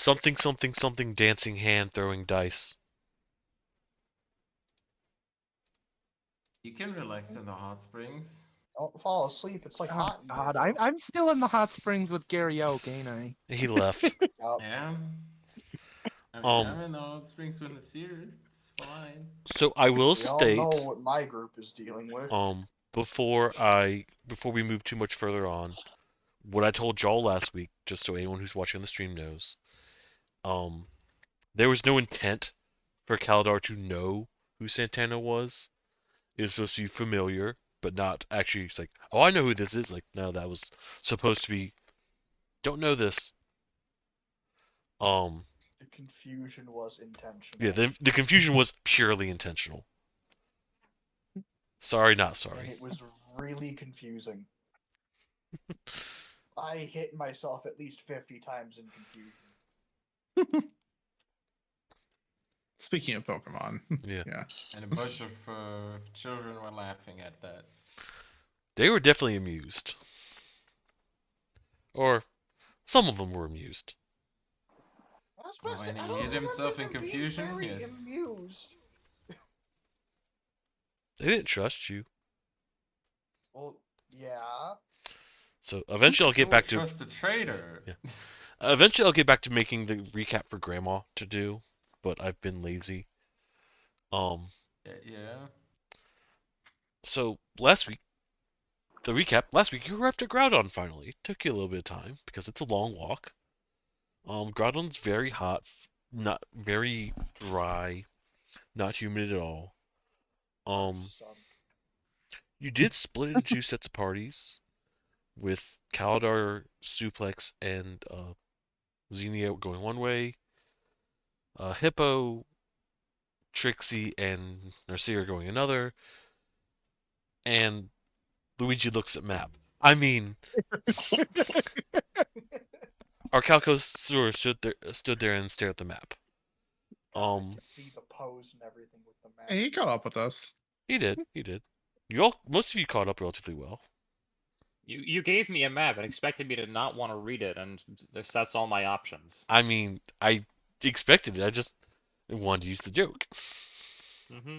Something, something, something, dancing hand throwing dice. You can relax in the hot springs. Don't fall asleep. It's like Oh, hot in God, here. I'm still in the hot springs with Gary Oak, ain't I? He left. Yeah. I mean, Um, I'm in the hot springs when it's here. It's fine. So I will We all know state, what my group is dealing with. before we move too much further on, what I told Joel last week, just so anyone who's watching the stream knows, um, there was no intent for Kaladar to know who Santana was. It was supposed to be familiar, but not actually. It's like, oh, I know who this is. Like, no, that was supposed to be. Don't know this. Um, The confusion was intentional. yeah, the confusion was purely intentional. Sorry, not And sorry. it was really confusing. I hit myself at least 50 times in confusion. Speaking of Pokemon. Yeah. Yeah. And a bunch of children were laughing at that. They were definitely amused. Or some of them were amused. I was supposed When to, I he don't hit remember himself in them being confusion, very yes. amused. They didn't trust you. Well, yeah. So eventually I'll Who get would back to trust a traitor? Yeah. Eventually I'll get back to making the recap for Grandma to do, but I've been lazy. Yeah. So last week, the recap. Last week you were after Groudon finally. It took you a little bit of time because it's a long walk. Groudon's very hot, not very dry, not humid at all. Son. You did split it into two sets of parties with Kaladar, Suplex, and Xenia going one way, Hippo, Trixie, and Narcia going another, and Luigi looks at map. I mean, our Calcosaur stood there and stared at the map. I could see the pose and everything with the map. And he caught up with us. He did. Most of you caught up relatively well. You gave me a map and expected me to not want to read it, and that's all my options. I mean, I expected it. I just wanted to use the joke. Mm-hmm.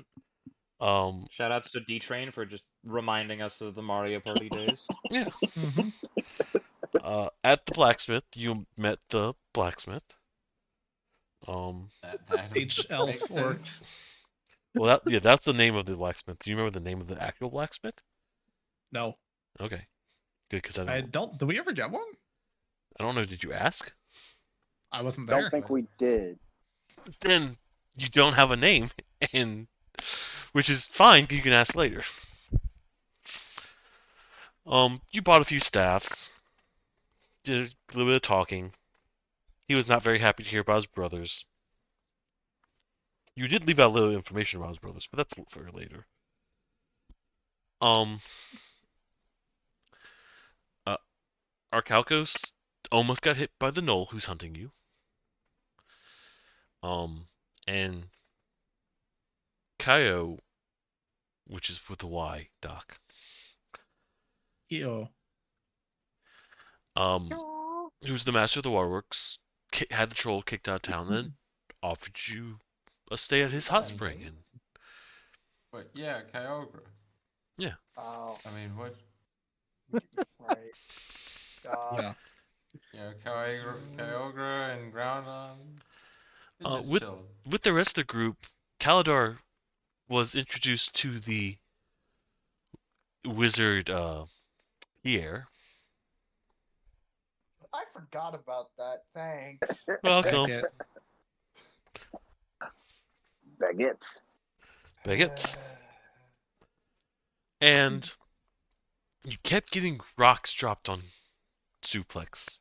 Um, Shoutouts to D-Train for just reminding us of the Mario Party days. yeah. Mm-hmm. At the blacksmith, you met the blacksmith. That HL makes Fork. sense. Well, that's the name of the blacksmith. Do you remember the name of the actual blacksmith? No. Okay, good, because I I don't. don't. Did we ever get one? I don't know. Did you ask? I wasn't there. Don't think we did. Then you don't have a name, and which is fine. You can ask later. You bought a few staffs. Did a little bit of talking. He was not very happy to hear about his brothers. You did leave out a little information about his brothers, but that's for later. Arcalcos almost got hit by the gnoll who's hunting you. And Kaio, which is with a Y, Doc. EO. Who's the master of the waterworks, had the troll kicked out of town, then offered you a stay at his hot spring. And But yeah, Kyogre. yeah. Oh, I mean, what? right. Yeah. Yeah, Kyogre and Groudon. They just With chilled. with the rest of the group, Kaladar was introduced to the wizard Pierre. I forgot about that. Thanks. Welcome. Baguettes. Baguettes. And you kept getting rocks dropped on Suplex.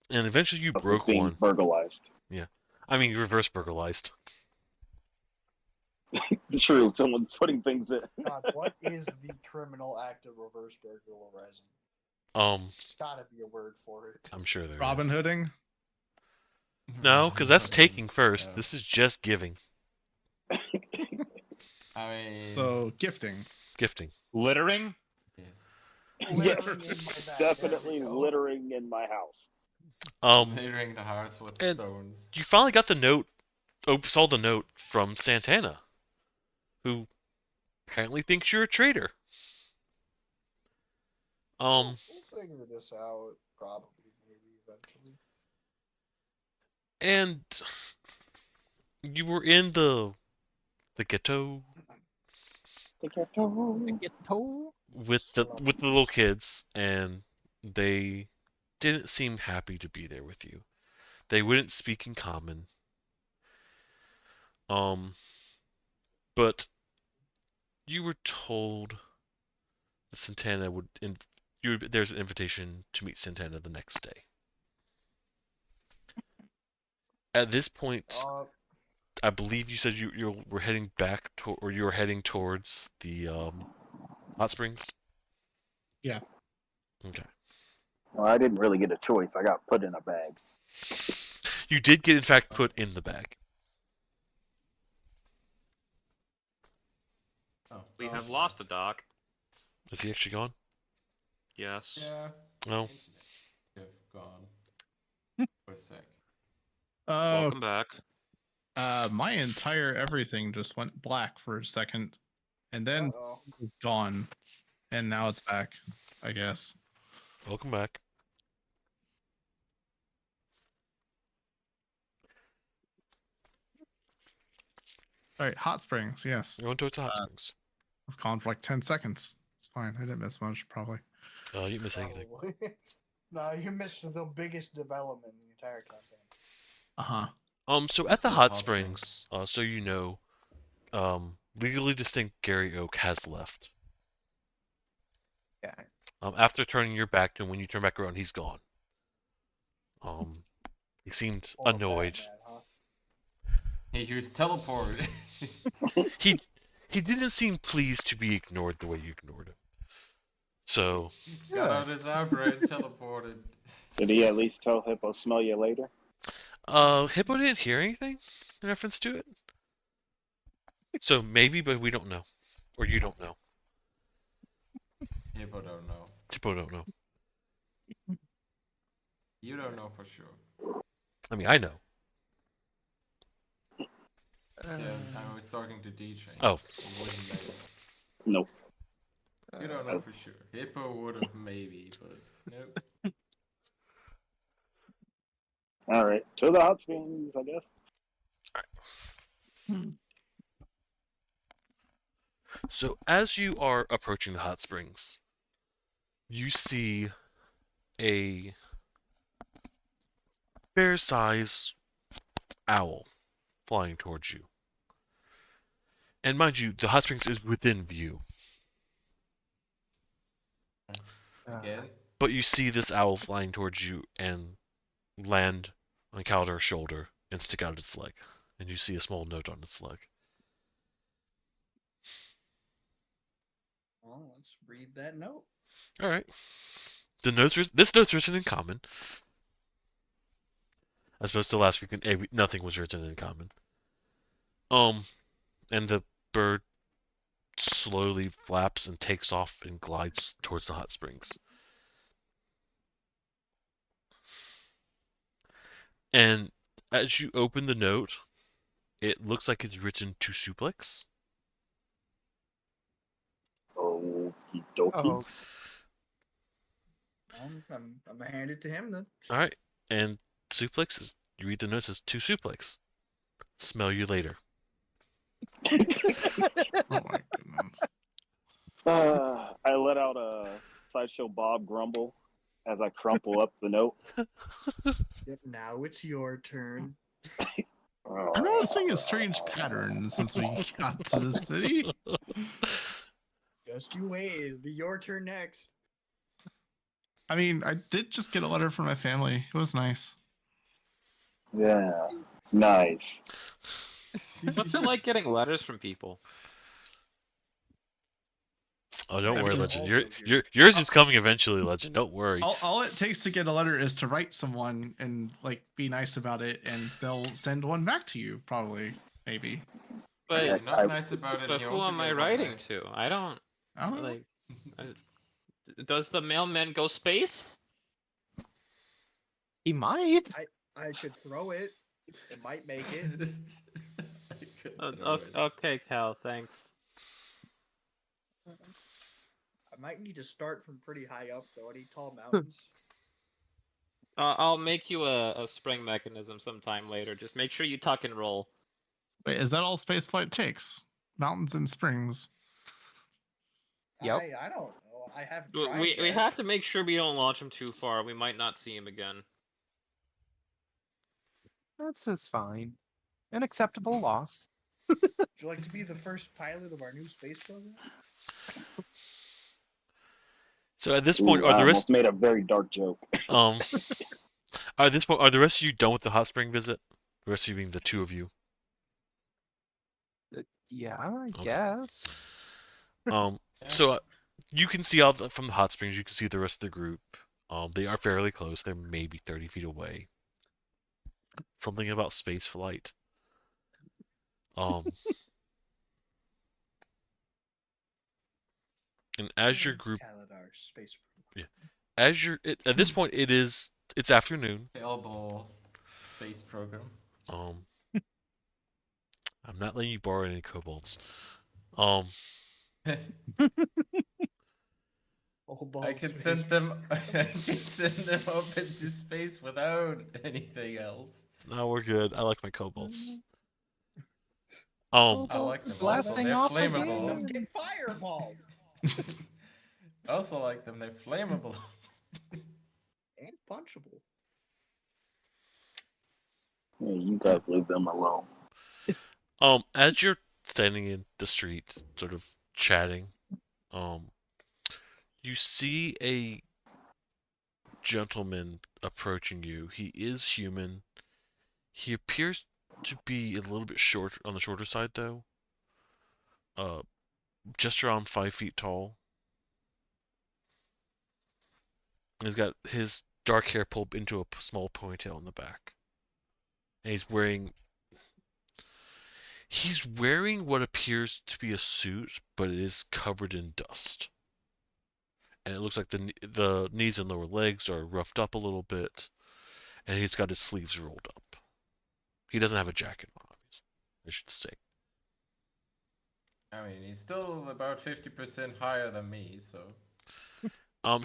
And eventually you This is broke being one. burglarized. Yeah. I mean, reverse burglarized. True, someone's putting things in. God, what is the criminal act of reverse burglarizing? There's gotta be a word for it. I'm sure there is. Robin Hooding. No, because that's taking first. No. This is just giving. I mean, So gifting. Gifting. Littering? yes. Yes, Littering in my bag. definitely There we go. littering in my house. Littering the house with and- stones. You finally got the note. Saw the note from Santana, who apparently thinks you're a traitor. We'll figure this out, probably, maybe, eventually. And you were in the ghetto Get toe. with the little kids, and they didn't seem happy to be there with you. They wouldn't speak in common. But you were told that Santana would. There's an invitation to meet Santana the next day. At this point, I believe you said you were heading back to, or you were heading towards the hot springs. Yeah. Okay. Well, I didn't really get a choice. I got put in a bag. You did get, in fact, put in the bag. Oh, We oh, have lost a doc. Is he actually gone? Yes. Yeah. No. Have gone. For a sec. Welcome back. My entire everything just went black for a second, and then Uh-oh. it's gone, and now it's back. I guess. Welcome back. All right, hot springs. Yes, You're going towards the hot springs. I was gone for like 10 seconds. It's fine. I didn't miss much, probably. You didn't miss anything. Probably. No, you missed the biggest development in the entire campaign. So at the Those hot hot springs, so you know, legally distinct Gary Oak has left. Yeah. After turning your back to him, when you turn back around, he's gone. He seemed Or annoyed. Batman, huh? He used teleport. He didn't seem pleased to be ignored the way you ignored him. So Got out his Abra and teleported. Did he at least tell Hippo smell you later? Hippo didn't hear anything in reference to it. So maybe, but we don't know. Or you don't know. Hippo don't know. Hippo don't know. You don't know for sure. I mean, I know. Yeah, I was talking to DJ. Oh. He wasn't there. Nope. You don't know for sure. Hippo would have maybe, but nope. All right, to the hot springs, I guess. So as you are approaching the hot springs, you see a fair-sized owl flying towards you. And mind you, the hot springs is within view. Again? But you see this owl flying towards you and land on Caldar's shoulder and stick out its leg. And you see a small note on its leg. Well, let's read that note. Alright. This note's written in common. As opposed to last week when nothing was written in common. And the bird slowly flaps and takes off and glides towards the hot springs. And as you open the note, it looks like it's written to Suplex. Okie dokie. Oh, I'm gonna hand it to him then. Alright, and Suplex is, you read the note, it says to Suplex. Smell you later. Oh my goodness. I let out a Sideshow Bob grumble as I crumple up the note. Yep, now it's your turn. I'm noticing a strange pattern since we got to the city. Just you wait, it'll be your turn next. I mean, I did just get a letter from my family. It was nice. Yeah, nice. What's it like getting letters from people? Oh, don't I worry, mean, Legend. Yours is coming eventually, Legend. Don't worry. All it takes to get a letter is to write someone and like be nice about it, and they'll send one back to you. Probably, maybe. But, You're not nice about it. but you who also am I get one writing back. to? I don't I don't know. like. Does the mailman go space? He might. I could throw it. It might make it. I could throw it. Okay, Cal, thanks. I might need to start from pretty high up though. I need tall mountains. I'll make you a spring mechanism sometime later. Just make sure you tuck and roll. Wait, is that all spaceflight takes? Mountains and springs. Yep. I don't know. I haven't tried We yet. have to make sure we don't launch him too far. We might not see him again. That's just fine. An acceptable loss. Would you like to be the first pilot of our new space program? So at this point, are I the almost rest made a very dark joke. at this point are the rest of you done with the hot spring visit? The rest of you being the two of you. Yeah, I Okay. guess. So you can see out from the hot springs. You can see the rest of the group. They are fairly close. They're maybe 30 feet away. Something about space flight. And as your group, Kaladar space at this point, it's afternoon. Elbow space program. I'm not letting you borrow any kobolds. Oh, I can send them. I can send them up into space without anything else. No, we're good. I like my kobolds. I like them. Blasting They're off flammable. again. Get fireballed I also like them. They're flammable. and punchable. Yeah, you guys leave them alone. As you're standing in the street, sort of chatting, you see a gentleman approaching you. He is human. He appears to be a little bit short on the shorter side, though. Just around 5 feet tall. He's got his dark hair pulled into a small ponytail in the back. And he's wearing what appears to be a suit, but it is covered in dust. And it looks like the knees and lower legs are roughed up a little bit, and he's got his sleeves rolled up. He doesn't have a jacket on, obviously, I should say. I mean, he's still about 50% higher than me, so.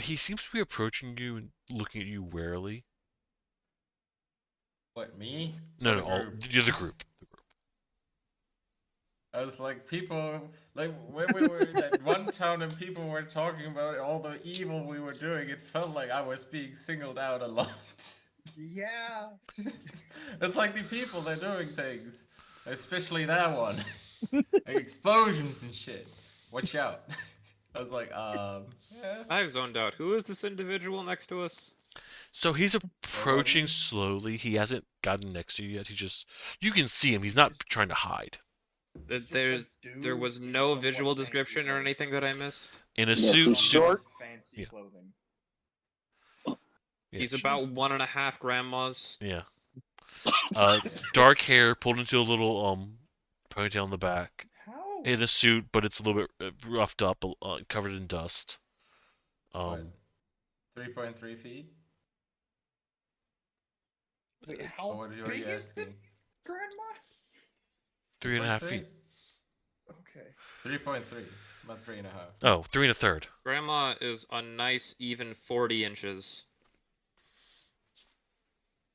He seems to be approaching you and looking at you warily. What, me? No, Or no, the all group? the other group. I was like, people, like when we were in that one town and people were talking about all the evil we were doing, it felt like I was being singled out a lot. Yeah. It's like the people, they're doing things. Especially that one. Like explosions and shit. Watch out. I was like, yeah. I've zoned out. Who is this individual next to us? So he's approaching slowly. He hasn't gotten next to you yet. You can see him. He's not trying to hide. There was no visual description or anything that I missed. In a Yes, suit. he's short. Fancy Yeah. clothing. Yeah, He's about 1.5 grandmas. Yeah. Dark hair pulled into a little ponytail in the back. How? In a suit, but it's a little bit roughed up, covered in dust. What? 3.3 feet? Wait, Or how what are you big is the asking? grandma? 3.5 feet. Okay. 3.3, not 3.5. Oh, 3 1/3. Grandma is a nice even 40 inches.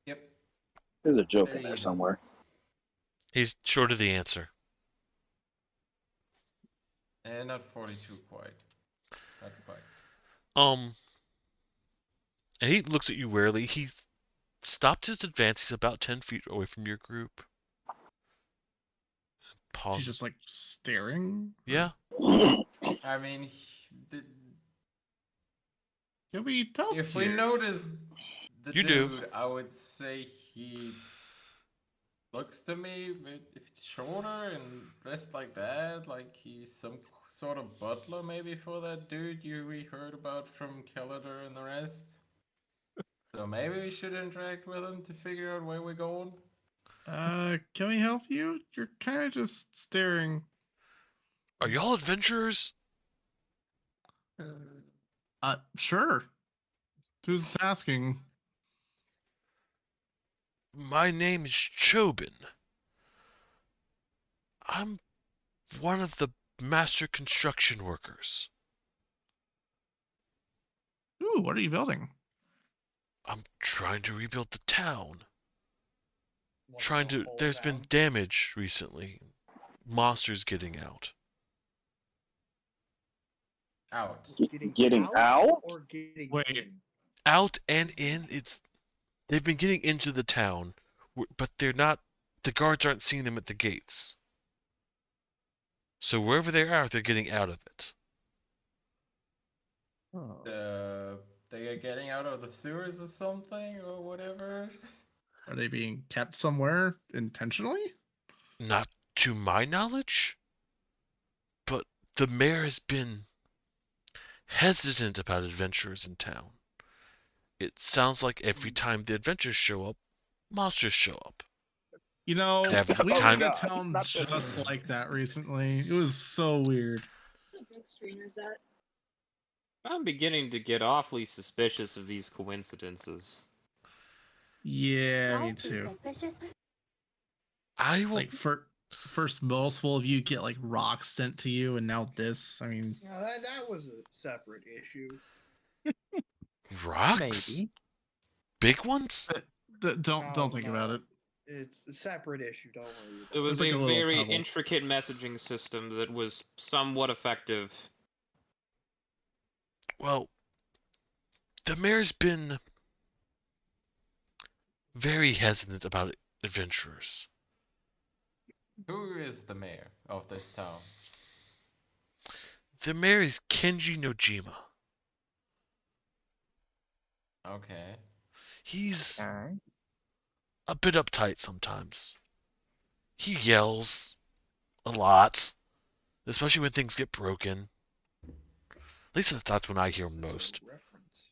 Yep. There's a joke in there somewhere. He's short of the answer. And not 42 quite. Not quite. And he looks at you warily. He's stopped his advance. He's about 10 feet away from your group. Pause. He's just like staring. Yeah. I mean, Can we tell? if we notice the You do. dude, I would say he looks to me, if it's shorter and dressed like that, like he's some sort of butler maybe for that dude we heard about from Kaladar and the rest. So maybe we should interact with him to figure out where we're going. Can we help you? You're kind of just staring. Are y'all adventurers? Sure. Who's asking? My name is Chobin. I'm one of the master construction workers. Ooh, what are you building? I'm trying to rebuild the town. What's the whole There's been town? damage recently. Monsters getting out. Out. Getting out? Or getting Wait. in? Out and in, they've been getting into the town, but they're not. The guards aren't seeing them at the gates. So wherever they are, they're getting out of it. They are getting out of the sewers or something or whatever. Are they being kept somewhere intentionally? Not to my knowledge, but the mayor has been hesitant about adventurers in town. It sounds like every time the adventurers show up, monsters show up. You know, Every we were time- in a God, town not this. just like that recently. It was so weird. I'm beginning to get awfully suspicious of these coincidences. Yeah, me too. I will. Like first multiple of you get like rocks sent to you, and now this. I mean, No, that was a separate issue. Rocks? Maybe. Big ones? don't think about it. It's a separate issue. Don't worry. It was like a a little very pebble. intricate messaging system that was somewhat effective. Well, the mayor's been very hesitant about adventurers. Who is the mayor of this town? The mayor is Kenji Nojima. Okay. He's Okay. a bit uptight sometimes. He yells a lot, especially when things get broken. At least that's when I hear him This is a most. reference.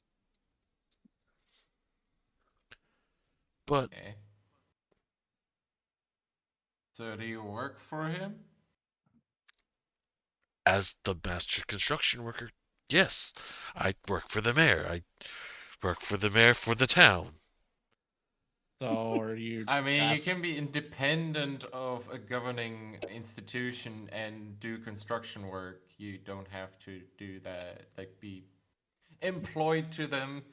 But Okay. So do you work for him? as the master construction worker, yes, I work for the mayor. I work for the mayor for the town. So are you? I mean, ask- you can be independent of a governing institution and do construction work. You don't have to do that, like be employed to them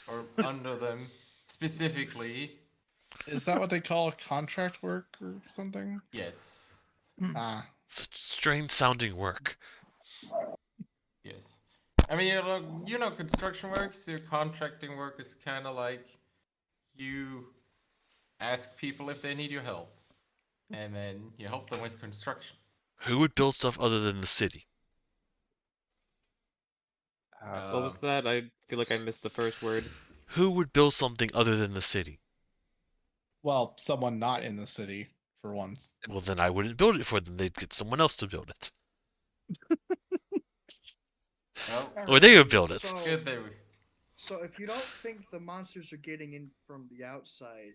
or under them specifically. Is that what they call contract work or something? Yes. Ah, Such strange sounding work. Yes. I mean, you know, construction work, so contracting work is kind of like you ask people if they need your help, and then you help them with construction. Who would build stuff other than the city? What was that? I feel like I missed the first word. Who would build something other than the city? well, someone not in the city for once. Well, then I wouldn't build it for them. They'd get someone else to build it. Well, Or they would build it. So, good they were. so if you don't think the monsters are getting in from the outside,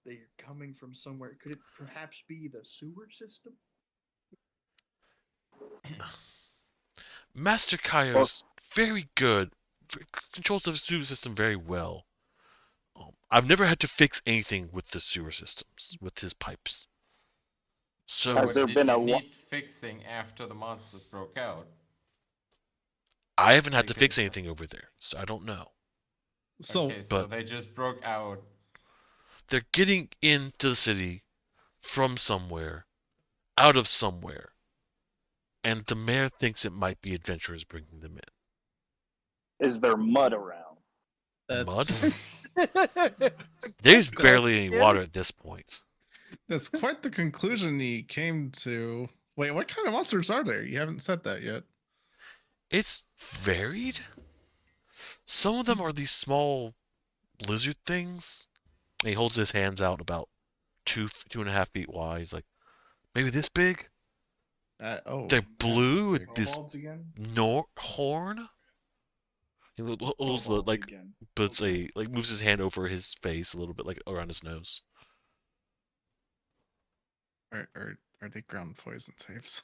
they're coming from somewhere. Could it perhaps be the sewer system? Master Kaio's very good. Controls the sewer system very well. I've never had to fix anything with the sewer systems, with his pipes. So Has What there did been you a wa- need fixing after the monsters broke out? I haven't had to Because- fix anything over there, so I don't know. So Okay, so but- they just broke out. They're getting into the city from somewhere, out of somewhere, and the mayor thinks it might be adventurers bringing them in. Is there mud around? that's There's Good. barely any water at this point. that's quite the conclusion he came to. Wait, what kind of monsters are there? You haven't said that yet. It's varied. Some of them are these small lizard things. And he holds his hands out about 2.5 feet wide. He's like, maybe this big? Oh, They're that's blue with big. this Kobolds again? horn. He holds Kobolds like again. puts moves his hand over his face a little bit, like around his nose. Are they ground poison tapes?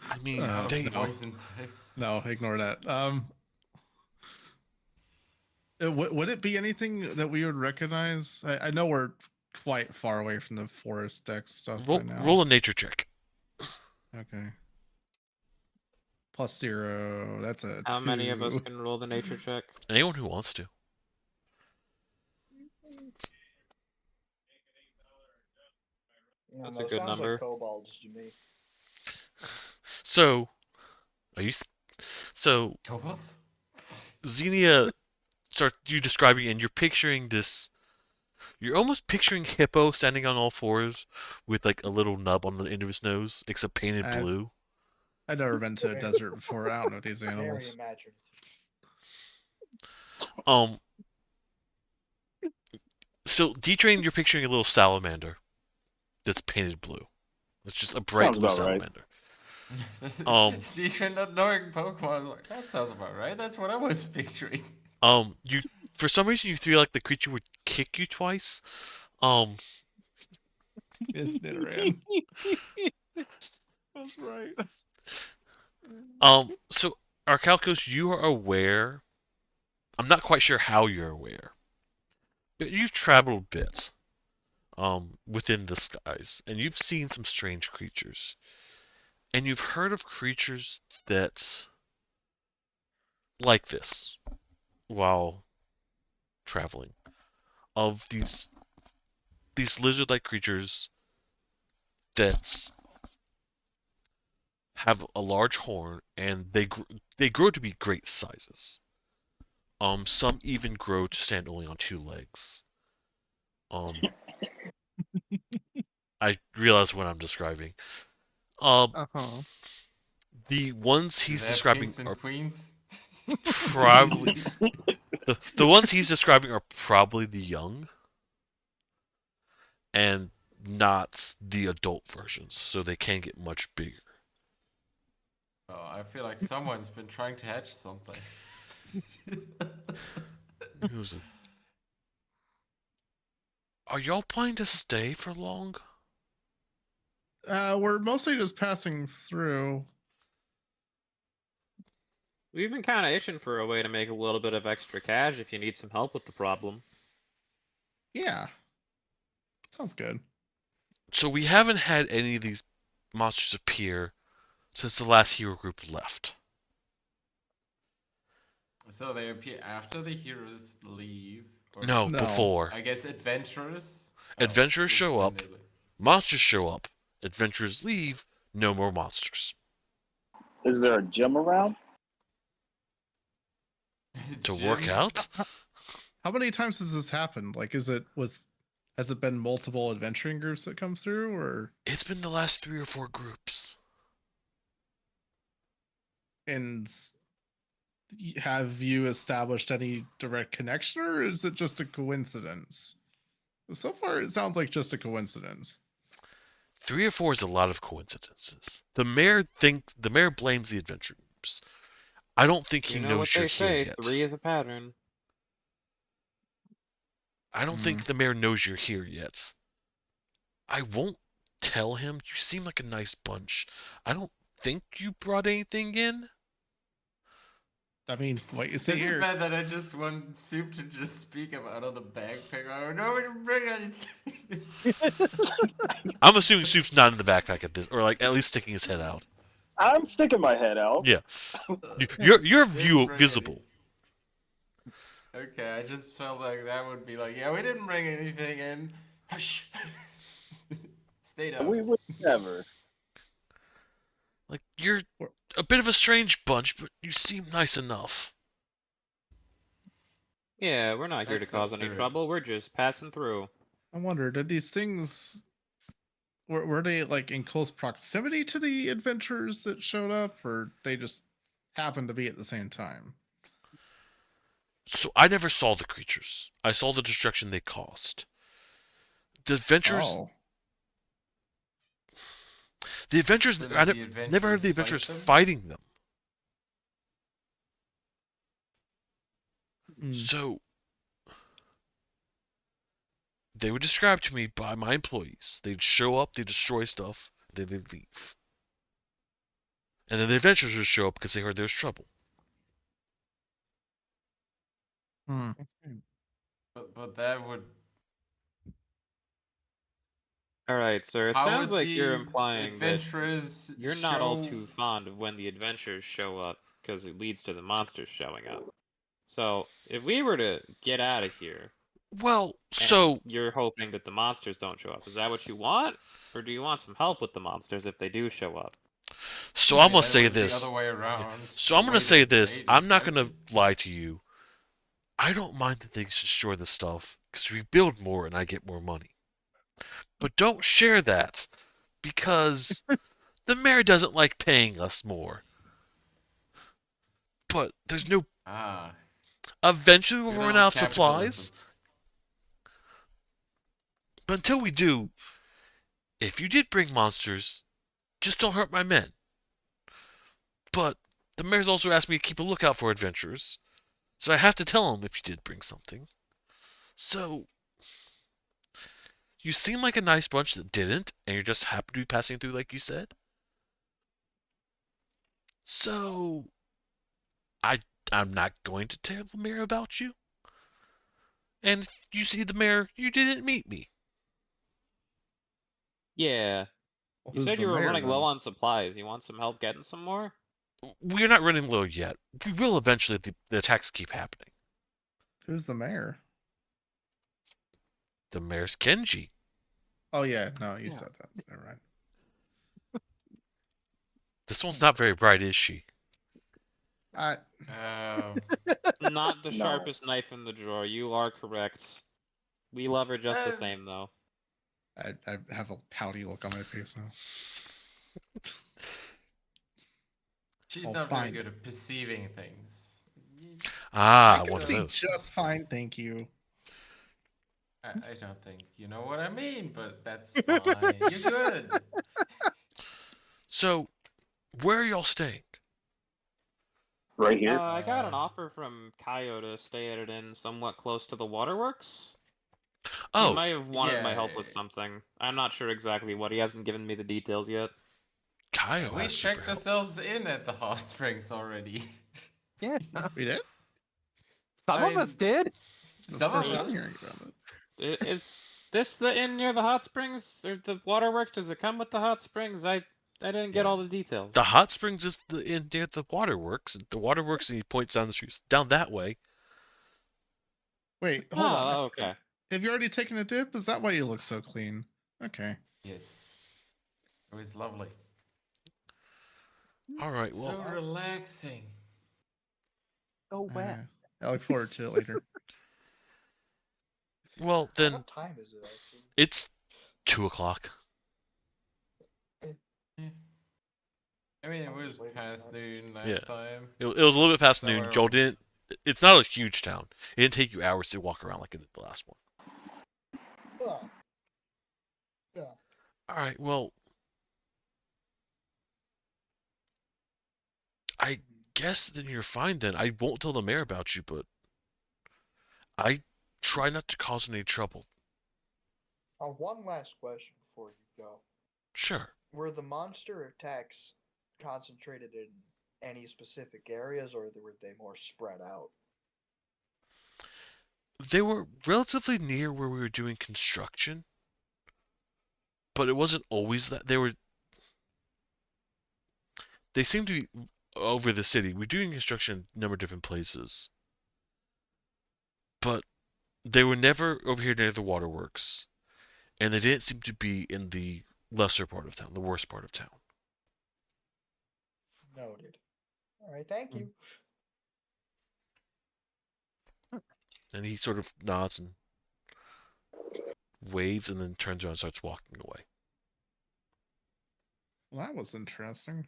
I mean, Oh, they, no. Poison types. No, ignore that. Would it be anything that we would recognize? I know we're quite far away from the forest dex stuff by now. roll a nature check. Okay. +0. That's a How 2. many of us can roll the nature check? Anyone who wants to. I don't That's know, a good sounds number. like kobolds to me. So, are you? So Kobolds? Xenia starts you describing, and you're picturing this. You're almost picturing Hippo standing on all fours with like a little nub on the end of his nose, except painted I- blue. I've never been to a desert before. I don't know these Very animals. imaginative. So D-Train, you're picturing a little salamander that's painted blue. It's just a bright Sounds blue about right. salamander. You're not knowing Pokemon. I was like, that sounds about right. That's what I was picturing. You for some reason you feel like the creature would kick you twice. Is Nidoran. That's right. So Arcalcos, you are aware. I'm not quite sure how you're aware, but you've traveled bits, within the skies, and you've seen some strange creatures, and you've heard of creatures that's like this while traveling, of these lizard-like creatures that have a large horn, and they grow to be great sizes. Some even grow to stand only on 2 legs. I realize what I'm describing. Uh-huh. The ones Do he's they have describing kings and are queens? probably the ones he's describing are probably the young, and not the adult versions, so they can get much bigger. Oh, I feel like someone's been trying to hatch something. Who's it? Are y'all planning to stay for long? We're mostly just passing through. We've been kind of itching for a way to make a little bit of extra cash if you need some help with the problem. Yeah. Sounds good. So we haven't had any of these monsters appear since the last hero group left. So they appear after the heroes leave? Or No, No. before. I guess adventurers? Adventurers just show when up. they leave. Monsters show up. Adventurers leave. No more monsters. Is there a gym around? To work Jim, out? How many times has this happened? Like, has it been multiple adventuring groups that come through, or It's been the last 3 or 4 groups. and have you established any direct connection, or is it just a coincidence? So far, it sounds like just a coincidence. 3 or 4 is a lot of coincidences. The mayor blames the adventure groups. I don't think he You know knows what you're they say, here yet. 3 is a pattern. I don't think the mayor knows you're here yet. I won't tell him. You seem like a nice bunch. I don't think you brought anything in. I mean, what you see Is it here. bad that I just want Soup to just speak about on the backpack? I know we didn't bring anything. I'm assuming Soup's not in the backpack at this, or like at least sticking his head out. I'm sticking my head out. Yeah, you're Didn't view bring visible. Okay, I just felt like that would be like, yeah, we didn't bring anything in. Hush. Stay down. We would never. Like you're a bit of a strange bunch, but you seem nice enough. Yeah, we're not here That's to the cause any spirit. trouble, we're just passing through. I wonder, did these things were they like in close proximity to the adventurers that showed up, or they just happened to be at the same time? So I never saw the creatures. I saw the destruction they caused. The adventurers. Oh, The adventurers. Did I the never heard the adventurers adventurers fight them? fighting them. Hmm. So they were described to me by my employees. They'd show up, they destroy stuff, then they'd leave. And then the adventurers would show up because they heard there was trouble. Hmm. But that would. All right, sir. It How sounds would like you're the implying that adventurers you're not all show- too fond of when the adventures show up because it leads to the monsters showing up. So if we were to get out of here, Well, and so you're hoping that the monsters don't show up, is that what you want, or do you want some help with the monsters if they do show up? so Maybe I'm gonna that say was this. The other way around. So the I'm gonna way say that this. they I'm not described gonna it. lie to you. I don't mind that they destroy the stuff because we build more and I get more money. But don't share that because the mayor doesn't like paying us more. But there's no. Ah, Eventually we'll good run old out of capitalism. supplies. But until we do, if you did bring monsters, just don't hurt my men. But the mayor's also asked me to keep a lookout for adventurers, so I have to tell him if you did bring something. So, you seem like a nice bunch that didn't, and you're just happy to be passing through like you said. So, I'm not going to tell the mayor about you. And if you see the mayor, you didn't meet me. Yeah. Well, You who's said the you were mayor, running then? low on supplies. You want some help getting some more? We're not running low yet. We will eventually if the attacks keep happening. Who's the mayor? The mayor's Kenji. Oh yeah, no, you Yeah. said that. Never mind. This one's not very bright, is she? I Not the No. sharpest knife in the drawer. You are correct. We love her just the same, though. I have a pouty look on my face now. she's Oh, not fine. very good at perceiving things. Ah, I can one of see those. just fine, thank you. I don't think you know what I mean, but that's fine. You're good. So, where are y'all staying? Right here. I got an offer from Kaio to stay at an inn somewhat close to the waterworks. He Oh, might have wanted my help with Yeah. something. I'm not sure exactly what. He hasn't given me the details yet. Kaio We asked you for checked help. ourselves in at the hot springs already. Yeah. We did? Some of us did. It's the Some of first I'm us. hearing about it. Is this the inn near the hot springs or the waterworks? Does it come with the hot springs? I didn't get all the Yes. details. The hot springs is in near the waterworks. The waterworks, and he points down the street, down that way. Wait, hold on. Oh, okay. Have you already taken a dip? Is that why you look so clean? Okay. Yes. It was lovely. All right, So well, relaxing. So wet. I look forward to it later. well then What time is it actually? it's 2:00. I mean, it Oh, was later past tonight. noon last Yeah. time. It was a little bit past So noon. we're- Joel didn't. It's not a huge town. It didn't take you hours to walk around like it did the last one. Oh. Yeah. All right, well, I guess then you're fine then. I won't tell the mayor about you, but I try not to cause any trouble. One last question before you go. Sure. Were the monster attacks concentrated in any specific areas, or were they more spread out? They were relatively near where we were doing construction, but it wasn't always that. They seemed to be over the city. We're doing construction in a number of different places, but they were never over here near the waterworks, and they didn't seem to be in the lesser part of town, the worst part of town. Noted. All right, thank you. And he sort of nods and waves and then turns around and starts walking away. Well, that was interesting.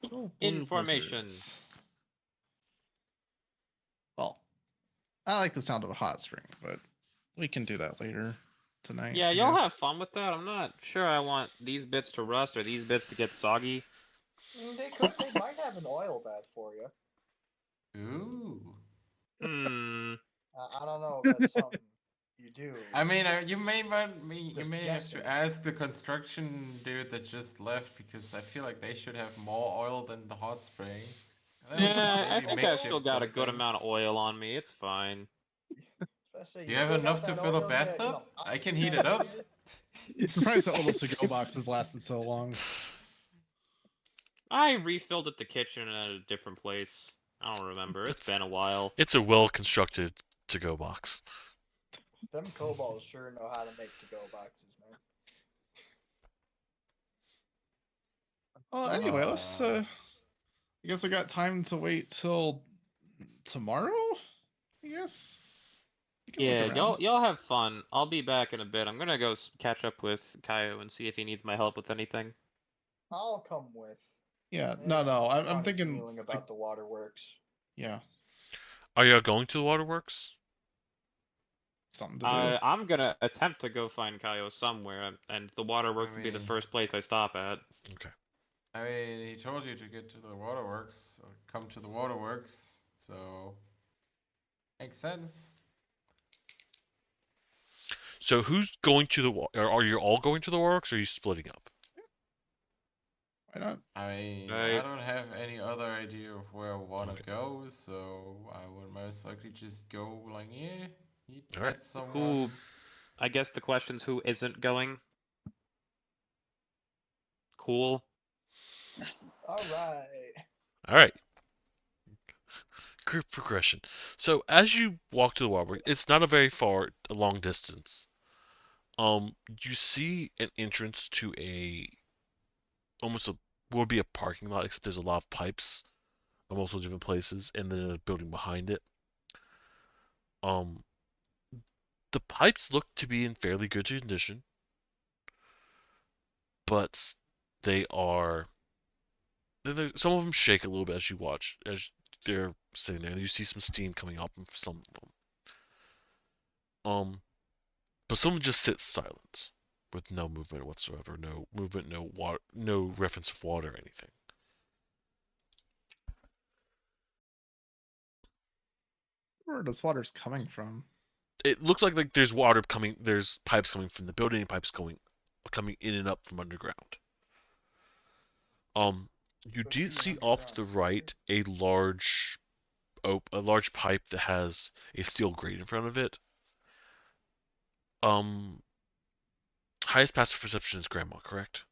Oh, blue Information. blizzards. Well, I like the sound of a hot spring, but we can do that later tonight. Yeah, I y'all have guess. fun with that. I'm not sure I want these bits to rust or these bits to get soggy. They might have an oil bath for you. Ooh. Hmm. I don't know if that's something you do. I mean, you may you Just may have to guessing. ask the construction dude that just left because I feel like they should have more oil than the hot spring. And then we should Yeah, I maybe think I've still makeshift got a good something. amount of oil on me. It's fine. I say, Do you have still got enough to that fill a oil, bathtub? I can option heat down it up. here. Surprised that little to-go box has lasted so long. I refilled at the kitchen at a different place. I don't remember. It's been a while. It's a well-constructed to-go box. Them kobolds sure know how to make to-go boxes, man. Well, anyway, let's. I guess we got time to wait till tomorrow. I guess. We can look Yeah, around. y'all have fun. I'll be back in a bit. I'm gonna go catch up with Kaio and see if he needs my help with anything. I'll come with. Yeah, no. I'm Funny thinking. feeling about the waterworks. Yeah, Are you going to the waterworks? something to do. I'm gonna attempt to go find Kaio somewhere, and the waterworks will be the mean- first place I stop at. Okay. I mean, he told you to get to the waterworks or come to the waterworks, so makes sense. So who's going to the are you all going to the waterworks, or are you splitting up? Why not? I mean, Right. I don't have any other idea of where I want to Okay. go, so I would most likely just go like, yeah, meet Alright. met someone. Who? I guess the question's who isn't going. Cool. All right. All right. Group progression. So as you walk to the waterworks, it's not a long distance. You see an entrance to would be a parking lot, except there's a lot of pipes in multiple different places, and then a building behind it. The pipes look to be in fairly good condition, but some of them shake a little bit as you watch, as they're sitting there, and you see some steam coming up from some of them. But some just sit silent, with no movement whatsoever, no movement, no water, no reference of water or anything. Where this water's coming from? It looks like there's pipes coming from the building, and pipes coming in and up from underground. You But do being see off to the underground, right a large pipe that has a steel grate in front of it. Highest passive perception is Grandma, correct?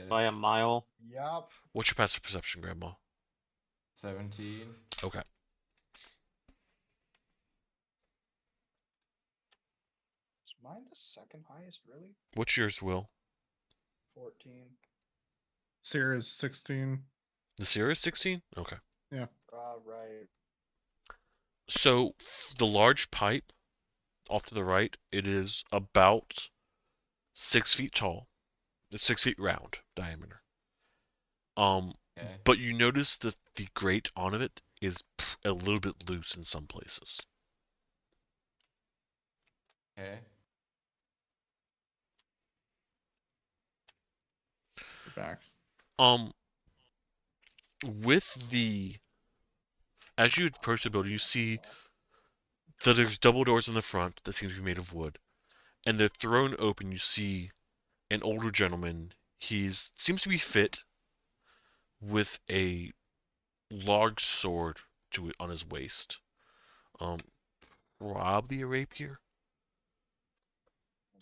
By a Yes, mile. Yup. What's your passive perception, Grandma? 17. Okay. Is mine the second highest, really? What's yours, Will? 14. Sierra's 16. The Sierra is 16? Okay. All right. So the large pipe off to the right, it is about 6 feet tall. It's 6 feet round diameter. Okay. But you notice that the grate on it is a little bit loose in some places. Okay. We're back. As you approach the building, you see that there's double doors in the front that seem to be made of wood, and they're thrown open. You see an older gentleman. Seems to be fit, with a large sword on his waist. Probably a rapier.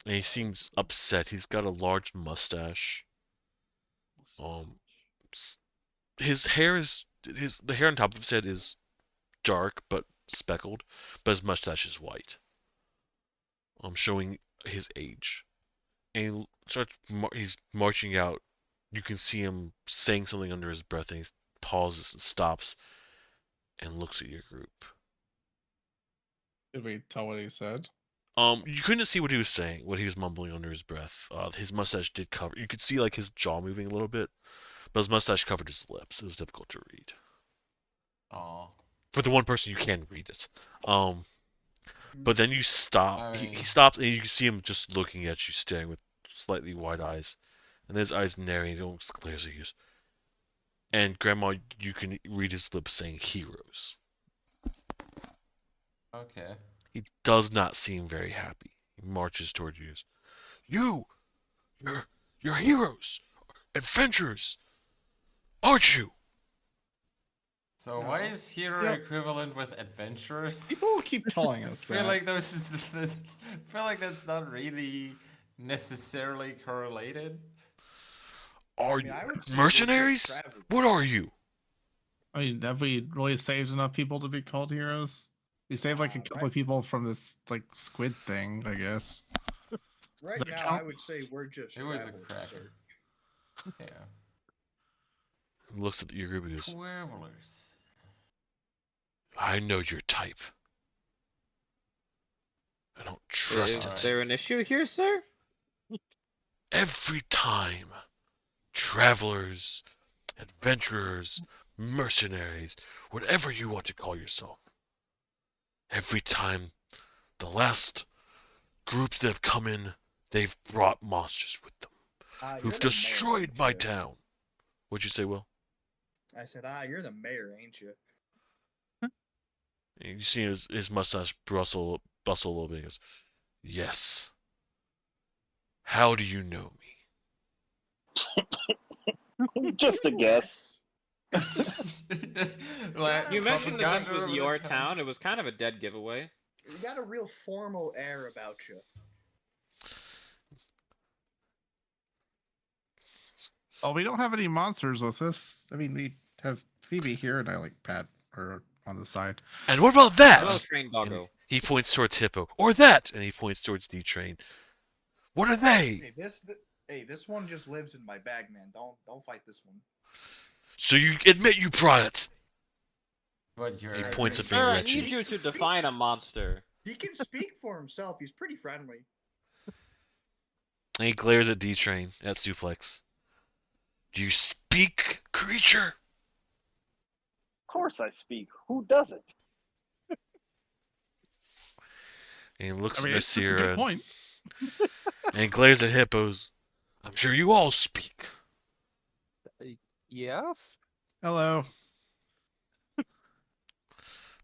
And he seems upset. He's got a large mustache. His hair the hair on top of his head is dark but speckled, but his mustache is white. Showing his age. And he's marching out. You can see him saying something under his breath, and he pauses and stops and looks at your group. Did we tell what he said? You couldn't see what he was saying, what he was mumbling under his breath. His mustache did cover. You could see like his jaw moving a little bit, but his mustache covered his lips. It was difficult to read. Aw. For the one person you can read it. But then you stop. He I- stops, and you can see him just looking at you, staring with slightly wide eyes, and his eyes narrowing. He almost glares at you. And Grandma, you can read his lips saying "heroes." Okay. He does not seem very happy. He marches toward you. You're heroes, adventurers, aren't you? So why No. is hero Yep. equivalent with adventurers? People keep telling us I feel that. like those is, I feel like that's not really necessarily correlated. Are I mean, you I would say we're just mercenaries? travelers. What are you? I mean, have we really saved enough people to be called heroes? We saved like a couple Right. of people from this like squid thing, I guess. Right that now, count? I would say we're just It was a travelers. cracker. Yeah. Looks at your group and goes, Travelers. I know your type. I don't trust Is it. there an issue here, sir? Every time, travelers, adventurers, mercenaries, whatever you want to call yourself, every time the last groups that have come in, they've brought monsters with them You're who've the mayor, destroyed ain't my you? town. What'd you say, Will? I said, you're the mayor, ain't you? And you see his mustache bustle a little bit. He goes, yes. How do you know me? Just a guess. Like, You mentioned that this propaganda was over your the town. It was kind of a dead giveaway. You got a real formal air about you. Oh, we don't have any monsters with us. I mean, we have Phoebe here, and I like pat her on the side. And what about that? Hello, train doggo. He points towards Hippo. Or that! And he points towards D-Train. What are they? Hey, this one just lives in my bag, man. Don't fight this one. So you admit you brought it. But you're He points a racist. finger Sir, I at you. need you to define a monster. He can speak for himself. He's pretty friendly. And he glares at D-Train, at Suplex. Do you speak, creature? Of course I speak. Who doesn't? And he looks I mean, at it's a good Nasira point. and he glares at Hippos. I'm sure you all speak. Yes? Hello.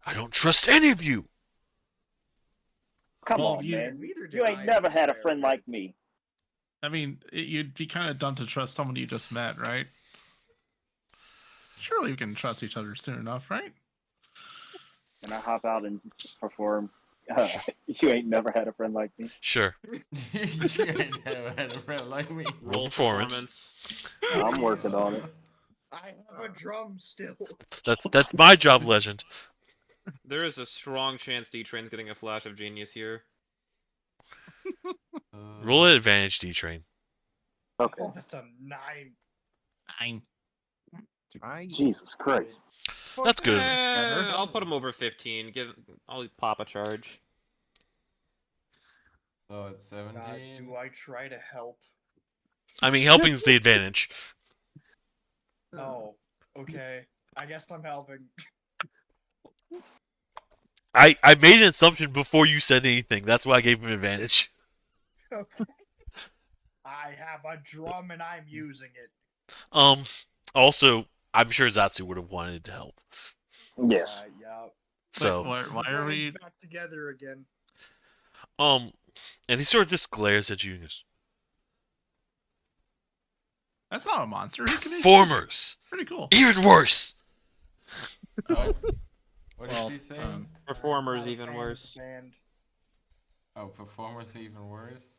I don't trust any of you. Come Well, on, you- man. Neither do You ain't I, never had a fair. friend like me. I mean, you'd be kind of dumb to trust someone you just met, right? Surely we can trust each other soon enough, right? And I hop out and perform. You ain't never had a friend like me. Sure. You ain't never had a friend like me. Roll performance. I'm working on it. I have a drum still. That's my job, Legend. There is a strong chance D-Train's getting a flash of genius here. Roll an advantage, D-Train. Okay. Oh, that's a 9. 9. Try. Jesus Christ. That's good. I'll put him over 15. I'll pop a charge. So it's 17. Do I try to help? I mean, helping's the advantage. Oh, okay. I guess I'm helping. I made an assumption before you said anything. That's why I gave him advantage. I have a drum and I'm using it. Also, I'm sure Zatsu would have wanted to help. Yes. Yeah. So, Why are we? back together again? and he sort of just glares at you and goes, That's not a monster. He can performers! Pretty cool. Even worse! What? What Well, is he saying? Performers I'm not a even fan of worse. the band. Oh, performers even worse.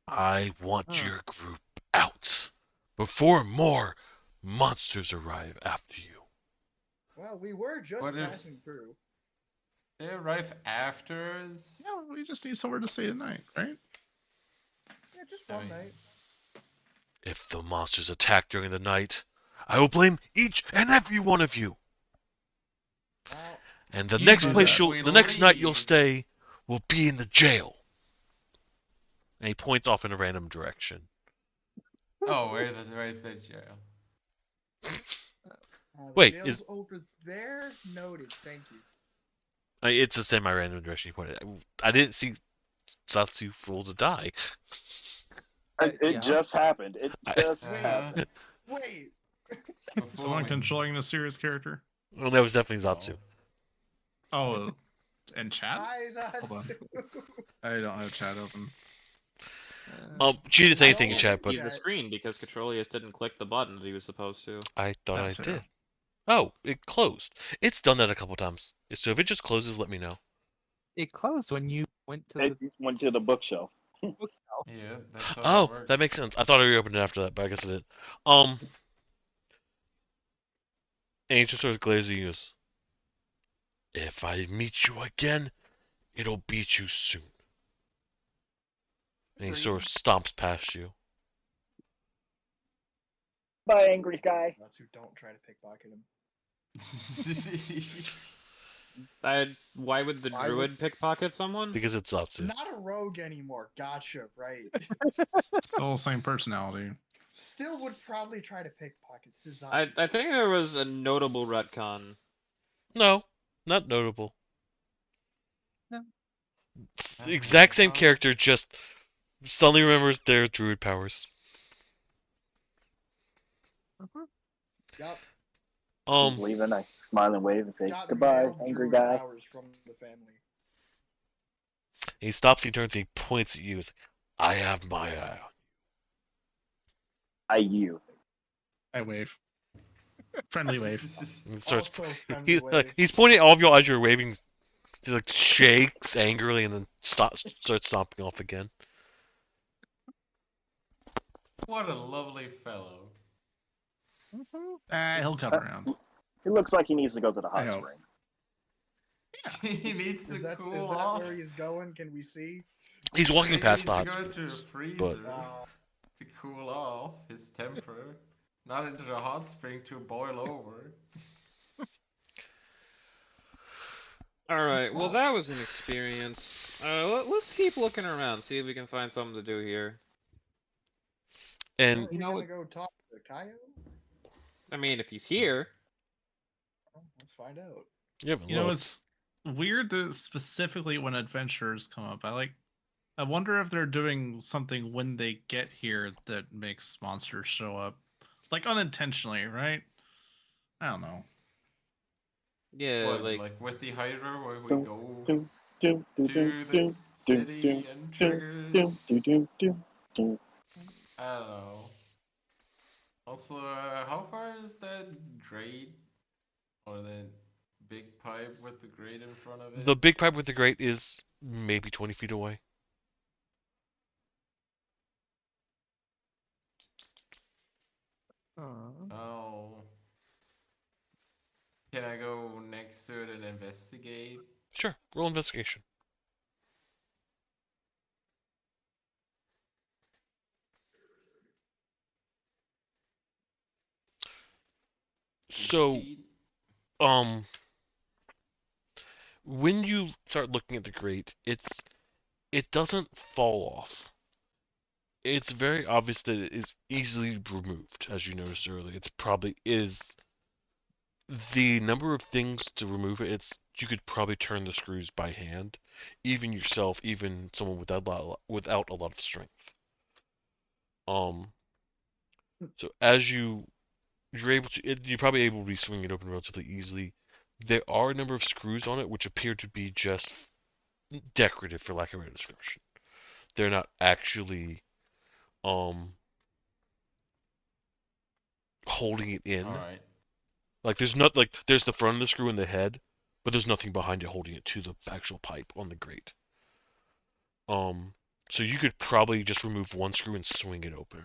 I want Huh. your group out before more monsters arrive after you. Well, we were just What if- passing through. They arrive after us. Yeah, we just need somewhere to stay the night, right? Yeah, just I one mean- night. If the monsters attack during the night, I will blame each and every one of you. Well, And the You next do place that. the next night you'll Leave. stay will be in the jail. And he points off in a random direction. Oh, where's the jail? the Wait, jail's is- over there? Noted. Thank you. It's a semi-random direction he pointed. I didn't see Satsu roll to die. It Yeah. just happened. It I- just Uh, happened. Wait. Someone performing. controlling the serious character. Well, that was definitely Zatsu. Oh. Oh, in chat? Hi, Hold Zatsu. I don't have chat open. She didn't say I anything in don't chat, think but Leave the screen because Controlius didn't click the button that he was supposed to. I thought That's I fair. did. Oh, it closed. It's done that a couple times. So if it just closes, let me know. It closed when you went to It the went to the bookshelf. bookshelf. Yeah, that's how Oh, that works. that makes sense. I thought I reopened it after that, but I guess I didn't. And he just starts glazing you. If I meet you again, it'll beat you soon. And he sort of stomps past you. Bye, angry guy. Zatsu, don't try to pickpocket him. Why would the Why druid would- pickpocket someone? Because it's Zatsu. Not a rogue anymore. Gotcha, right. Still same personality. Still would probably try to pickpocket. This is I Zatsu. think there was a notable retcon. No, not notable. No. Exact same character, just suddenly remembers their druid powers. Yup. He's leaving. I smile and wave and say Got goodbye, male angry druid guy. powers from the family. He stops, he turns, and he points at you. He's like, I have my eye on You. I wave. Friendly wave. you. And starts, Also friendly wave. he's pointing at all of you as you're waving. He like shakes angrily and then starts stomping off again. What a lovely fellow. He'll come around. It looks like he needs to go to the I hot hope. spring. He needs to Is that cool off. where he's going? Can we see? He's walking He past the needs hot to go to a springs. freezer but- to cool off his temper. Not into the hot spring to boil over. Alright, well that was an experience. Let's keep looking around, see if we can find something to do here. And Are we You know gonna go talk to Kaio? I mean, if he's here. Oh, let's find out. you haven't You know, looked. it's weird that specifically when adventurers come up, I wonder if they're doing something when they get here that makes monsters show up. Like unintentionally, right? I don't know. Yeah, What, like like with the Hydra where we Dum, go dum, dum, dum, to dum, the dum, city dum, and dum, triggers? dum, dum, dum, dum, dum. I don't know. Also, how far is that grate? Or that big pipe with the grate in front of it? The big pipe with the grate is maybe 20 feet away. Oh. Can I go next to it and investigate? Sure, roll investigation. So, 18? when you start looking at the grate, it doesn't fall off. It's very obvious that it is easily removed, as you noticed earlier. It's probably is the number of things to remove it. You could probably turn the screws by hand, even yourself, even someone without a lot of strength. So as you're able to, you're probably able to be swinging it open relatively easily. There are a number of screws on it which appear to be just decorative, for lack of a better description. They're not actually holding it in. Alright. Like there's the front of the screw and the head, but there's nothing behind it holding it to the actual pipe on the grate. So you could probably just remove one screw and swing it open.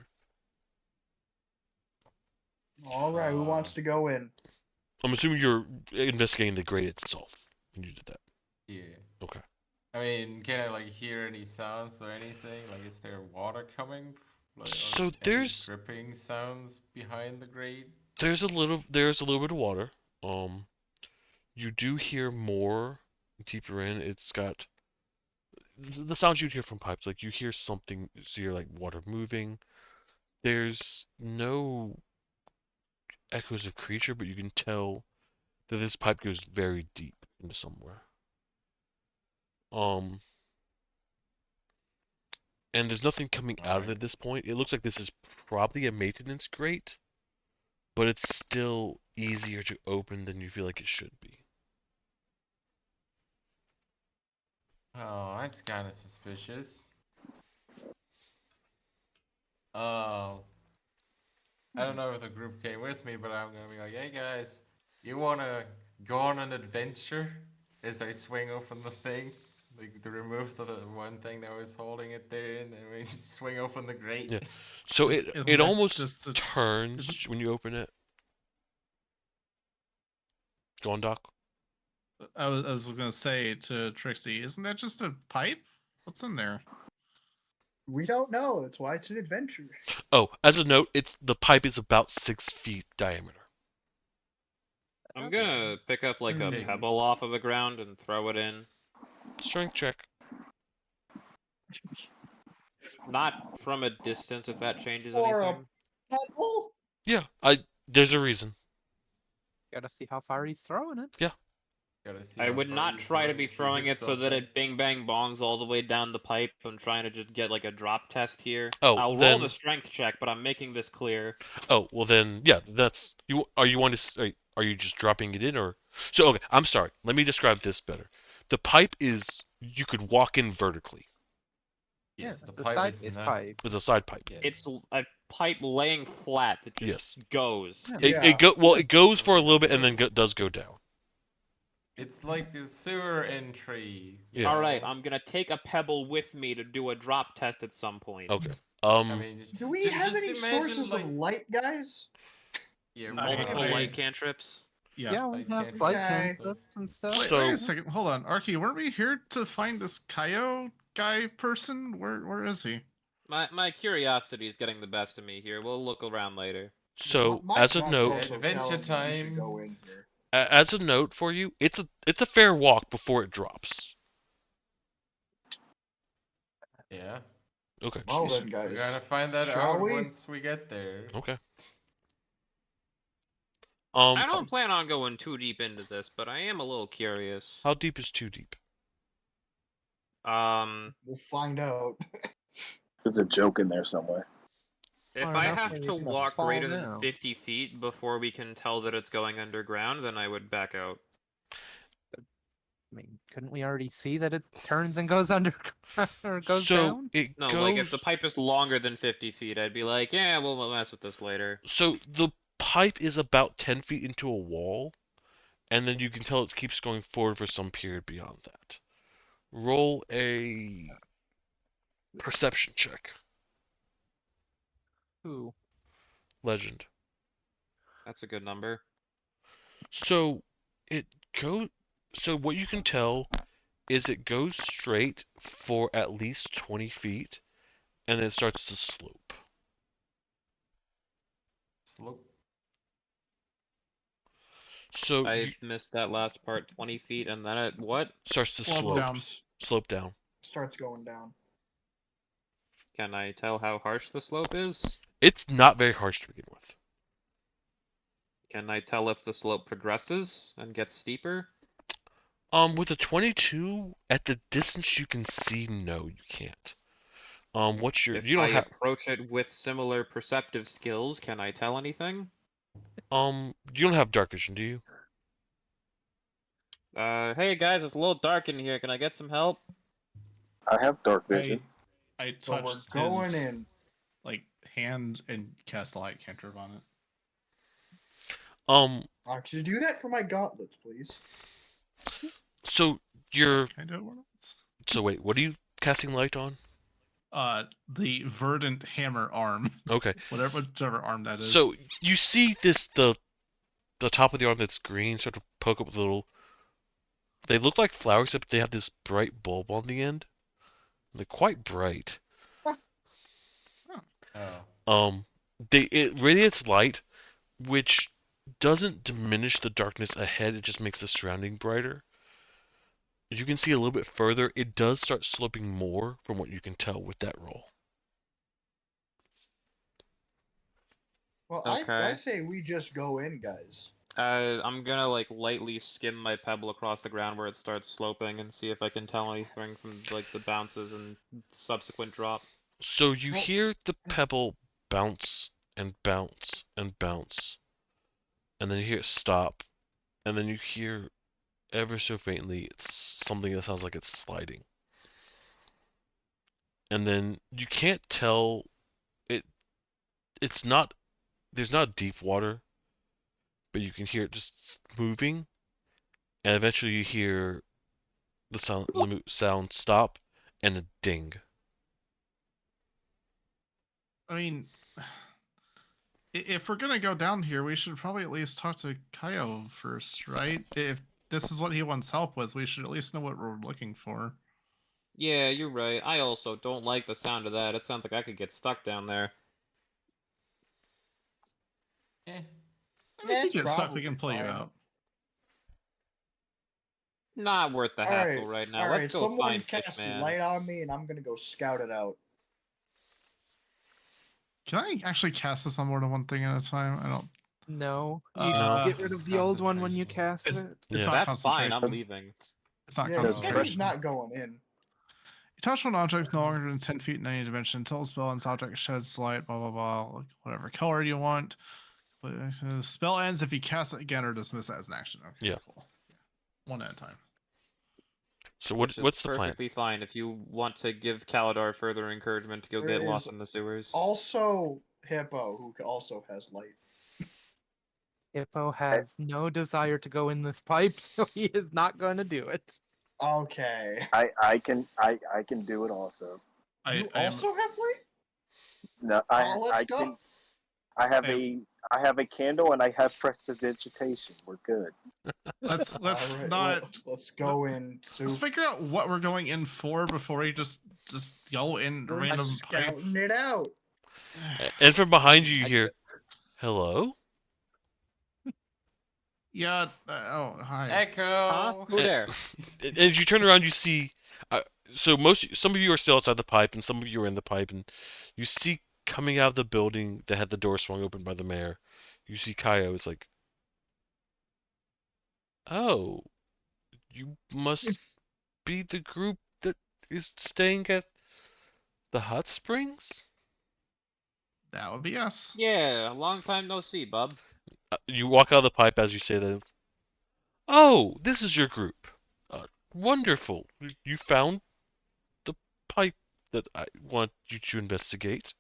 All right, who wants to go in? I'm assuming you're investigating the grate itself when you did that. Yeah. Okay. I mean, can I like hear any sounds or anything? Like, is there water coming? Like, or So any there's dripping sounds behind the grate? there's a little bit of water. You do hear more deeper in. It's got the sounds you'd hear from pipes. Like you hear something, so you're like water moving. There's no echoes of creature, but you can tell that this pipe goes very deep into somewhere. And there's nothing coming out of it Alright. at this point. It looks like this is probably a maintenance grate, but it's still easier to open than you feel like it should be. Mine's kind of suspicious. I don't know if the group came with me, but I'm gonna be like, hey guys, you wanna go on an adventure? As I swing open the thing, like to remove the one thing that was holding it there, and we swing open the grate. Yeah. So Isn't it that almost just a- turns when you open it. Go on, Doc. I was gonna say to Trixie, isn't that just a pipe? What's in there? We don't know. That's why it's an adventure. Oh, as a note, the pipe is about 6 feet diameter. I'm gonna pick up like a big. pebble off of the ground and throw it in. Strength check. Not from a distance if that changes Or a- anything. Pebble? Yeah, there's a reason. Gotta see how far he's throwing it. Yeah. Gotta see I how would far not you try throw to it be if you throwing hit it so that something. it bing bang bongs all the way down the pipe. I'm trying to just get like a drop test here. Oh, I'll roll then- the strength check, but I'm making this clear. Oh, well then, yeah, that's you. Are you want to? Are you just dropping it in, or? So okay, I'm sorry. Let me describe this better. The pipe is you could walk in vertically. Yes, the it's a pipe side is base not. pipe. It's a side pipe. Yes. It's a pipe laying flat that just Yes. goes. Yeah. It goes for a little bit and then Yes. does go down. It's like a sewer entry. Yeah. All right, I'm gonna take a pebble with me to do a drop test at some point. Okay. I mean, Do we have just any imagine, sources like, of light, guys? yeah, multiple I- light cantrips. Yeah, we I have can't light Okay. cantrips and stuff. Wait, So- wait a second. Hold on, Arky. Weren't we here to find this Kaio guy person? Where is he? My curiosity is getting the best of me here. We'll look around later. So My as a guts note, also Adventure telling me we should time. go in here. as a note for you, it's a fair walk before it drops. Yeah. Okay. Well just- then, guys. We're gonna find that Shall out we? once we get there. Okay. I don't plan on going too deep into this, but I am a little curious. How deep is too deep? We'll find out. There's a joke in there somewhere. If Far I enough have that to it's gonna walk fall greater than down. 50 feet before we can tell that it's going underground, then I would back out. I mean, couldn't we already see that it turns and goes under or goes So down? it No, goes. like if the pipe is longer than 50 feet, I'd be like, yeah, we'll mess with this later. So the pipe is about 10 feet into a wall, and then you can tell it keeps going forward for some period beyond that. Roll a perception check. Ooh. Legend. That's a good number. So it goes. So what you can tell is it goes straight for at least 20 feet, and then it starts to slope. Slope. So I you missed that last part. 20 feet, and then it what? starts to Slope slope. down. Slope down. Starts going down. Can I tell how harsh the slope is? It's not very harsh to begin with. Can I tell if the slope progresses and gets steeper? With a 22, at the distance you can see, no, you can't. What's your? If You don't I have. approach it with similar perceptive skills, can I tell anything? You don't have dark vision, do you? Hey guys, it's a little dark in here. Can I get some help? I have dark vision. I So we're touched going his, in. like hand and cast a light cantrip on it. Could you do that for my gauntlets, please? So you're. Can I do it once? So wait, what are you casting light on? The verdant hammer arm, Okay. whichever arm that is. So you see this the top of the arm that's green sort of poke up with a little. They look like flowers, except they have this bright bulb on the end. They're quite bright. Oh. It radiates light, which doesn't diminish the darkness ahead. It just makes the surrounding brighter. As you can see a little bit further, it does start sloping more from what you can tell with that roll. Well, Okay. I say we just go in, guys. I'm gonna like lightly skim my pebble across the ground where it starts sloping and see if I can tell anything from like the bounces and subsequent drop. So you Well- hear the pebble bounce and bounce and bounce, and then you hear it stop, and then you hear ever so faintly it's something that sounds like it's sliding. and then you can't tell it. It's not. There's not deep water, but you can hear it just moving, and eventually you hear the sound stop and a ding. I mean, if we're gonna go down here, we should probably at least talk to Kaio first, right? If this is what he wants help with, we should at least know what we're looking for. Yeah, you're right. I also don't like the sound of that. It sounds like I could get stuck down there. Eh. And Yeah, if you it's get stuck, we probably can pull you fine. out. Not worth the hassle right now. Alright, Let's go someone find cast Fishman. light on me, and I'm gonna go scout it out. Can I actually cast this on more than one thing at a time? I don't. No, you No. get rid of the old one when you Concentration. cast It's, it. it's Yeah. not That's fine. I'm concentration. leaving. It's not Yeah, concentration. Terry's not going in. You touch one object no longer than 10 feet in any dimension until the spell ends. Object sheds light, blah, blah, blah, like whatever color you want. The spell ends if you cast it again or dismiss it as an action. Okay, Yeah. cool. One at a time. So Which is what's the plan? perfectly fine if you want to give Kaladar further encouragement to go There get lost is in the sewers. Also, Hippo, who also has light. Hippo has no desire to go in this pipe, so he is not going to do it. Okay. I can do it also. You I am, also have light? No, Oh, let's I go. can. I have a candle and I have prestidigitation. We're good. let's Alright, not. let's go in. Let's figure out what we're going in for before we just go in We're random pipe. scouting it out. And from behind you, you hear, "Hello." Yeah. Oh, hi. Huh? Echo. Who there? And as you turn around, you see. Some of you are still outside the pipe, and some of you are in the pipe, and you see coming out of the building that had the door swung open by the mayor. You see Kaio. It's like, oh, you must be the group that is staying at the hot springs. That would be us. Yeah, long time no see, bub. You walk out of the pipe as you say that. Oh, this is your group. Wonderful. You found the pipe that I want you to investigate.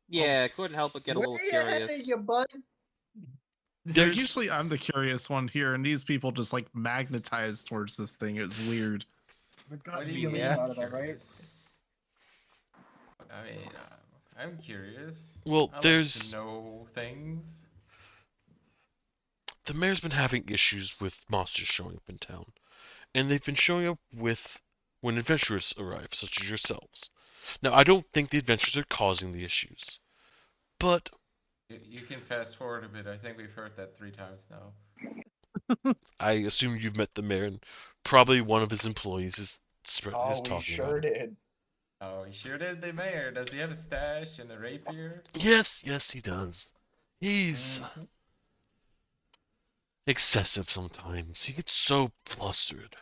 Yeah, couldn't help but get a little Way ahead of curious. you, bud. There's- Usually I'm the curious one here, and these people just like magnetize towards this thing. It's weird. What do you mean? Out of that, right? Curious? I mean, I'm curious. Well, I like there's- to know things. The mayor's been having issues with monsters showing up in town, and they've been showing up when adventurers arrive, such as yourselves. Now, I don't think the adventurers are causing the issues, but You can fast forward a bit. I think we've heard that 3 times now. I assume you've met the mayor, and probably one of his employees is Oh, is we talking sure about it. did. Oh, he sure did, the mayor. Does he have a stash and a rapier? Yes, he does. He's Mhm. excessive sometimes. He gets so flustered.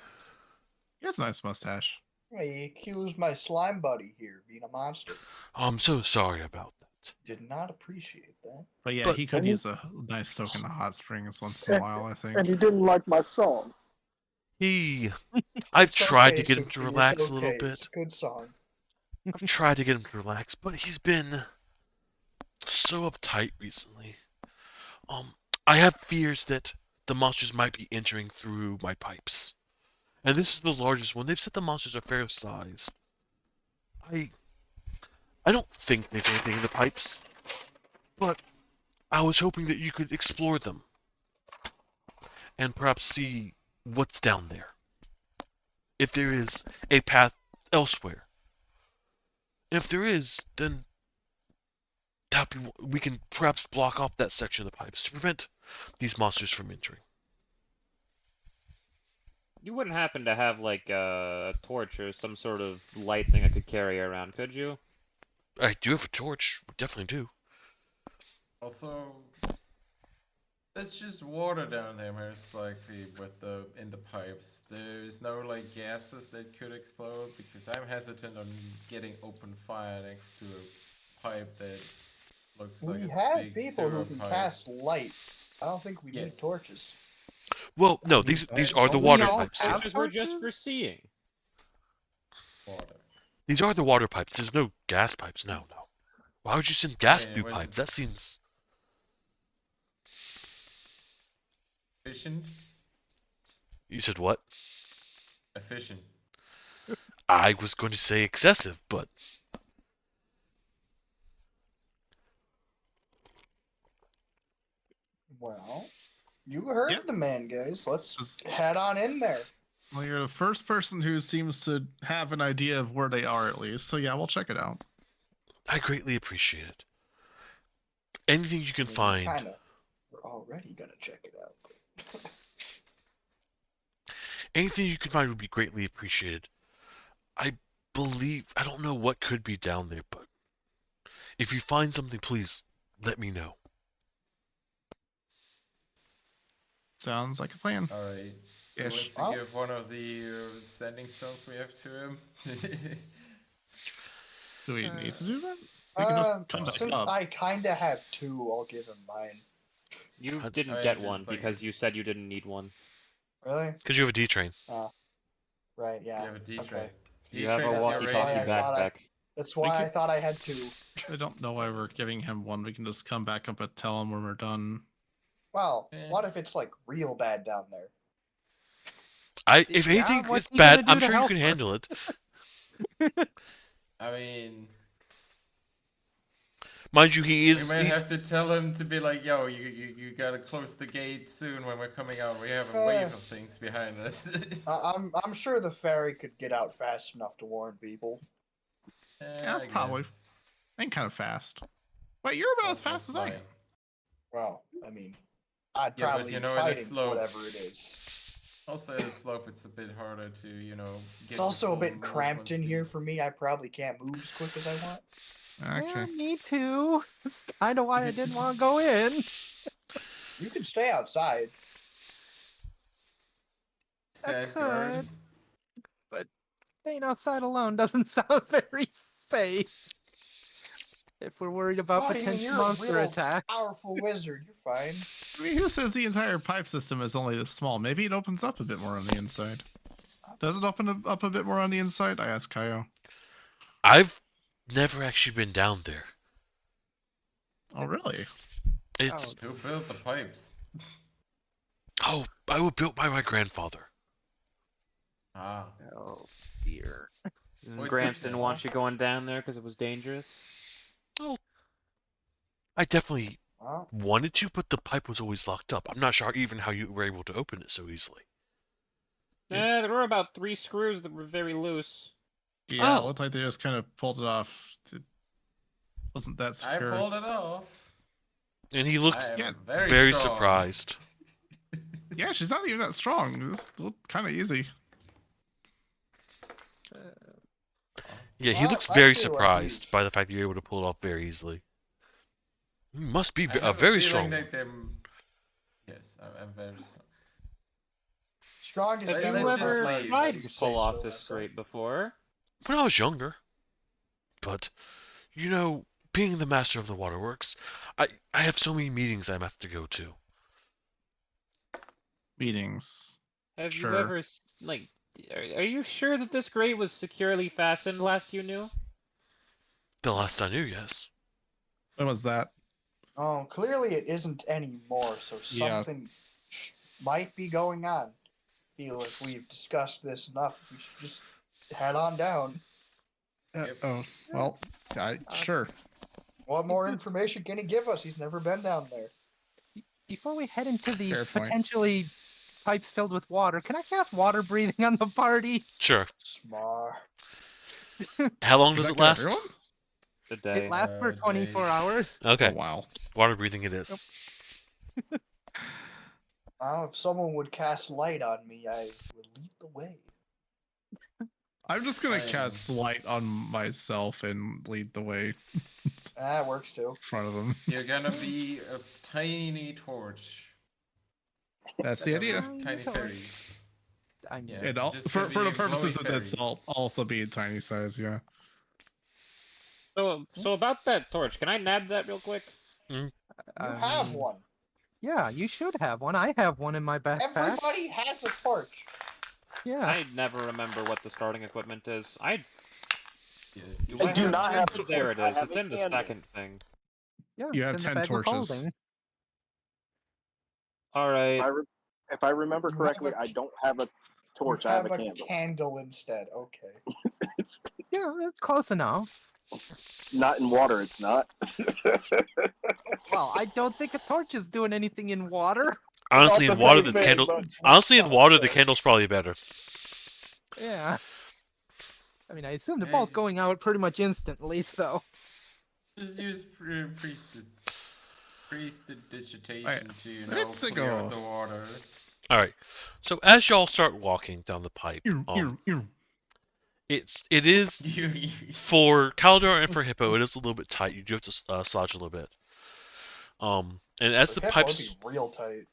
He has a nice mustache. He accused my slime buddy here of being a monster. Oh, I'm so sorry about that. Did not appreciate that. But yeah, But- he could use a nice soak in the hot springs once in a while, I think. And he didn't like my song. I've It's tried okay, to get him to Suki, it's relax a little okay, bit. It's a good song. I've tried to get him to relax, but he's been so uptight recently. I have fears that the monsters might be entering through my pipes. And this is the largest one. They've said the monsters are fair size. I don't think there's anything in the pipes, but I was hoping that you could explore them and perhaps see what's down there. If there is a path elsewhere. If there is, then we can perhaps block off that section of the pipes to prevent these monsters from entering. You wouldn't happen to have like a torch or some sort of light thing I could carry around, could you? I do have a torch. We definitely do. Also, it's just water down there, most likely, in the pipes. There's no like gases that could explode because I'm hesitant on getting open fire next to a pipe that looks like We it's have big people who sewer can pipe. cast light. I don't think we need Yes. torches. Well, no, mean, these that's are the all we water all pipes. have. Yeah. Torches were just for seeing. Water. These are the water pipes. There's no gas pipes. No, no. Why would you send gas Yeah, through it pipes? wasn't- That seems. Efficient? You said what? Efficient. I was going to say excessive, but Well, you heard Yeah. the man, guys. Let's This- head on in there. Well, you're the first person who seems to have an idea of where they are, at least. So yeah, we'll check it out. I greatly appreciate it. Anything you can find. We're already gonna check it out. Anything you can find would be greatly appreciated. I don't know what could be down there, but if you find something, please let me know. Sounds like a plan. Alright. Who Ish. wants to Well- give one of the sending stones we have to him? Do we need to do that? We can just come back Since up. I kinda have two, I'll give him mine. You I- didn't Oh, yeah, get just one like- because you said you didn't need one. Really? Because you have a D train. Right, You yeah. have a D Okay. tray. You have a D-tray is walkie-talkie your walkie-talkie radio. I thought I- backpack. That's why I could- thought I had two. I don't know why we're giving him one. We can just come back up and tell him when we're done. Well, Eh. what if it's like real bad down there? If Yeah, anything what's is he gonna bad, do I'm to sure you help can us? handle it. I mean, Mind you, we may he- have to tell him to be like, yo, you gotta close the gate soon when we're coming out. We have a wave of things behind us. I'm sure the ferry could get out fast enough to warn people. Yeah, I probably. guess. And kind of fast. Wait, you're about as Also fast as I am. fine. Well, I mean, I'd Yeah, but probably you be know, in a fighting slope. whatever it is. Also, at a slope, it's a bit harder to, get It's your also a full bit cramped in movement here speed. for me. I probably can't move as quick as I want. Okay. Yeah, me too. That's kind of why I didn't want to go in. You can stay outside. Sad could. guard. Staying outside alone doesn't sound very safe. If we're worried about What do you mean? potential You're a monster real attacks. Powerful wizard. You're fine. I mean, who says the entire pipe system is only this small? Maybe it opens up a bit more on the inside. Does it open up a bit more on the inside? I asked Kaio. I've never actually been down there. Oh, really? It's Who built the pipes? I was built by my grandfather. Ah. Oh dear. And What's Gramps his didn't name? want you going down there because it was dangerous. I definitely Well, wanted to, but the pipe was always locked up. I'm not sure even how you were able to open it so easily. There were about 3 screws that were very loose. Yeah, Oh. it looked like they just kind of pulled it off. It wasn't that I secure. pulled it off. And he I looked am yeah, strong. very surprised. Yeah, she's not even that strong. This looked kind of easy. Yeah, he Well, looked I very feel like surprised we've- by the fact that you were able to pull it off very easily. You must be I a have very feeling strong that one. them- Yes, I'm very strong. strongest Have Let's you just ever leave. tried if to you say pull off so this myself. grate before? When I was younger. But, being the master of the waterworks, I have so many meetings I have to go to. Meetings. Have Sure. you ever, are you sure that this grate was securely fastened last you knew? The last I knew, yes. When was that? Oh, clearly it isn't anymore. So Yeah. something might be going on. Feel like we've discussed this enough. We should just head on down. Yep. Oh, well, sure. What more information can he give us? He's never been down there. Before we head into the Fair point. potentially pipes filled with water, can I cast water breathing on the party? Sure. Smart. How long Is does that it good, last? everyone? The day. It lasts for 24 day. hours. Okay. Oh, wow. Water breathing it is. If someone would cast light on me, I would lead the way. I'm just gonna I cast light on myself and lead the way in That works too. front of them. You're gonna be a tiny torch. That's the idea. Tiny torch. fairy. I mean, Yeah. And just for gonna the be a purposes glowy of this, fairy. I'll also be a tiny size, yeah. So about that torch, can I nab that real quick? You I have mean, one. Yeah, you should have one. I have one in my backpack. Everybody has a torch. Yeah. I never remember what the starting equipment is. I Yes, you Do I do have not have 10? a There torch. it I is. have It's a in the candle. second thing. Yeah, You it's have in the 10 bag of torches. holding. All right. If I remember You have correctly, a- I don't have a torch. You I have have a a candle. candle instead. Okay. Yeah, it's close enough. Not in water. It's not. Well, I don't think a torch is doing anything in water. Honestly, Not in the water, same the thing, candle. but- Honestly, in Son of water, a the bitch. candle's probably better. Yeah. I mean, I assume they're Hey. both going out pretty much instantly, so. Just use prestidigitation to, you know, let's clear go. the water. All right. So as y'all start walking down the pipe, it is for Kaldor and for Hippo. It is a little bit tight. You do have to slouch a little bit. And as the Hippo pipes, would be real tight.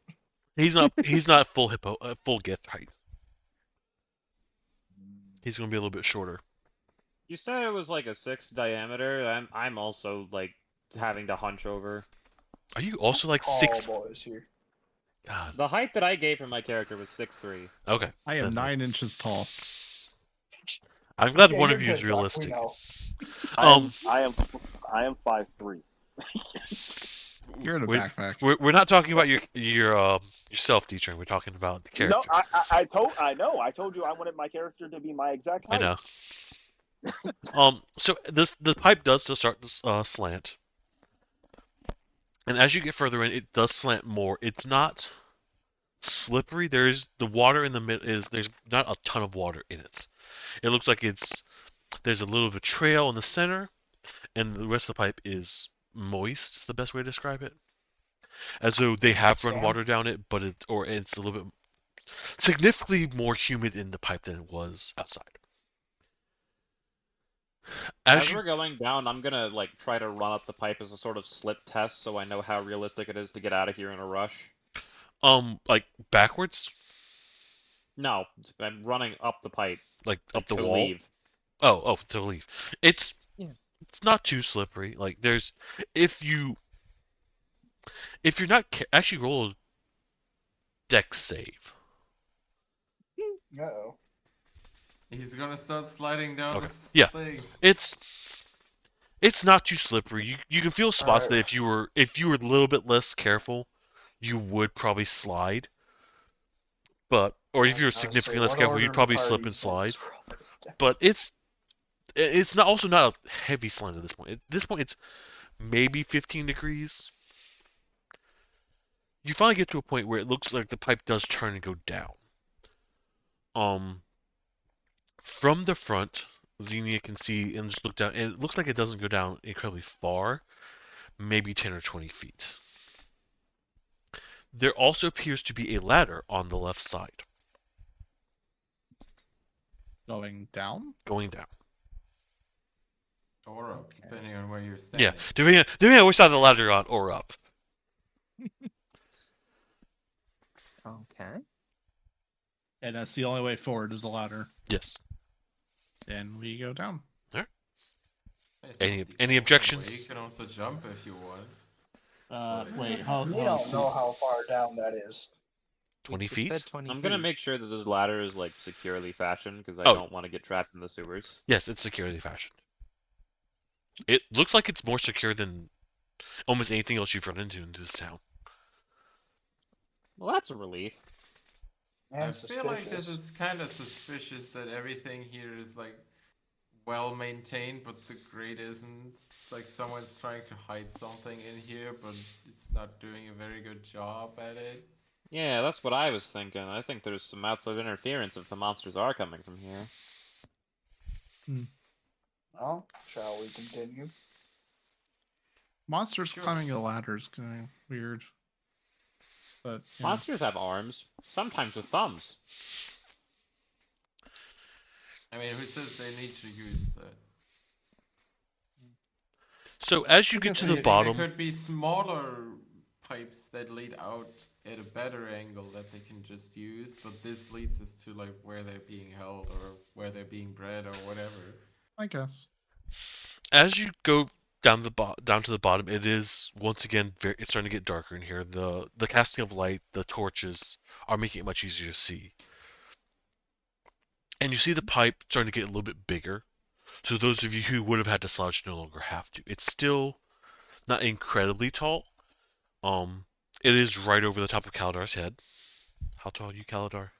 he's not full Hippo, full Gith height. He's gonna be a little bit shorter. You said it was like a 6 diameter. I'm also like having to hunch over. Are you also like Tall 6? boys here. God. The height that I gave for my character was 6'3". Okay. I am then- 9 inches tall. I'm glad Yeah, one you're of you is good, Doc, we realistic. know. I am 5'3". You're in a we- backpack. We're not talking about yourself, D-Train. We're talking about the character. No, I know. I told you I wanted my character to be my exact I height. know. So the pipe does start to slant, and as you get further in, it does slant more. It's not slippery. There's the water in the mid is there's not a ton of water in it. It looks like there's a little of a trail in the center, and the rest of the pipe is moist. Is the best way to describe it. As though they have run Damp. water down it, but it's a little bit significantly more humid in the pipe than it was outside. As we're going down, I'm gonna like try to run up the pipe as a sort of slip test, so I know how realistic it is to get out of here in a rush. Like backwards, No, I'm running up the pipe. like up the to wall. leave. Oh, to leave. It's Yeah. it's not too slippery. Like there's if you're not actually roll a dex save. Uh-oh. He's gonna start sliding down Okay, this yeah. thing. It's not too slippery. You can feel spots that Alright. if you were a little bit less careful, you would probably slide. But or if you were significantly less careful, you'd probably slip and slide. But it's not also not a heavy slide at this point. At this point, it's maybe 15 degrees. You finally get to a point where it looks like the pipe does turn and go down. From the front, Xenia can see and just look down, and it looks like it doesn't go down incredibly far, maybe 10 or 20 feet. There also appears to be a ladder on the left side, Going down? going down. Or up, Okay. depending on where you're standing. Yeah, depending on which side of the ladder you're on, or up. Okay. And that's the only way forward is the ladder. Yes. Then we go down. It's Any- not the any only objections? way. You can also jump if you want. Wait, how? We don't know how far down that is. 20 You just feet? said 20 I'm gonna feet. make sure that this ladder is like securely fashioned because I Oh. don't want to get trapped in the sewers. Yes, it's securely fashioned. It looks like it's more secure than almost anything else you've run into in this town. Well, that's a relief. And I feel like this suspicious. is kind of suspicious that everything here is like well maintained, but the grate isn't. It's like someone's trying to hide something in here, but it's not doing a very good job at it. Yeah, that's what I was thinking. I think there's some outside interference if the monsters are coming from here. Well, shall we continue? Monsters Sure. climbing a ladder is kind of weird. But yeah. Monsters have arms, sometimes with thumbs. I mean, who says they need to use that? So as you I get guess to I the think bottom, There could be smaller pipes that lead out at a better angle that they can just use, but this leads us to like where they're being held or where they're being bred or whatever. I guess. as you go down down to the bottom, it is once again it's starting to get darker in here. The casting of light, the torches are making it much easier to see. And you see the pipe starting to get a little bit bigger. So those of you who would have had to slouch no longer have to. It's still not incredibly tall. It is right over the top of Kaladar's head. How tall are you, Kaladar?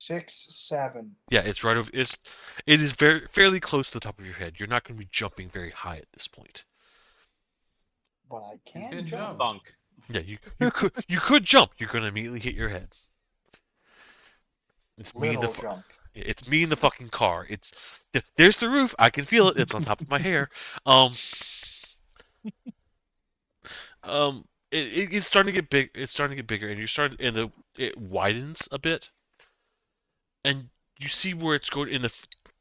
6'7". Yeah, it's right over. It is very fairly close to the top of your head. You're not going to be jumping very high at this point. But I can, can jump. jump. Bunk. Yeah, you could jump. You're going to immediately hit your head. It's me in the Little jump. it's me in the fucking car. There's the roof. I can feel it. It's on top of my hair. Um, it's starting to get big. It's starting to get bigger, and it widens a bit, and you see where it's going in the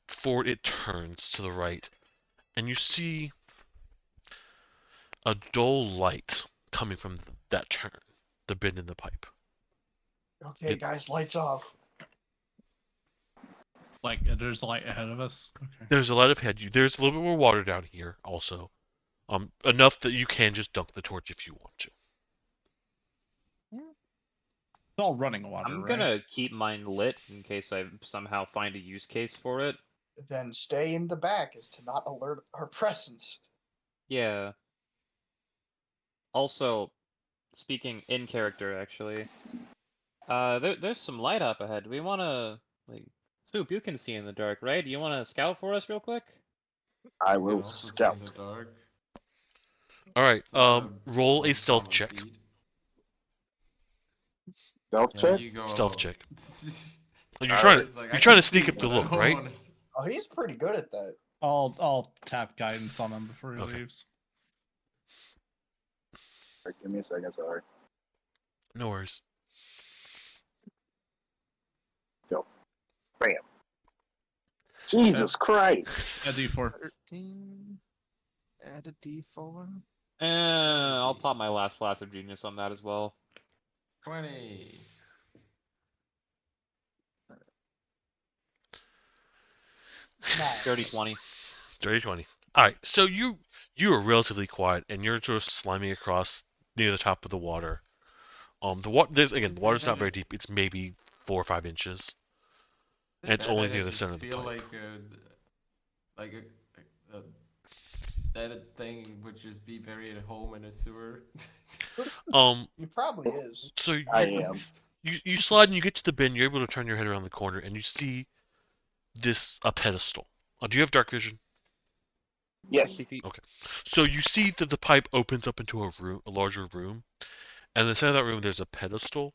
forward. It turns to the right, and you see a dull light coming from that turn, the bend in the pipe. Okay, guys, lights off. Like there's light ahead of us. Okay. There's a light ahead you. There's a little bit more water down here, also, enough that you can just dunk the torch if you want to. It's all running water, I'm right? gonna keep mine lit in case I somehow find a use case for it. Then stay in the back is to not alert our presence. Yeah. Also, speaking in character, actually, there's some light up ahead. Do we want to like Swoop? You can see in the dark, right? Do you want to scout for us real quick? I You can will also see scout. in the dark. All right. It's not Roll a like stealth common check. feat. Stealth Yeah, check? you go Stealth alone. check. You're Alright. trying It's like, I you're trying can to sneak see, up to but I look, don't right? wanna- Oh, he's pretty good at that. I'll tap guidance on him before he Okay. leaves. Alright, give me a second, sorry. No worries. Bam. Jesus Christ. A D4. 13. Add a D4. I'll pop my last flash of genius on that as well. 20. Nice. 30-20. 30-20. All right. So you are relatively quiet, and you're just sliming across near the top of the water. The water's not very deep. It's maybe 4 or 5 inches. And it's only near the center of the feel pipe. like a that thing would just be very at home in a sewer. He probably is. So I am. you slide and you get to the bend. You're able to turn your head around the corner, and you see a pedestal. Do you have dark vision? Yes. 60 feet. So you see that the pipe opens up into a larger room, and in the center of that room there's a pedestal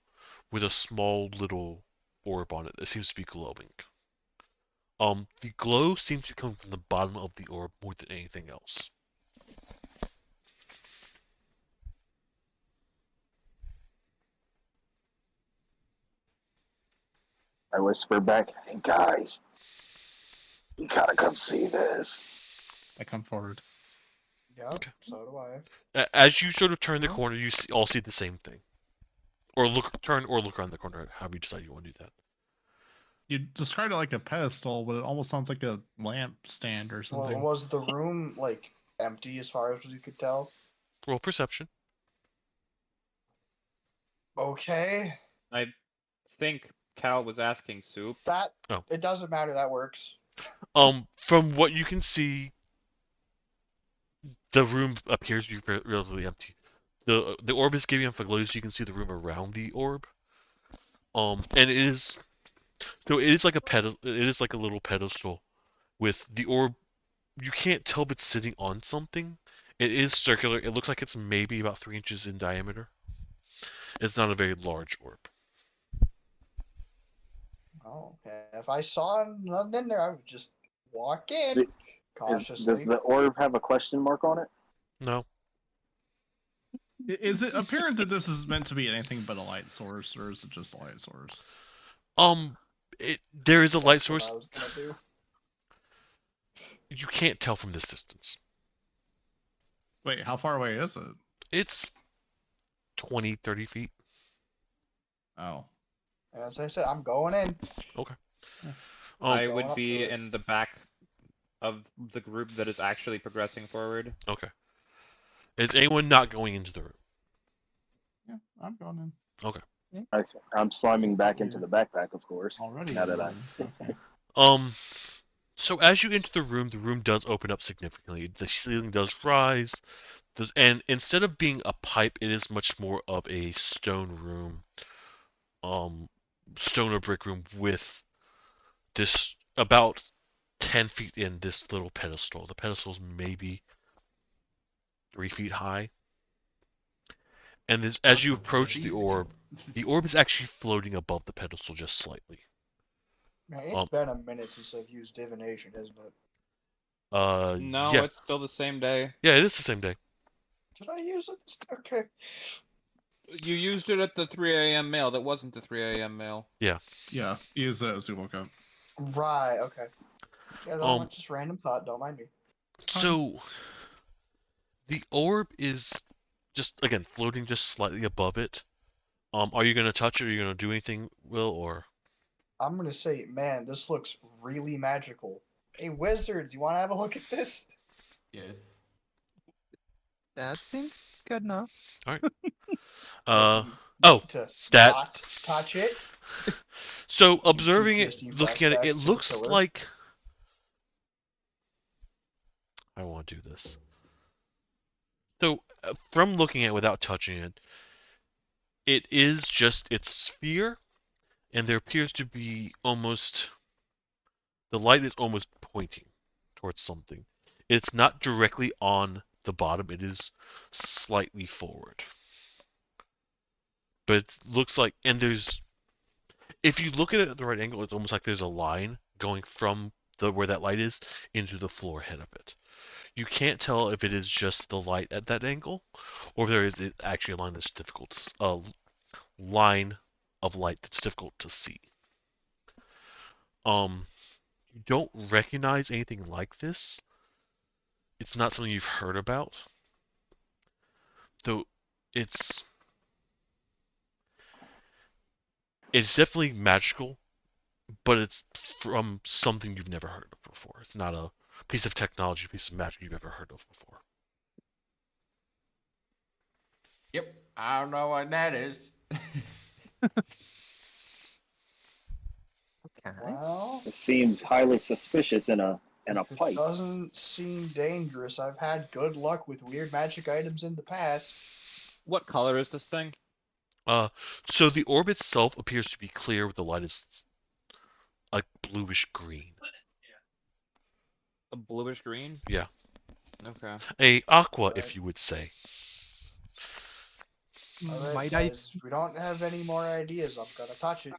with a small little orb on it that seems to be glowing. The glow seems to come from the bottom of the orb more than anything else. I whisper back, hey guys, you gotta come see this. I come forward. Yep, Okay. so do I. As you sort of turn the corner, you all see the same thing. Or turn or look around the corner, however you decide you want to do that. You described it like a pedestal, but it almost sounds like a lamp stand or Well, something. was the room like empty as far as you could tell? Roll perception. Okay. I think Cal was asking Soup. That Oh. It doesn't matter, that works. From what you can see, the room appears to be relatively empty. The orb is giving off a glow, so you can see the room around the orb. And it is like a little pedestal with the orb. You can't tell if it's sitting on something. It is circular. It looks like it's maybe about 3 inches in diameter. It's not a very large orb. Oh, okay. If I saw nothing in there, I would just walk in Does cautiously. the orb have a question mark on it? No. Is it apparent that this is meant to be anything but a light source, or is it just a light source? There is a light That's what source. I was gonna do. You can't tell from this distance. Wait, how far away is it? It's 20, 30 feet. Oh. As I said, I'm going in. I going would up be to it. in the back of the group that is actually progressing forward. Okay. Is anyone not going into the room? Yeah, I'm going in. I'm sliming back into the backpack, of course. Already. Now that in. Okay. So as you enter the room does open up significantly. The ceiling does rise, and instead of being a pipe, it is much more of a stone room, stone or brick room with this about 10 feet in this little pedestal. The pedestal's maybe 3 feet high. And as you approach the orb is actually floating above the pedestal just slightly. Man, it's been a minute since I've used divination, hasn't it? No, Yeah, it's still the same day. yeah, it is the same day. Did I use it? Okay. You used it at the 3 a.m. mail. That wasn't the 3 a.m. mail. Yeah, he used it as he woke up. Right. Okay. Yeah, that just random thought. Don't mind me. So the orb is just again floating just slightly above it. Are you gonna touch it? Are you gonna do anything, Will, or? I'm gonna say, man, this looks really magical. Hey, wizards, you want to have a look at this? Yes. That seems good enough. Oh, To that. not touch it. So observing it, PTSD looking at it, flashbacks it to the looks pillar. like. I want to do this. So from looking at it without touching it, it is just its sphere, and there appears to be almost. The light is almost pointing towards something. It's not directly on the bottom, it is slightly forward. But it looks like, and there's, if you look at it at the right angle, it's almost like there's a line going from where that light is into the floor head of it. You can't tell if it is just the light at that angle, or if there is actually a line that's difficult, line of light that's difficult to see. You don't recognize anything like this. It's not something you've heard about. Though it's definitely magical, but it's from something you've never heard of before. It's not a piece of technology, piece of magic you've ever heard of before. Yep. I don't know what that is. Okay. Well, It seems highly suspicious in a it pipe. doesn't seem dangerous. I've had good luck with weird magic items in the past. What color is this thing? So the orb itself appears to be clear, with the light is a bluish green. A bluish green? Yeah. Okay. A aqua, if Right. you would say. All right, Might I guys, if we don't have any more ideas, I'm gonna touch it.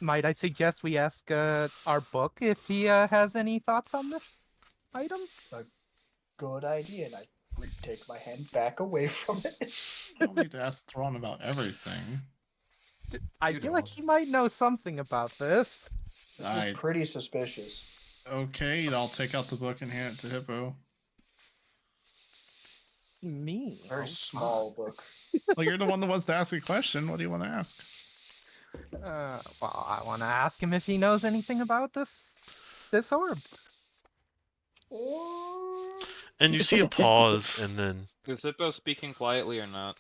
might I suggest we ask our book if he has any thoughts on this item? Good idea, and I would take my hand back away from it. You don't need to ask Thrawn about everything. I You feel like don't. he might know something about this. This I- is pretty suspicious. Okay, I'll take out the book and hand it to Hippo. Me? Very Oh, small book. Well, you're the one that wants to ask a question. What do you want to ask? Well, I want to ask him if he knows anything about this orb. And you see a pause, and then Is Zippo speaking quietly or not?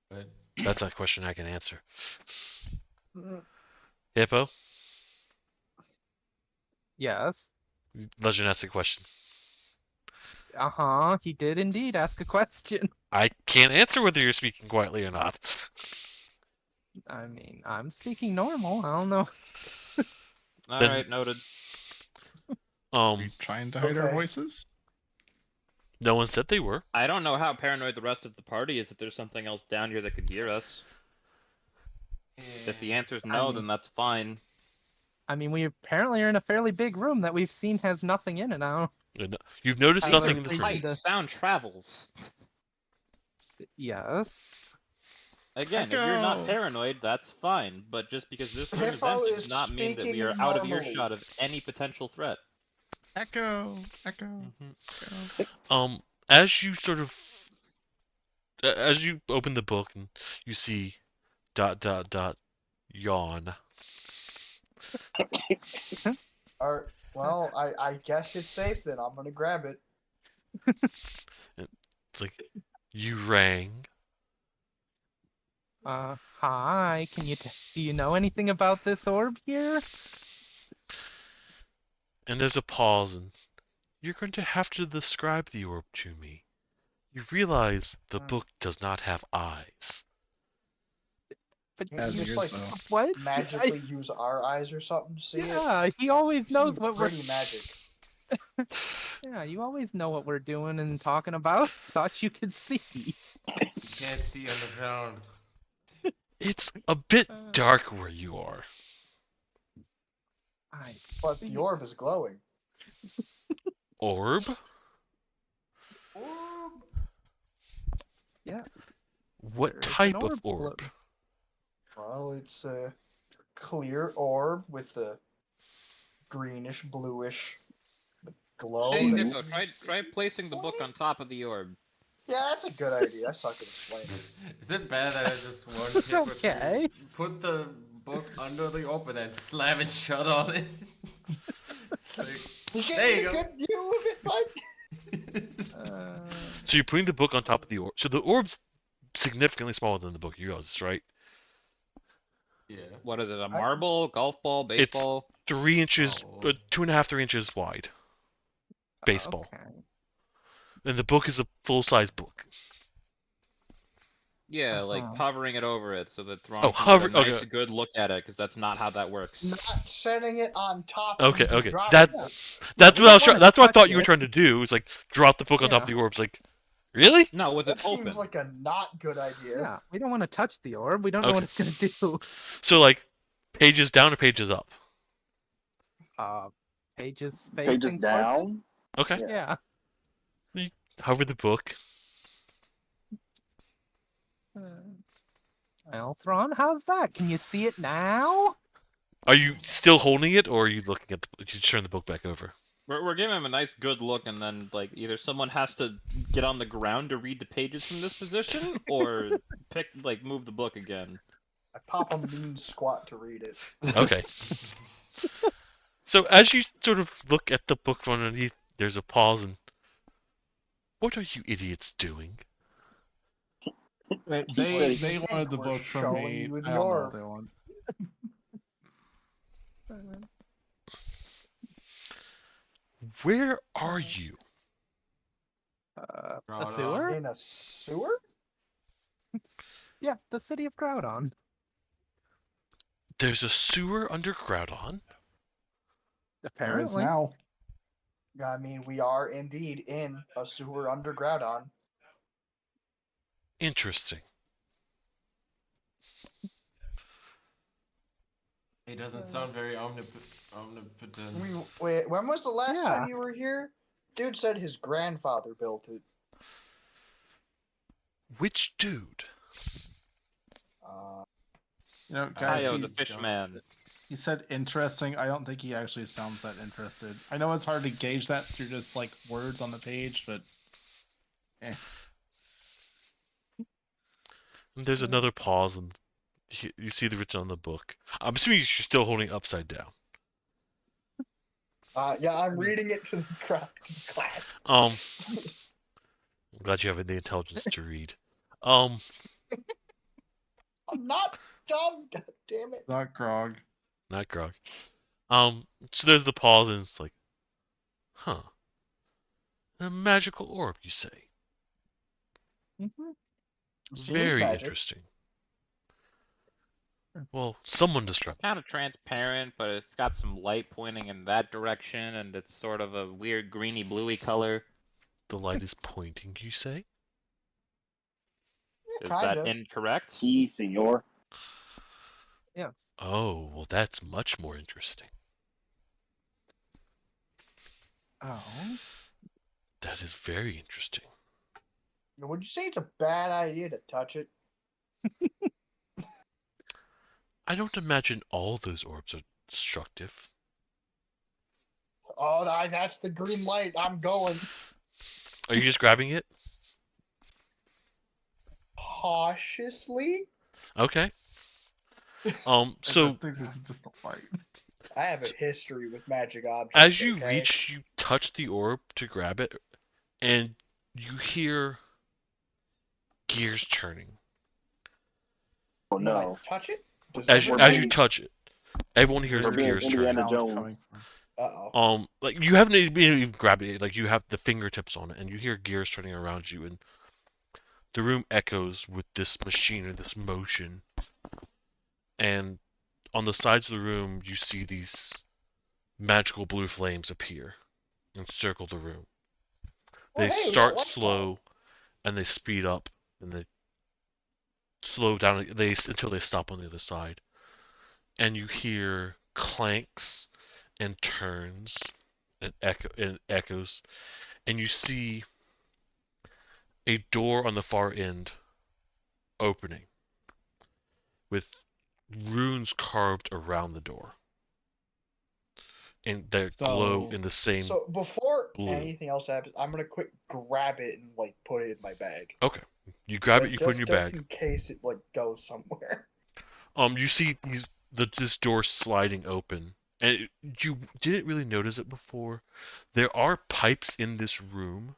But that's a question I can answer. Mm, Hippo, Yes. Legend asked a question. Uh-huh. He did indeed ask a question. I can't answer whether you're speaking quietly or not. I mean, I'm speaking normal. I don't know. Alright, noted. Are you trying to hide our Okay. voices? No one said they were. I don't know how paranoid the rest of the party is that there's something else down here that could hear us. If the answer is no, mean- then that's fine. I mean, we apparently are in a fairly big room that we've seen has nothing in it now. You've noticed I nothing in learned this plenty room. to- Sound travels. Yes. Again, if you're not Echo. paranoid, that's fine. But just because this room is Hippo empty is does not mean that we speaking are out of normally. earshot of any potential threat. Echo, echo, Mm-hmm. echo. As you sort of, as you open the book and you see ... yawn. Alright, well, I guess it's safe then. I'm gonna grab it. It's like, you rang. Hi. Do you know anything about this orb here? And there's a pause, and you're going to have to describe the orb to me. You realize the book does not have eyes. But Can't As you it just is, like though. what? magically use our eyes or something to see it? Yeah, he always knows Seems what we're. pretty magic. Yeah, you always know what we're doing and talking about. Thought you could see. You can't see underground. It's a bit Uh. dark where you are. I But see. the orb is glowing. Orb? Orb. Yeah. What There is an type of orb orb? floating. Well, it's a clear orb with a greenish, bluish glow. Hey, that Dippo, seems- try placing the book on top of the orb. Yeah, that's a good idea. I suck at explaining. Is it bad that I just one tip or two Okay. put the book under the orb and then slam it shut on it? It's like, You There get you a go. good view of it, bud. So you're putting the book on top of the orb. So the orb's significantly smaller than the book. You realize this, right? yeah. What is it? A marble, golf ball, baseball? 3 inches, Oh. 2.5, 3 inches wide. Baseball. Okay. And the book is a full-size book. Yeah, like Uh-huh. hovering it over it so that Thrawn Oh, can hover- get a nice, okay. good look at it, because that's not how that works. Not setting it on top. Okay, and just okay. dropping That it down. that's we what I don't was trying. wanna That's what I touch thought you were it. trying to do. Is like drop the book on top of Yeah. the orb. It's like, really? No, with That it open. seems like a not good idea. Yeah, we don't want to touch the orb. We don't know Okay. what it's gonna do. So like, pages down or pages up? Pages Pages facing towards it? down. Okay. Yeah. Yeah. Hover the book. Well, Thrawn, how's that? Can you see it now? Are you still holding it, or are you looking at the? You turn the book back over. We're giving him a nice, good look, and then like either someone has to get on the ground to read the pages from this position, or move the book again. I pop a mean squat to read it. Okay. So as you sort of look at the book from underneath, there's a pause, and what are you idiots doing? They said, they "You wanted the were book from showing me. you the I don't know orb." what they want. Where are you? A Groudon. sewer? In a sewer? Yeah, the city of Groudon. There's a sewer under Groudon. There is Apparently. now. I mean, we are indeed in a sewer under Groudon. Interesting. It doesn't sound very omnipotent. Wait, when was the last Yeah. time you were here? Dude said his grandfather built it. Which dude? You know, guys, Io, he, the fish man. he said interesting. I don't think he actually sounds that interested. I know it's hard to gauge that through just like words on the page, but And there's another pause, and you see the written on the book. I'm assuming you're still holding it upside down. Yeah, I'm reading it to the class. I'm glad you have the intelligence to read. I'm not dumb, god damn it. not Grog. Not Grog. So there's the pause, and it's like, huh? A magical orb, you say? Mhm. Seems Very magic. interesting. Well, someone describe. Kind of transparent, but it's got some light pointing in that direction, and it's sort of a weird greeny bluey color. The light is pointing, you say? Is Kind that of. incorrect? Si, senor. Yes. Oh, well, that's much more interesting. Oh. That is very interesting. Would you say it's a bad idea to touch it? I don't imagine all those orbs are destructive. Oh, that's the green light. I'm going. Are you just grabbing it? Cautiously? Okay. I So just think this is just a light. I have a history with magic objects. as you okay? reach, you touch the orb to grab it, and you hear gears turning. Oh When I no. touch it? Does As you everybody- touch it, everyone hears We're being gears Indiana turning. Sound Jones. coming from- Uh-oh. Like you haven't even grabbed it. Like you have the fingertips on it, and you hear gears turning around you, and the room echoes with this machine or this motion. And on the sides of the room, you see these magical blue flames appear and circle the room. They Well, hey, we got start light slow, and they speed up, and they slow down. Until they stop on the other side, and you hear clanks and turns and echoes, and you see a door on the far end opening with runes carved around the door, and they glow So- in the same So before blue. anything else happens, I'm gonna quick grab it and like put it in my bag. Okay, you grab it, you put it in your just bag. in case it like goes somewhere. You see this door sliding open, and you didn't really notice it before. There are pipes in this room,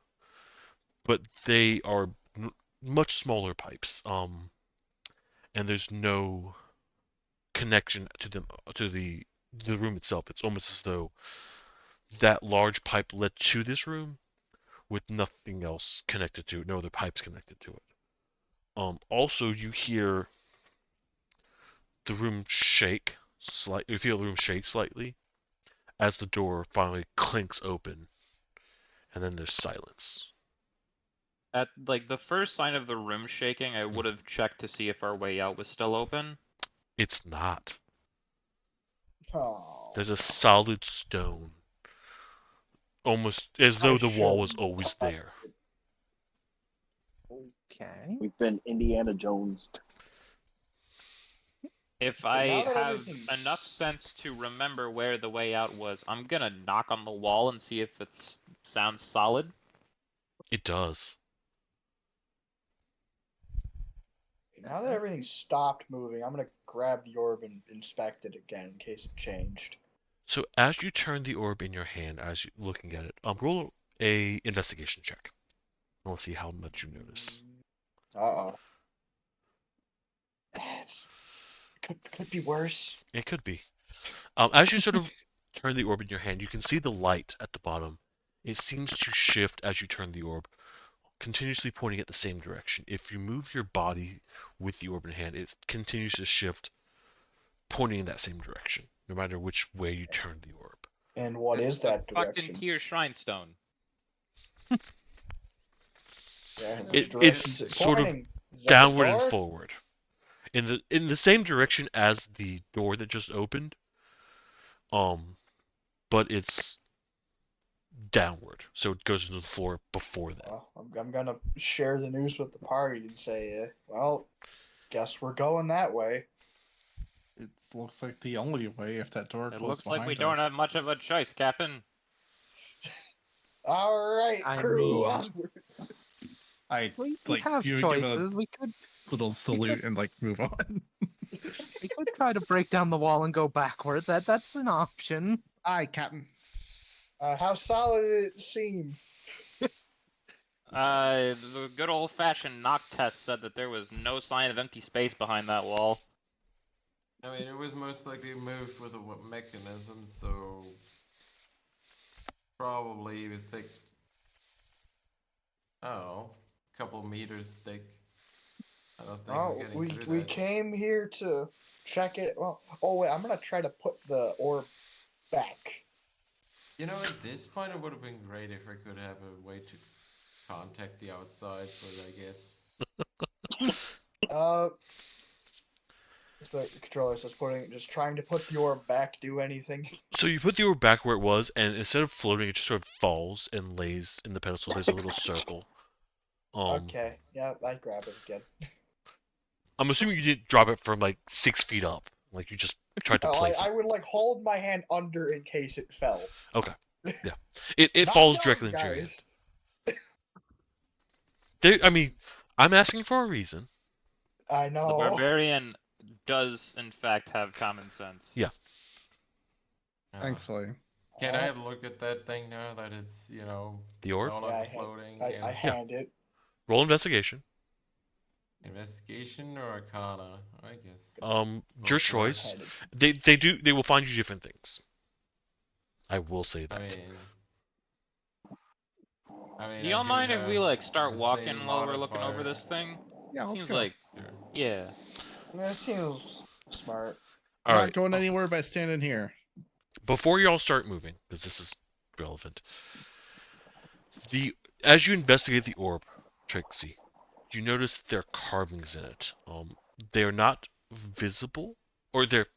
but they are much smaller pipes. And there's no connection to the room itself. It's almost as though that large pipe led to this room, with nothing else connected to it, no other pipes connected to it. Also, you hear the room shake slightly. You feel the room shake slightly as the door finally clinks open, and then there's silence. At like the first sign of the room shaking, I would have checked to see if our way out was still open. It's not. Oh. There's a solid stone, almost as though the wall was always there. Okay. We've been Indiana Jones. If Okay, I now that have everything's- enough sense to remember where the way out was, I'm gonna knock on the wall and see if it sounds solid. It does. Now that everything's stopped moving, I'm gonna grab the orb and inspect it again in case it changed. So as you turn the orb in your hand, as you're looking at it, roll a investigation check. I want to see how much you notice. Uh-oh. It's could be worse. It could be. As you sort of turn the orb in your hand, you can see the light at the bottom. It seems to shift as you turn the orb, continuously pointing at the same direction. If you move your body with the orb in hand, it continues to shift, pointing in that same direction, no matter which way you turn the orb. And what is It's that tucked direction? into your shrine stone. Yeah, It- which direction it's is it sort of pointing? Is that the Downward and door? forward. In the same direction as the door that just opened. But it's downward, so it goes into the floor before that. Well, I'm gonna share the news with the party and say, well, guess we're going that way. It looks like the only way if that door It closed looks like we behind don't us. have much of a choice, Captain. All right, I crew. mean- onward. I We like have you would give a choices. We could little salute and like move on. try to break down the wall and go backwards. That's an option. Aye, Captain. How solid did it seem? The good old-fashioned knock test said that there was no sign of empty space behind that wall. I mean, it was most likely moved with a mechanism, so probably a thick. I don't know, a couple meters thick. I don't think Well, we're getting we through we that. came here to check it. Well, oh wait, I'm gonna try to put the orb back. You know, at this point, it would have been great if I could have a way to contact the outside, but I guess. It's the controller says just trying to put the orb back. Do anything? So you put the orb back where it was, and instead of floating, it just sort of falls and lays in the pedestal. There's a little circle. Okay, yeah, I grab it again. I'm assuming you didn't drop it from like 6 feet up. Like you just tried to Oh, place I it. would like hold my hand under in case it fell. It Not falls down, directly into your hand. guys. I mean, I'm asking for a reason. I The know. barbarian does, in fact, have common sense. Yeah. Thankfully. Can I have a look at that thing now that it's, The orb? no Yeah, longer floating? I and hand it. Roll investigation. Investigation or Arcana? I guess. Your Both choice. Hand it. They will find you different things. I will say I that. mean, Do y'all I do mind if we have like start the walking same while we're looking over modifier. this thing? Yeah, let's Seems go. like, Sure. yeah. That seems smart. All Not right. going anywhere by standing here. Before y'all start moving, because this is relevant, as you investigate the orb, Trixie, you notice there are carvings in it. They're not visible, or they're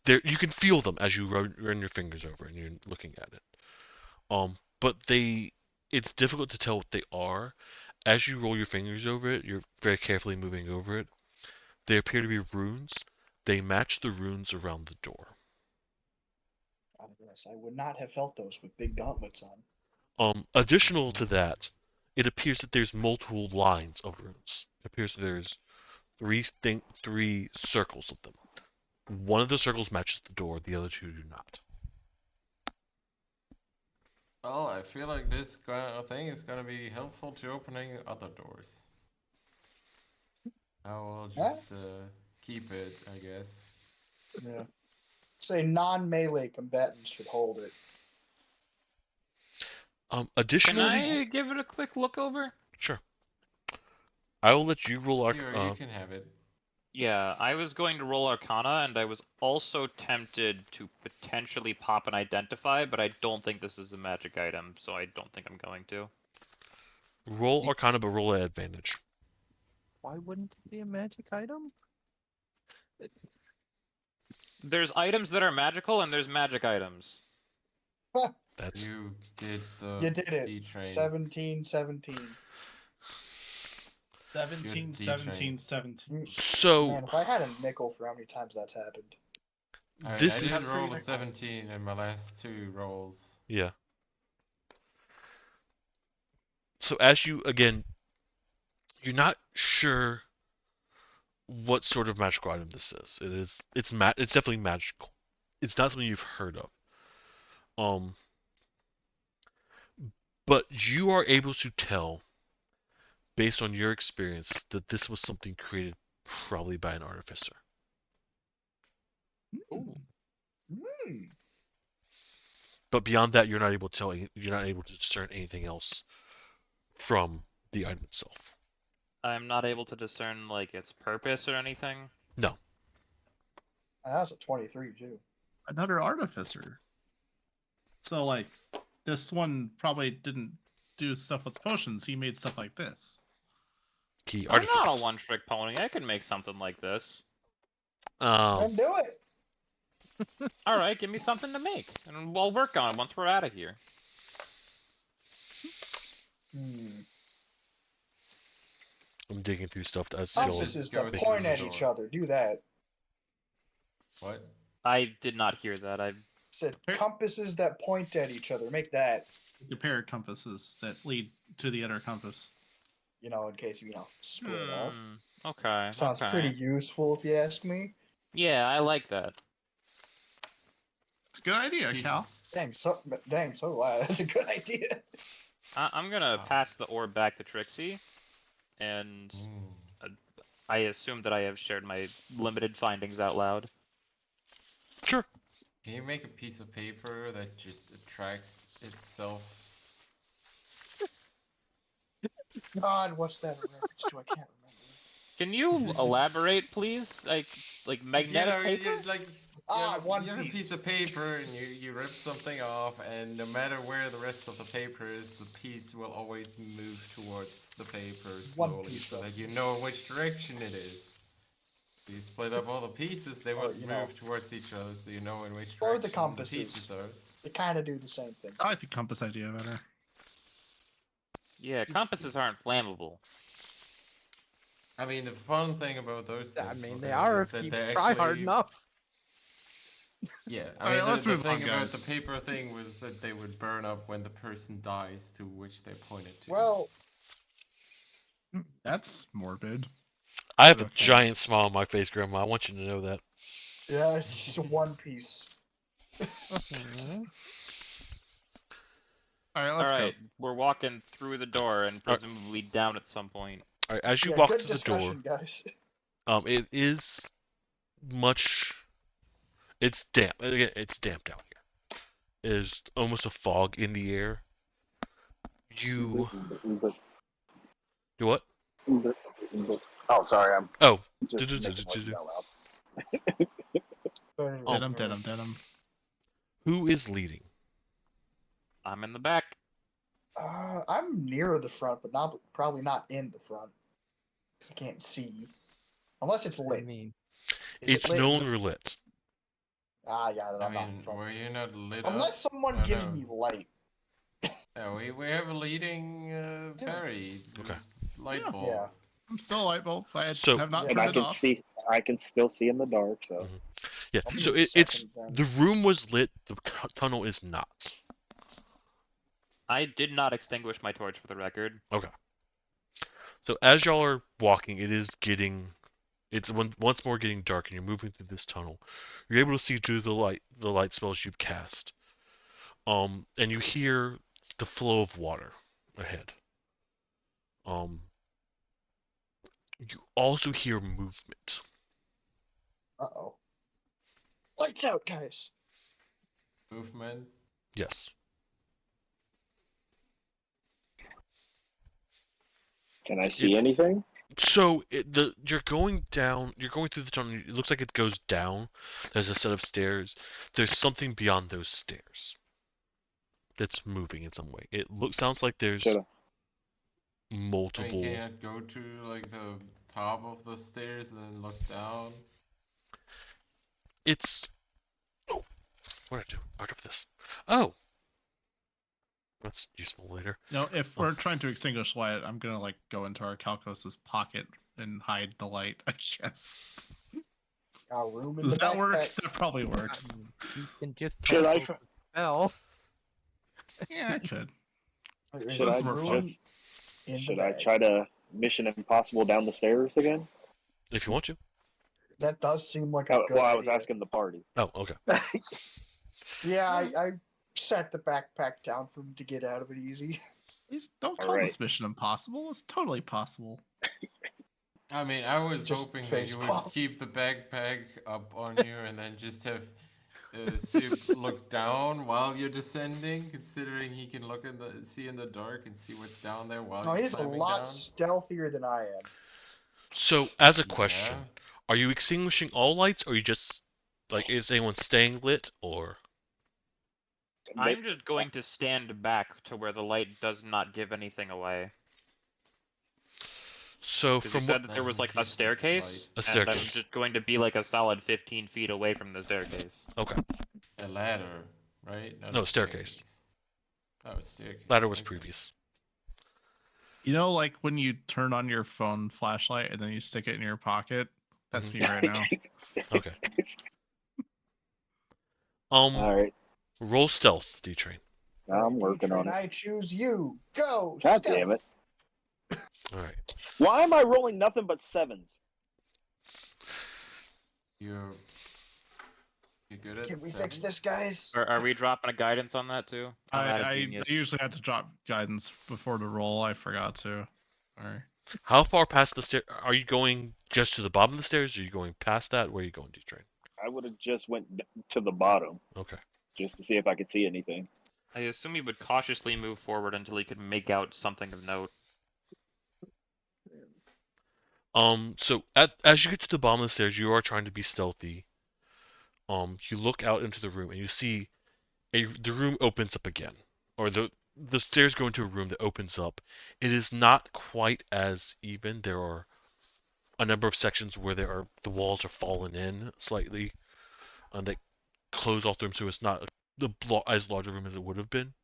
you can feel them as you run your fingers over and you're looking at it. But it's difficult to tell what they are. As you roll your fingers over it, you're very carefully moving over it. They appear to be runes. They match the runes around the door. Yes, I would not have felt those with big gauntlets on. Additional to that, it appears that there's multiple lines of runes. It appears that there's three circles of them. One of the circles matches the door, the other two do not. Well, I feel like this thing is gonna be helpful to opening other doors. I will just keep it, I guess. Yeah. Say non-melee combatants should hold it. Can Additionally, I give it a quick look over? sure. I will let you roll Here, you can have it. Yeah, I was going to roll Arcana, and I was also tempted to potentially pop an Identify, but I don't think this is a magic item, so I don't think I'm going to. roll Arcana, but roll at advantage. Why wouldn't it be a magic item? There's items that are magical, and there's magic items. That's You did the You did it. D-train. 17. 17, Good 17, D-train. 17. so. Man, if I had a nickel for how many times that's happened. I This did is That's roll a pretty 17 in my last 2 rolls. yeah. So as you again, you're not sure what sort of magical item this is. It's definitely magical. It's not something you've heard of. But you are able to tell, based on your experience, that this was something created probably by an artificer. Hmm. But beyond that, you're not able to tell. You're not able to discern anything else from the item itself. I'm not able to discern, like, its purpose or anything. No. That was a 23 too. Another artificer. So, like, this one probably didn't do stuff with potions. He made stuff like this. Key I'm artificer. not a one-trick pony. I can make something like this. Then do it. All right, give me something to make, and we'll work on it once we're out of here. Hmm. I'm digging through stuff as Let's y'all. just Compasses go that through point the at door. each other. Do that. What? I did not hear that. I Said Hey. compasses that point at each other. Make that. The pair of compasses that lead to the other compass. In case split up. Okay. Sounds okay. pretty useful if you ask me. Yeah, I like that. It's a good idea, He's- Cal. Dang, so wow, that's a good idea. I'm gonna Ah. pass the orb back to Trixie, and Ooh. I assume that I have shared my limited findings out loud. Sure. Can you make a piece of paper that just attracts itself? God, what's that a reference to? I can't remember. Can you elaborate, please? Like magnetic paper? One you have a Piece. piece of paper and you rip something off, and no matter where the rest of the paper is, the piece will always move towards the paper One slowly, piece so of that you this. know which direction it is. If you split up all the pieces, they Or, will move towards each other, so you know in which Or direction the compasses. pieces are. They kind of do the same thing. I like the compass idea better. Yeah, compasses aren't flammable. I mean, the fun thing about those things I mean, well, they is are if that you they're try hard actually- enough. Yeah, I Alright, mean, let's the move thing on, about the guys. paper thing was that they would burn up when the person dies to which they pointed to. Well, That's morbid. I have a Okay. giant smile on my face, Grandma. I want you to know that. yeah, it's just One Piece. Alright, let's All right, we're walking through the door and Alright. presumably down at some point. All right, as you Yeah, walk good to the door, discussion, guys. it is much. It's damp. Again, it's damp down here. is almost a fog in the air. You do what? Oh, sorry, I'm Oh, just making noises do-do-do-do-do-do. out loud. But anyway, Oh. Dead him. Who is leading? I'm in the back. I'm near the front, but probably not in the front. 'Cause I can't see. Unless it's I lit. mean, Is It's it lit? no longer lit. Ah, yeah, then I I'm not in mean, front. were you not lit Unless up? someone Oh, gives no. me light. Yeah, we have a leading fairy Okay. who's light Yeah. bulb. Yeah. I'm still a light bulb. I So- have not Yeah, And I turned it can off. see. I can still see in the dark. So Yeah. I'll So be a it's second then. the room was lit. The tunnel is not. I did not extinguish my torch for the record. So as y'all are walking, it's once more getting dark, and you're moving through this tunnel. You're able to see through the light spells you've cast. And you hear the flow of water ahead. You also hear movement. Uh-oh. Lights out, guys. Movement. Yes. can I see anything? So you're going through the tunnel. It looks like it goes down. There's a set of stairs. There's something beyond those stairs that's moving in some way. Sounds like there's Should I? I mean, multiple. can you go to like the top of the stairs and then look down? It's. Oh, what did I do? Out of this. Oh, that's useful later. No, if Oh. we're trying to extinguish light, I'm gonna like go into our Calcos's pocket and hide the light. I guess. Got room in Does the that work? backpack. That probably works. I mean, you can just Should I cancel try- the spell. Yeah, I could. There's Should I more room fun. just? in the Should I bag. try to Mission Impossible down the stairs again? If you want to. That does seem like a Oh, good well, I was idea. asking the party. Oh, okay. Yeah, I set the backpack down for him to get out of it easy. Please don't All call right. this Mission Impossible. It's totally possible. I mean, I was Just hoping that face you would palm. keep the backpack up on you and then just have Sip look down while you're descending, considering he can see in the dark and see what's down there while No, you're he's a climbing lot down. stealthier than I am. So, as a question, Yeah. are you extinguishing all lights, or you just like is anyone staying lit, or? I'm just going to stand back to where the light does not give anything away. So Because you from said what that there was like a Gives us staircase, light. A and I'm staircase. just going to be like a solid 15 feet away from the staircase. okay, A ladder, right? Not No, a staircase. Oh, staircase. ladder was okay. previous. You know, like when you turn on your phone flashlight and then you stick it in your pocket? That's me right now. Okay. All right, Roll stealth, D-Train. I'm working on D-Train, it. I choose you. Go. God stealth. damn it! All right. Why am I rolling nothing but sevens? You're good at Can we fix sevens? this, guys? Are we dropping a guidance on that too? I'm not a I genius. usually have to drop guidance before the roll. I forgot to. Alright. How far past the stair? Are you going just to the bottom of the stairs, or are you going past that? Where are you going, D-Train? I would have just went to the bottom Okay. just to see if I could see anything. I assume he would cautiously move forward until he could make out something of note. So as you get to the bottom of the stairs, you are trying to be stealthy. You look out into the room and you see the room opens up again, or the stairs go into a room that opens up. It is not quite as even. There are a number of sections where the walls are fallen in slightly, and they close off the room, so it's not as large a room as it would have been.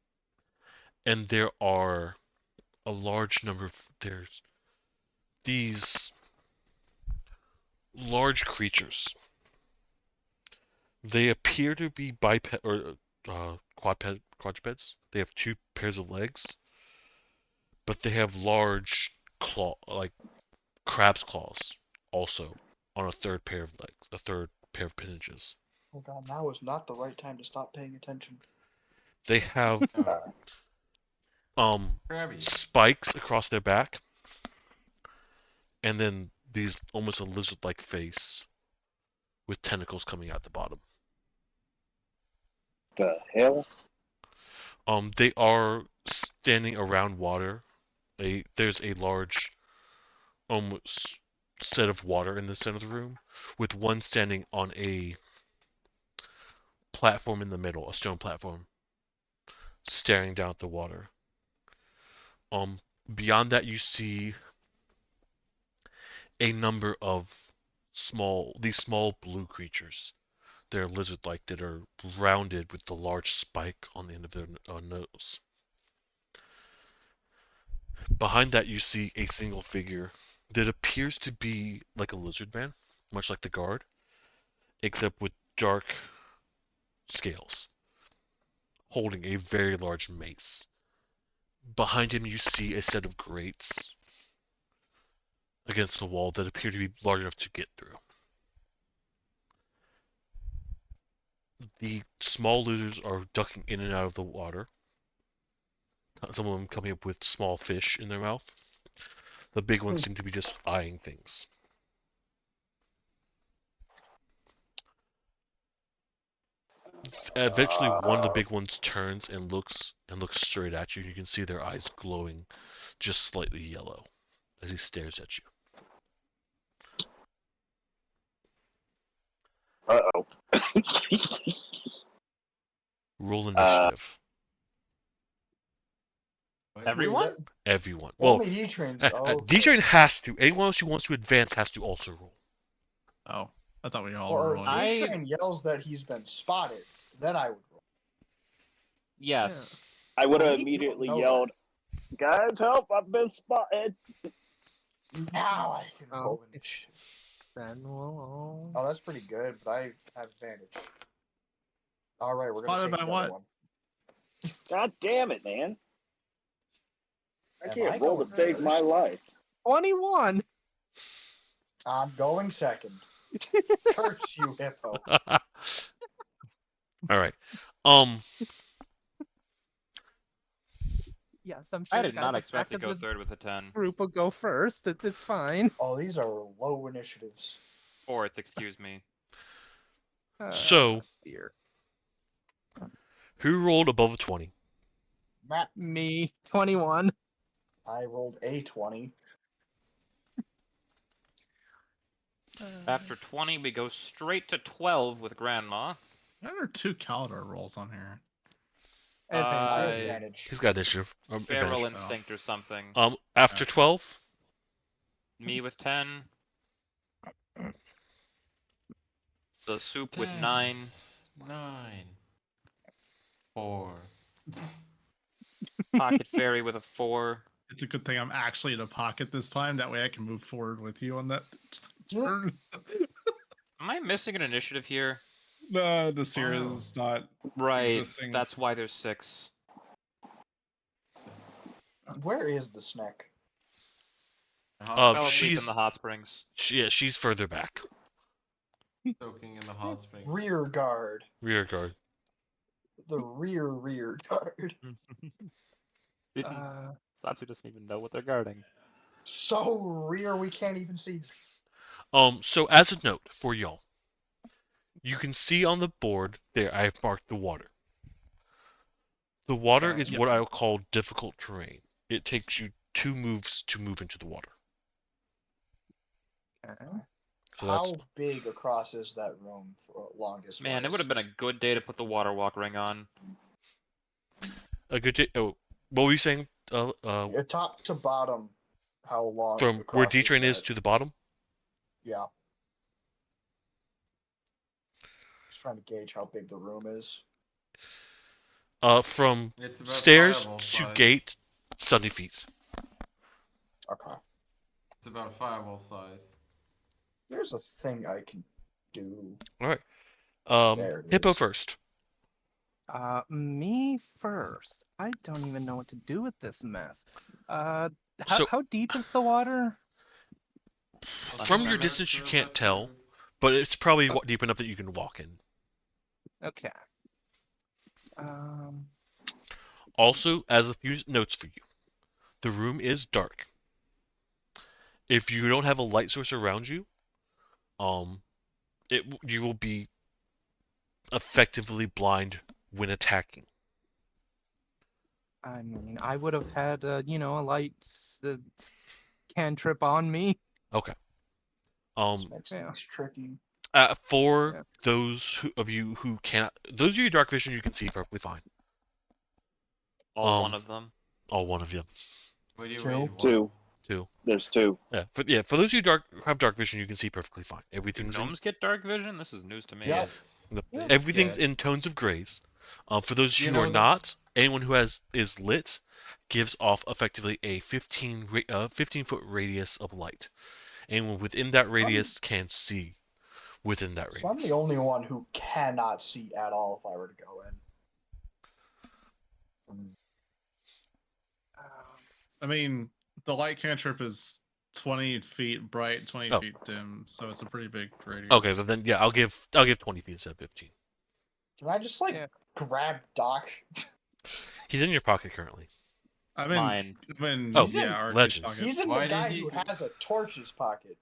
And there are a large number of there's these large creatures. They appear to be biped or quadrupeds. They have two pairs of legs, but they have large like crab's claws, also on a third pair of legs, a third pair of appendages. Oh god, now is not the right time to stop paying attention. They have Oh, crabby. spikes across their back, and then these almost a lizard-like face with tentacles coming out the bottom. The hell? They are standing around water. There's a large, almost set of water in the center of the room, with one standing on a platform in the middle, a stone platform, staring down at the water. Beyond that, you see a number of these small blue creatures. They're lizard-like that are rounded with the large spike on the end of their nose. Behind that, you see a single figure that appears to be like a lizard man, much like the guard, except with dark scales, holding a very large mace. Behind him, you see a set of grates against the wall that appear to be large enough to get through. The small lizards are ducking in and out of the water. Some of them coming up with small fish in their mouth. The big ones seem to be just eyeing things. Eventually, one of the big ones turns and looks straight at you. You can see their eyes glowing just slightly yellow as he stares at you. Uh-oh. Roll initiative. Wait, Everyone? Everyone. Well, Only D-Trains. Oh, D-Train has to. Anyone else who wants to advance has to also roll. Oh, I thought we all well, were if rolling. D-Train yells that he's been spotted, then I would roll. Yes. I would have We don't immediately know yelled, "Guys, help! I've been spotted!" Now I can Oh. roll initiative. Then we'll... Oh, that's pretty good, but I have advantage. All right, we're Spotted gonna take by the other what? one. God damn it, man! I Am can't I roll going to save my first? life. 21! I'm going second. Curse you, hippo. All right. Yes, I'm sure I the did guys not at the expect to back go of the third with a 10. group will go first. It's fine. Oh, these are low initiatives. Fourth, excuse me. So- Dear. Who rolled above a 20? Matt, Me, 21. I rolled a 20. After 20, we go straight to 12 with Grandma. There are 2 Calidar rolls on here. I have Uh, advantage. He's got initiative. Feral Advantage. Instinct or something. After 12, Me with 10. The soup with 10. 9. 9. 4. Pocket Fairy with a 4. It's a good thing I'm actually in a pocket this time. That way I can move forward with you on that turn. Am I missing an initiative here? No, this here Oh. is not Right, existing. that's why there's 6. Where is the snack? Fell asleep she's- in the hot springs. she's further back. Soaking in the hot springs. Rear guard. Rear guard. The rear guard. Satsu doesn't even know what they're guarding. So rear we can't even see. So as a note for y'all, you can see on the board there I've marked the water. The water is Yep. what I would call difficult terrain. It takes you 2 moves to move into the water. So that's How big across is that room for longest? Man, it would have been a good day to put the water walk ring on. a good. Oh, what were you saying? Top to bottom. How long? From where across D train is that? to the bottom. Yeah. Just trying to gauge how big the room is. From It's about stairs fireball to size. gate, 70 feet. Okay. It's about fireball size. There's a thing I can do. All right. There it Hippo is. first. Me first. I don't even know what to do with this mess. So- How deep is the water? From your distance, you can't tell, but it's probably deep enough that you can walk in. Okay. Also, as a few notes for you, the room is dark. If you don't have a light source around you, you will be effectively blind when attacking. I mean, I would have had a light cantrip on me. Okay. This makes Yeah. things tricky. For Yeah. those of you who cannot, those of you dark vision, you can see perfectly fine. All one Um, of them. All one of you. Would you Two. wait? What? Two. Two. There's two. Yeah. For those of you have dark vision, you can see perfectly fine. Do Everything's in gnomes get dark vision? This is news to me. Yes. Yeah. everything's Yeah. in tones of grays. For those You who are know the- not, anyone who is lit gives off effectively a 15-foot radius of light. Anyone within that radius can see within that So I'm radius. the only one who cannot see at all if I were to go in. I mean, the light cantrip is 20 feet bright, 20 Oh. feet dim, so it's a pretty big radius. Okay, but then yeah, I'll give 20 feet instead of 15. Can I just like Yeah. grab Doc? He's in your pocket currently. I mean, Mine. Oh, yeah, RK's Legends. pocket. He's in Why the did guy he who go- has a torch's pocket.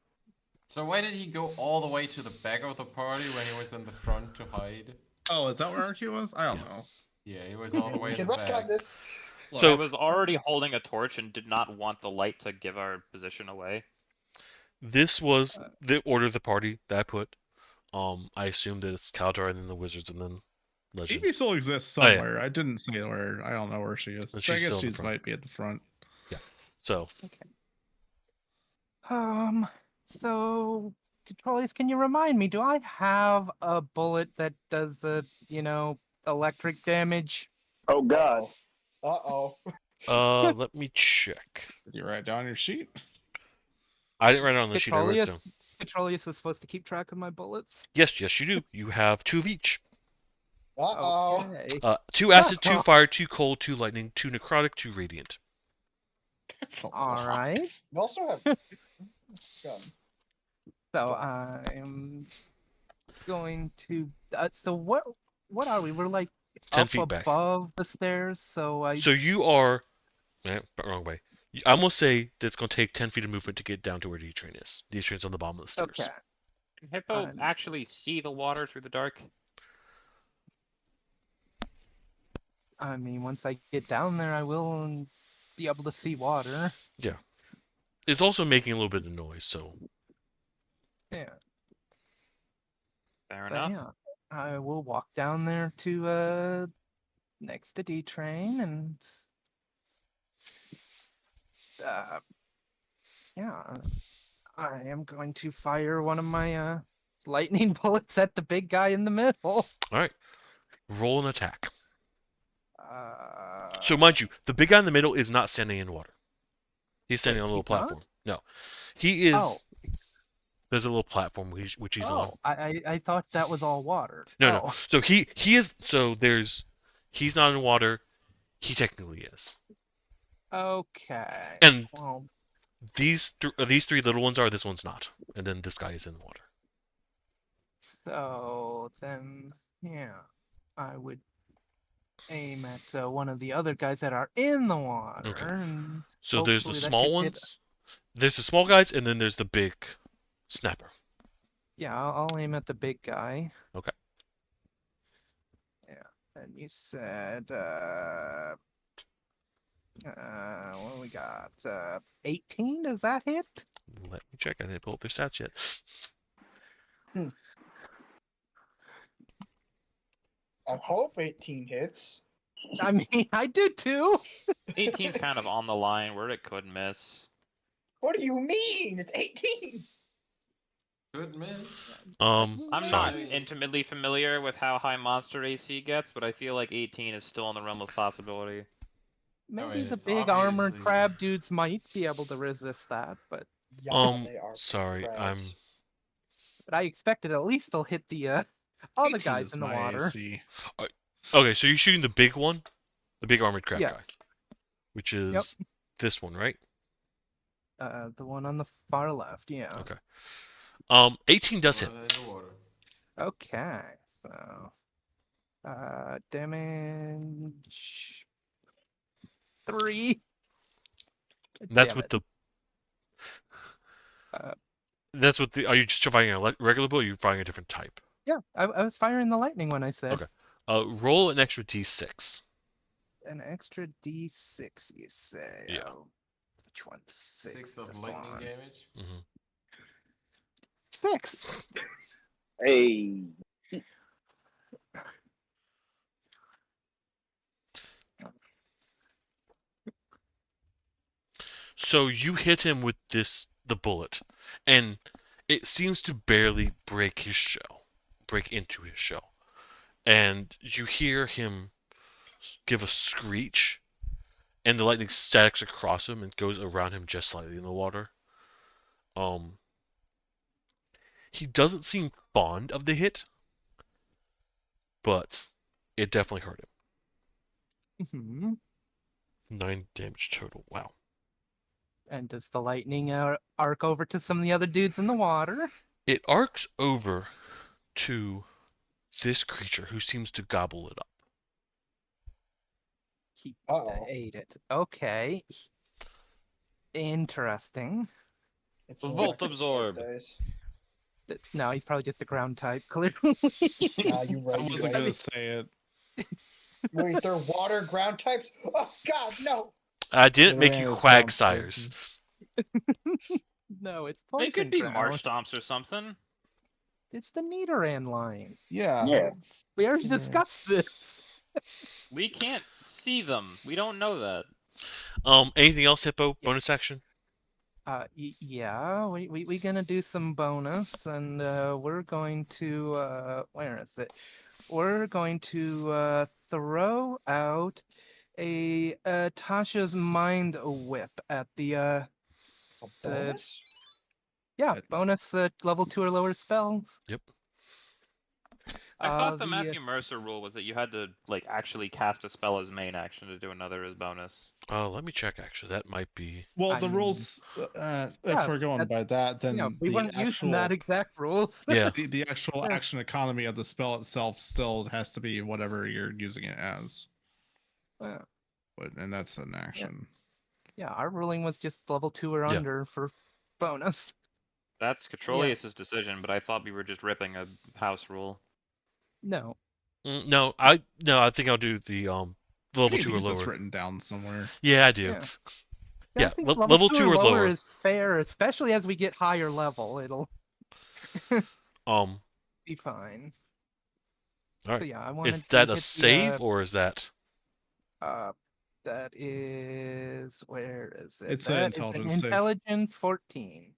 So why did he go all the way to the back of the party when he was in the front to hide? Oh, is that where RK was? I don't Yeah. know. Yeah, he was all the way We in can the retcon back. this. Look, So- I was already holding a torch and did not want the light to give our position away. This was the order of the party that I put. I assume that it's Kaldar and then the wizards and then Legend. Evie still exists Oh, yeah. somewhere. I didn't see where. I don't know where she is. But So I she's guess still in the she front. might be at the front. So So Controllers, can you remind me? Do I have a bullet that does electric damage? Oh God. Uh-oh. let me check. Did you write down your sheet? I didn't write it on the sheet. I wrote it Petroleus? down. Controllers is supposed to keep track of my bullets. Yes, you do. You have 2 of each. Uh-oh. Okay. 2 acid, 2 fire, 2 cold, 2 lightning, 2 necrotic, 2 radiant. That's a All lot. right. You also have gun. So I'm going to. So what are we? We're like 10 up feet back. above the stairs. So I. So you are, wrong way. I'm gonna say that it's gonna take 10 feet of movement to get down to where D-Train is. D-Train's on the bottom of the stairs. Okay. Can Hippo Fine. actually see the water through the dark? I mean, once I get down there, I will be able to see water. It's also making a little bit of noise, so Yeah. Fair But enough. yeah, I will walk down there to next to D Train and yeah, I am going to fire one of my lightning bullets at the big guy in the middle. alright. Roll an attack. Uh, So mind you, the big guy in the middle is not standing in water. He's standing Wait, on a little he's not? platform. No. He is Oh. There's a little platform which he's on. oh, I thought that was all water. No. Oh, So he is he's not in water. He technically is. okay. And Well, these 3 little ones are, this one's not. And then this guy is in water. so then, yeah, I would aim at one of the other guys that are in the water. Okay. And So there's the hopefully that small should hit- ones. There's the small guys and then there's the big snapper. Yeah, I'll aim at the big guy. Okay. Yeah, and you said, what do we got? 18? Does that hit? Let me check. I didn't pull up their stats yet. I hope 18 hits. I mean, I do too. 18's kind of on the line where it could miss. What do you mean? It's 18. Good miss. I'm sorry. not intimately familiar with how high monster AC gets, but I feel like 18 is still in the realm of possibility. Maybe mean, the it's big armored obviously- crab dudes might be able to resist that, but Yes, they are Sorry, crabs. I expected at least they'll hit the other 18 guys is in the my water. AC. Okay, so you're shooting the big one, the big armored crab guy, Yes. which is this one, right? The one on the far left, yeah. Okay. 18 does hit. One in the water. Okay, so damage 3. That's Damn with it. the. Uh, That's with the. Are you just firing a regular bullet? Or are you firing a different type? Yeah, I was firing the lightning when I said. Okay. Roll an extra d6. An extra D6, you say? Yeah. Oh, which one's 6? 6 of This lightning one. damage. Hmm. 6! Hey, So you hit him with the bullet, and it seems to barely break into his shell. And you hear him give a screech, and the lightning statics across him and goes around him just slightly in the water. He doesn't seem fond of the hit, but it definitely hurt him. 9 damage total. Wow. And does the lightning arc over to some of the other dudes in the water? It arcs over to this creature who seems to gobble it up. He Uh-oh. ate it. Okay. Interesting. It's Volt electric absorb. dice. No, he's probably just a ground type, clearly. You're right. I You're wasn't right. gonna say it. Wait, they're water ground types? Oh, God, no. I didn't make you Nidoran is quag ground sires. No, it's It poison could be ground. marsh stomps or something. It's the Nidoran line. Yeah. Yeah. it's- We already Yeah. discussed this. We can't see them. We don't know that. Anything else, Hippo? Yeah. Bonus action? Yeah, we gonna do some bonus, and we're going to where is it? We're going to throw out a Tasha's Mind Whip at the A bonus? yeah, At- bonus level 2 or lower spells. Yep. I thought the the, Matthew Mercer rule was that you had to like actually cast a spell as main action to do another as bonus. Let me check, actually. That might be... Well, I the mean, rules. yeah, If we're going by that, then we the weren't using actual that exact rules. Yeah. the actual Yeah. action economy of the spell itself still has to be whatever you're using it as. Yeah. And that's an action. Yeah, our ruling was just level 2 or Yeah. under for bonus. That's Catrolius' decision, but I thought we were just ripping a house rule. No. No, I think I'll do the You level need 2 to or get this lower. written down somewhere. Yeah, I do. Yeah. Yeah, I think level 2 or lower. is fair, especially as we get higher level. It'll Um, be fine. All right. So yeah, I wanted Is to that a hit save the, or is that... that is, where is it? It's an That is intelligence save. intelligence 14.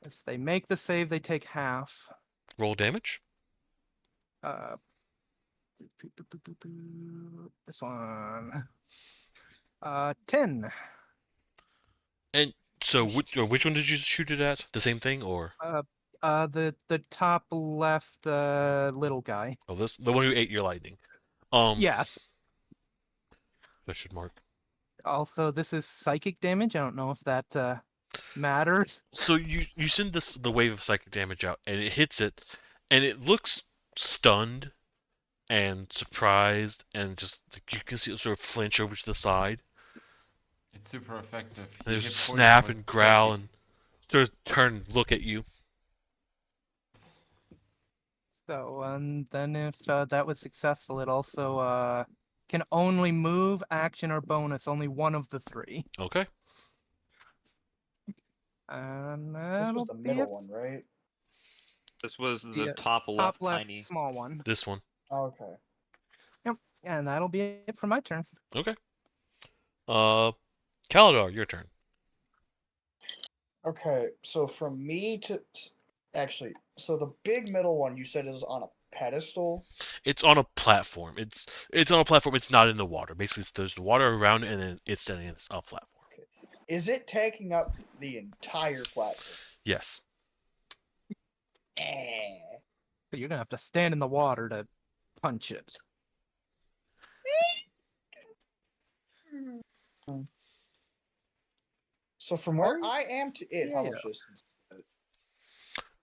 If they make the save, they take half. roll damage? Uh, this one. 10. And so which one did you shoot it at? The same thing or... The top left little guy. Oh, the one who ate your lightning. Yes. That should mark. Also, this is psychic damage. I don't know if that matters. So you send the wave of psychic damage out, and it hits it, and it looks stunned and surprised, and just like, you can see it sort of flinch over to the side. It's super effective. And there's You a hit poison snap with and growl, psychic. and sort of turn and look at you. So, and then if that was successful, it also can only move, action, or bonus. Only one of the 3. Okay. And This that'll was the be middle it. one, right? This was the The, top Top left left, tiny. small one. This one. Okay. And that'll be it for my turn. Okay. Kaladar, your turn. Okay, so from me to... Actually, so the big middle one you said is on a pedestal? It's on a platform. It's on a platform. It's not in the water. Basically, there's the water around it, and then it's standing on a platform. Is it taking up the entire platform? Yes. But you're gonna have to stand in the water to punch it. So from where I am to it, how Yeah. much distance?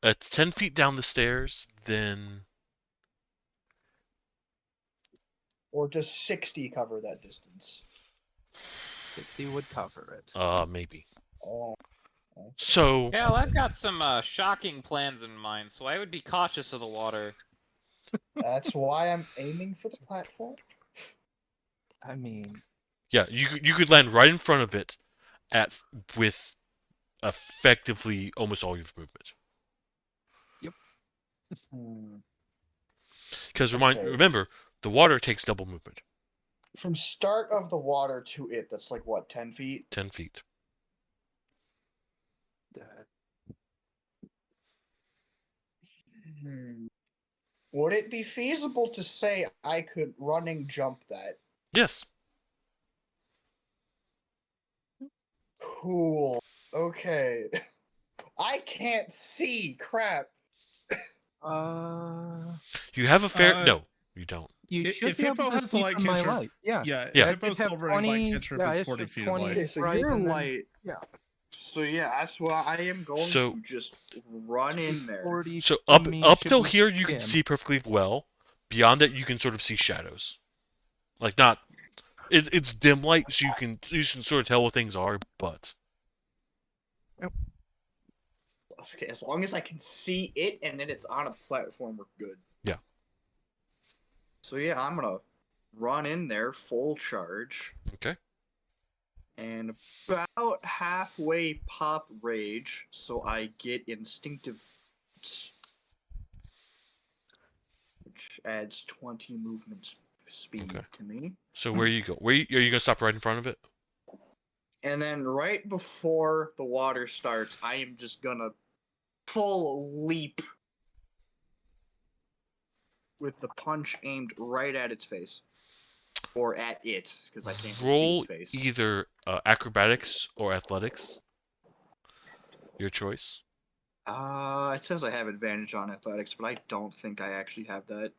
It's 10 feet down the stairs, then... Or does 60 cover that distance? 60 would cover it. Maybe. Oh, So... Yeah, I've got some shocking plans in mind, so I would be cautious of the water. that's why I'm aiming for the platform. I mean, Yeah, you could land right in front of it with effectively almost all your movement. Hmm. Because Okay. remember, the water takes double movement, From start of the water to it, that's like what, 10 feet? 10 feet. uh, Hmm. Would it be feasible to say I could running jump that? Yes. Cool. Okay. I can't see. Crap. uh, You have a fair. Uh, No, you don't. you should If be able Hippo to has the see light from my cantrip, light. Yeah. yeah, Yeah. if That should Hippo's have silvering light 20. cantrip, Yeah, it's it 40 should feet 20 of light. Okay, so right, you're and then light. yeah, So yeah, that's why I am going So- to just run in there. 40 So from up me should till be here you can dim. see perfectly well. Beyond that, you can sort of see shadows. Like not, it's dim light, so you can sort of tell what things are. But Okay, as long as I can see it and then it's on a platform, we're good. Yeah. So yeah, I'm gonna run in there full charge okay, and about halfway pop rage, so I get instinctive, which adds 20 movement speed Okay. to me. so where you go? Are you gonna stop right in front of it? And then right before the water starts, I am just gonna full leap with the punch aimed right at its face. Or at it, because I can't really see Roll its face. either acrobatics or athletics. Your choice. It says I have advantage on athletics, but I don't think I actually have that.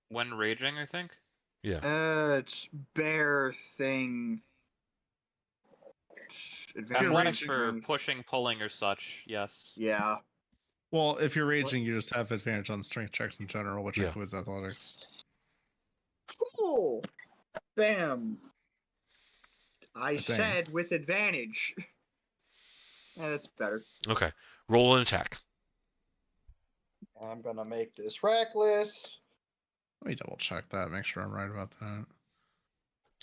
When raging, I think. Yeah. It's bear thing. Athletics raging- for strength. pushing, pulling, or such. Yes. Yeah. Well, if you're raging, you just have advantage on strength checks in general, which Yeah. includes athletics. Cool. Bam. I Dang. said with advantage. Yeah, that's better. Okay. Roll an attack. I'm gonna make this reckless. Let me double check that, make sure I'm right about that.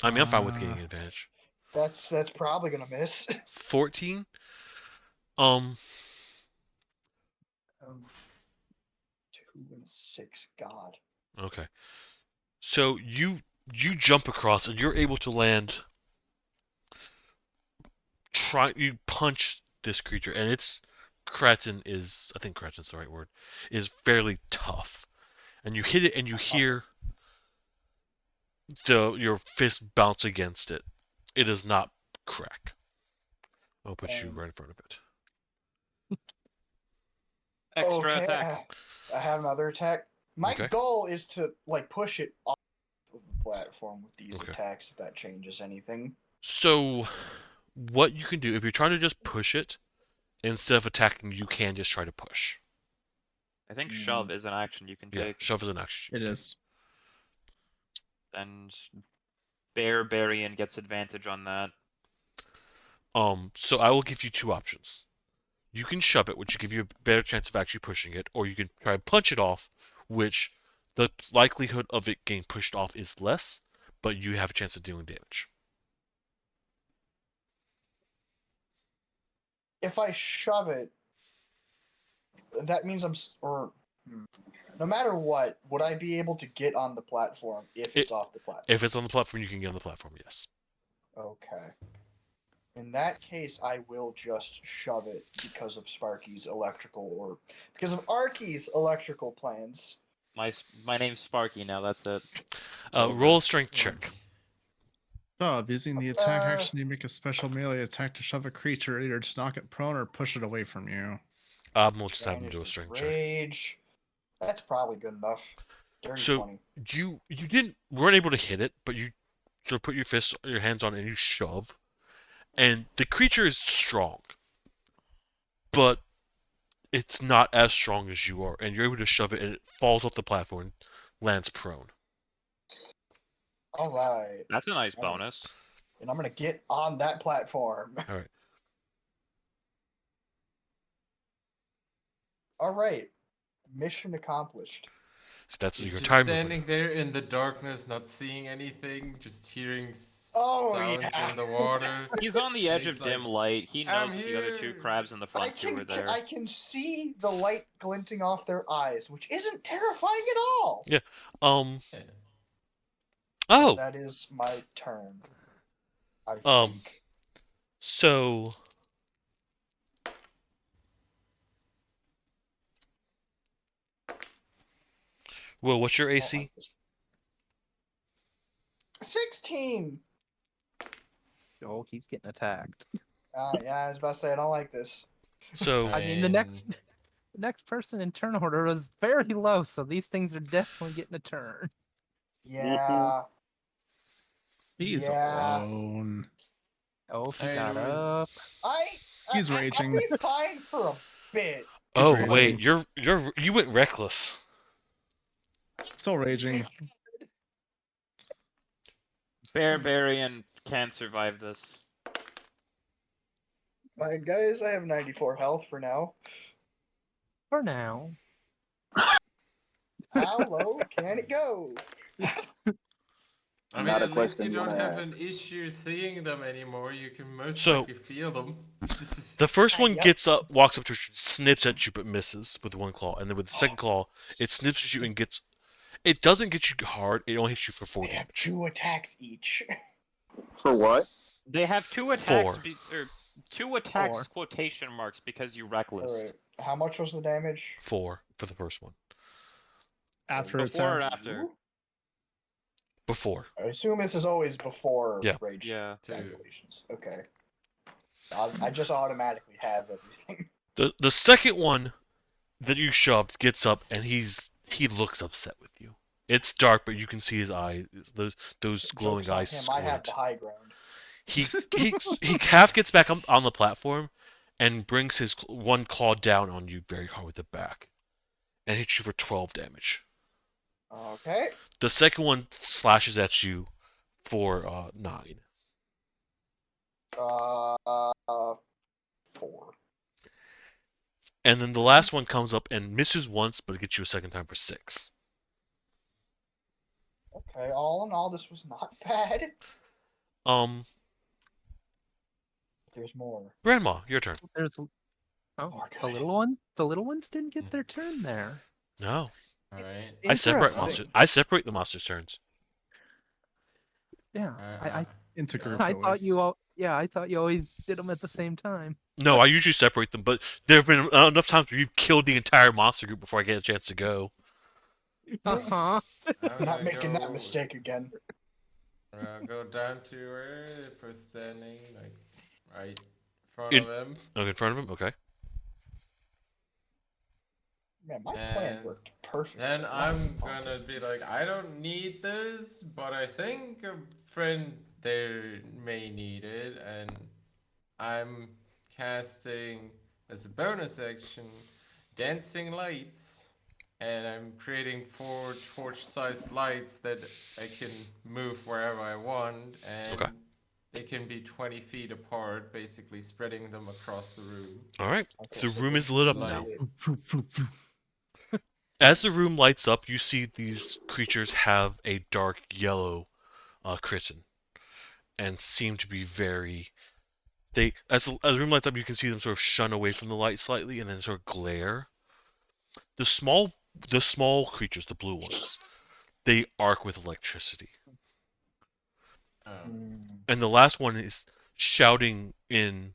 I mean, I'm fine with getting advantage. That's probably gonna miss. 14. 2 and 6. God. Okay. So you jump across and you're able to land. You punch this creature and its Kraken is, I think Kraken's the right word, is fairly tough. And you hit it and you hear your fist bounce against it. It does not crack. I'll put you Dang. right in front of it. Extra Okay, attack. I have another attack. My Okay. goal is to push it off of the platform with these Okay. attacks. If that changes anything. So, what you can do, if you're trying to just push it, instead of attacking, you can just try to push. I think shove is an action you can Yeah, take. shove is an action. It is. And Barbarian gets advantage on that. So I will give you two options. You can shove it, which will give you a better chance of actually pushing it, or you can try to punch it off, which the likelihood of it getting pushed off is less, but you have a chance of dealing damage. If I shove it, that means no matter what, would I be able to get on the platform if it's off the platform? If it's on the platform, you can get on the platform, yes. Okay. In that case, I will just shove it because of Sparky's because of Arky's electrical plans. My name's Sparky now. That's it. Roll a strength check. Using the attack Uh, action, you make a special melee attack to shove a creature, either to knock it prone or push it away from you. We'll just have him Advantage do a is strength check. rage. That's probably good enough. Dirty So 20. you weren't able to hit it, but you sort of put your hands on it and you shove, and the creature is strong, but it's not as strong as you are, and you're able to shove it, and it falls off the platform, and lands prone. All right. That's a nice Alright. bonus. And I'm going to get on that platform. All right. All right. Mission accomplished. That's He's your just time standing movement. there in the darkness, not seeing anything, just hearing Oh, sounds yeah. in the water. He's on the And edge he's of dim like, light. He "I'm knows that the other two here." crabs in the front two are there. I can see the light glinting off their eyes, which isn't terrifying at all. Yeah. Yeah. And Oh. that is my turn. I Um. think. So. Will, what's your I don't AC? like this. 16. Oh, he's getting attacked. Yeah, I was about to say I don't like this. So. I mean, the next person in turn order was very low, so these things are definitely getting a turn. Yeah. He's Yeah. alone. Oh, he Hey, got Louis. up. He's I'll raging. be fine for a bit. Oh raging. wait, you went reckless. Still raging. Barbarian can't survive this. Fine, guys, I have 94 health for now. For now. How low can it go? I mean, Not a at least question you you don't wanna have ask. an issue seeing them anymore. You can most So- likely feel them. The first one Yep. gets up, walks up to you, snips at you, but misses with one claw, and then with the second claw, it snips at you and gets. It doesn't get you hard. It only hits you for 4 They have damage. 2 attacks each. For what? They have two attacks, Four. or two attacks Four. quotation marks because you reckless. Alright. How much was the damage? 4 for the first one. After Before or attack. after? Before. I assume this is always before Yeah. rage Yeah. calculations. Okay. I just automatically have everything. The second one that you shoved gets up and he looks upset with you. It's dark, but you can see his eyes. Those glowing Joke's on eyes him, I have squint. the high ground. He half gets back on the platform and brings his one claw down on you very hard with the back, and hits you for 12 damage. Okay. The second one slashes at you for 9. 4. And then the last one comes up and misses once, but it gets you a second time for 6. Okay, all in all, this was not bad. There's more. Grandma, your turn. There's More the good. little one. The little ones didn't get their turn there. No, Alright. I separate Interesting. monsters. I separate the monsters' turns. Yeah, I Into Yeah. groups I thought always. you all. Yeah, I thought you always did them at the same time. No, I usually separate them, but there have been enough times where you've killed the entire monster group before I get a chance to go. Uh-huh. I'm Not gonna making that go- mistake again. Go down to where the person standing, like right in front In- of him. Oh, in front of him. Okay. Man, my plan And worked perfectly. Then Wow, I'm pumped gonna be like, I don't need this, but I think a friend there may need it, and I'm casting as a bonus action dancing lights, and I'm creating 4 torch-sized lights that I can move wherever I want, and Okay. they can be 20 feet apart, basically spreading them across the room. All right. Okay, The so room we is lit up can now. see it. As the room lights up, you see these creatures have a dark yellow kitten and seem to be very. As the room lights up, you can see them sort of shun away from the light slightly and then sort of glare. The small creatures, the blue ones, they arc with electricity. Oh. And the last one is shouting in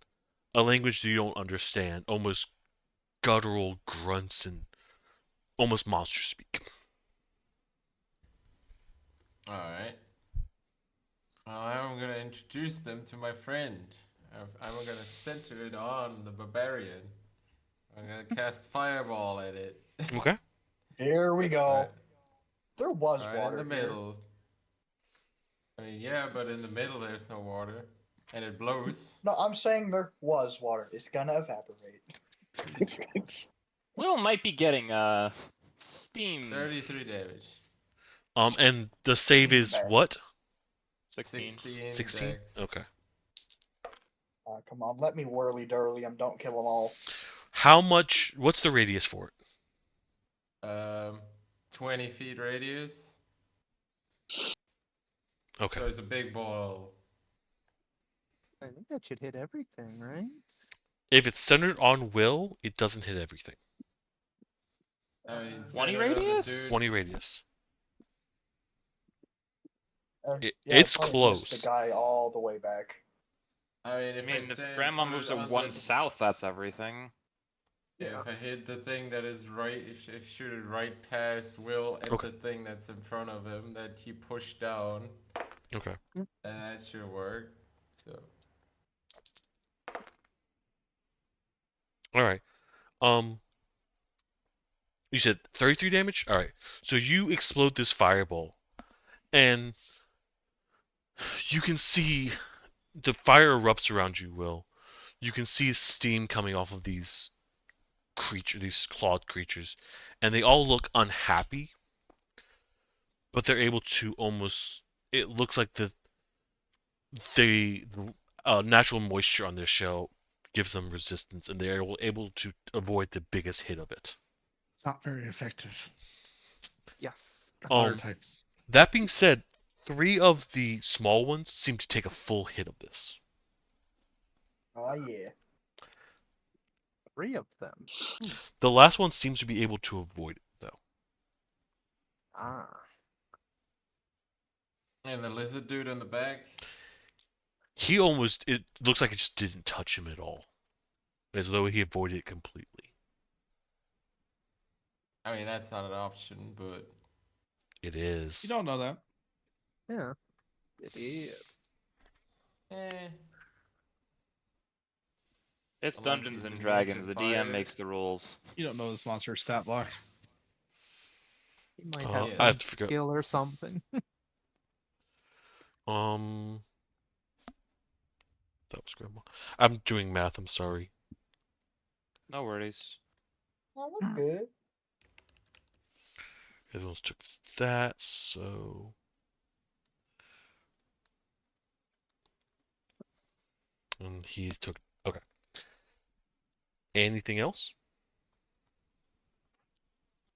a language that you don't understand, almost guttural grunts and almost monster speak. Alright. Well, I'm gonna introduce them to my friend. I'm gonna center it on the barbarian. I'm gonna cast fireball at it. Okay. Here we go. Right, There was right water in the here. middle. I mean, yeah, but in the middle there's no water, and it blows. No, I'm saying there was water. It's gonna evaporate. Will might be getting steam. 33 damage. And the save is Bad. what? 16. 16. 16? Dex. Okay. Come on, let me whirly durly him. Don't kill them all. What's the radius for it? 20 feet radius. Okay. So it's a big ball. I think that should hit everything, right? If it's centered on Will, it doesn't hit everything. I mean, 20 centered on the radius? dude. 20 radius. Yeah, It's probably missed close. the guy all the way back. I mean, I if mean, if say Grandma put it moves it on one the- south, that's everything. Yeah. If I hit the thing that is right, if shoot it right past Will at Okay. the thing that's in front of him that he pushed down, Okay. then that should work. So All right. You said 33 damage? All right. So you explode this fireball, and you can see the fire erupts around you, Will. You can see steam coming off of these clawed creatures, and they all look unhappy, but they're able to almost. It looks like the natural moisture on their shell gives them resistance, and they're able to avoid the biggest hit of it. It's not very effective. Yes. Other types. That being said, 3 of the small ones seem to take a full hit of this. Oh yeah. 3 of them. The last one seems to be able to avoid it, though. Ah. and the lizard dude in the back. It looks like it just didn't touch him at all. As though he avoided it completely. I mean, that's not an option, but It is. You don't know that. Yeah. It is. eh. It's Unless Dungeons he's and immune Dragons. to The fire. DM makes the rules. You don't know this monster's stat block. He might I have have some to figure- skill or something. That was Grandma. I'm doing math, I'm sorry. No worries. Oh, we're good. Everyone's took that, so... And he took... Okay. Anything else?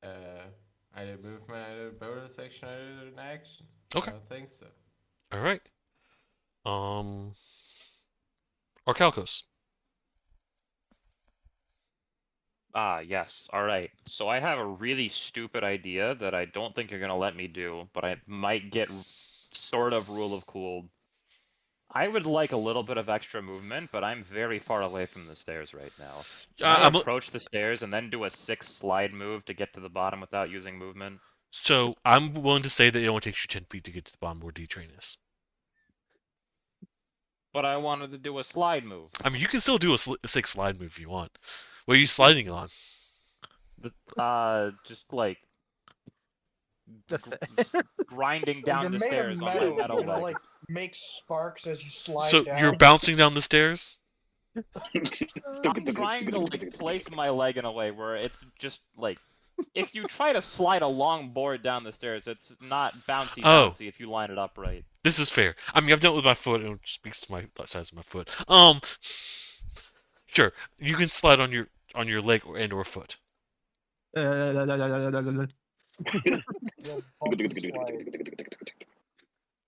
I did movement, I did bonus action, I did an action. Okay. I don't think so. Alright. Orcalcos. Ah, yes. All right. So I have a really stupid idea that I don't think you're gonna let me do, but I might get sort of rule of cool. I would like a little bit of extra movement, but I'm very far away from the stairs right now. Can I I'm- approach the stairs and then do a 6 slide move to get to the bottom without using movement? So, I'm willing to say that it only takes you 10 feet to get to the bottom where D-Train is. But I wanted to do a slide move. I mean, you can still do a 6 slide move if you want. What are you sliding on? Just like The gr- stairs. grinding down You're the made stairs of on metal. my metal You're gonna leg. like make sparks as you slide So, down. you're bouncing down the stairs? I'm trying to like place my leg in a way where it's just like, if you try to slide a long board down the stairs, it's not bouncy Oh. bouncy if you line it up right. This is fair. I mean, I've done it with my foot, and it speaks to my size of my foot. Sure, you can slide on your leg or foot. You'll bump and slide.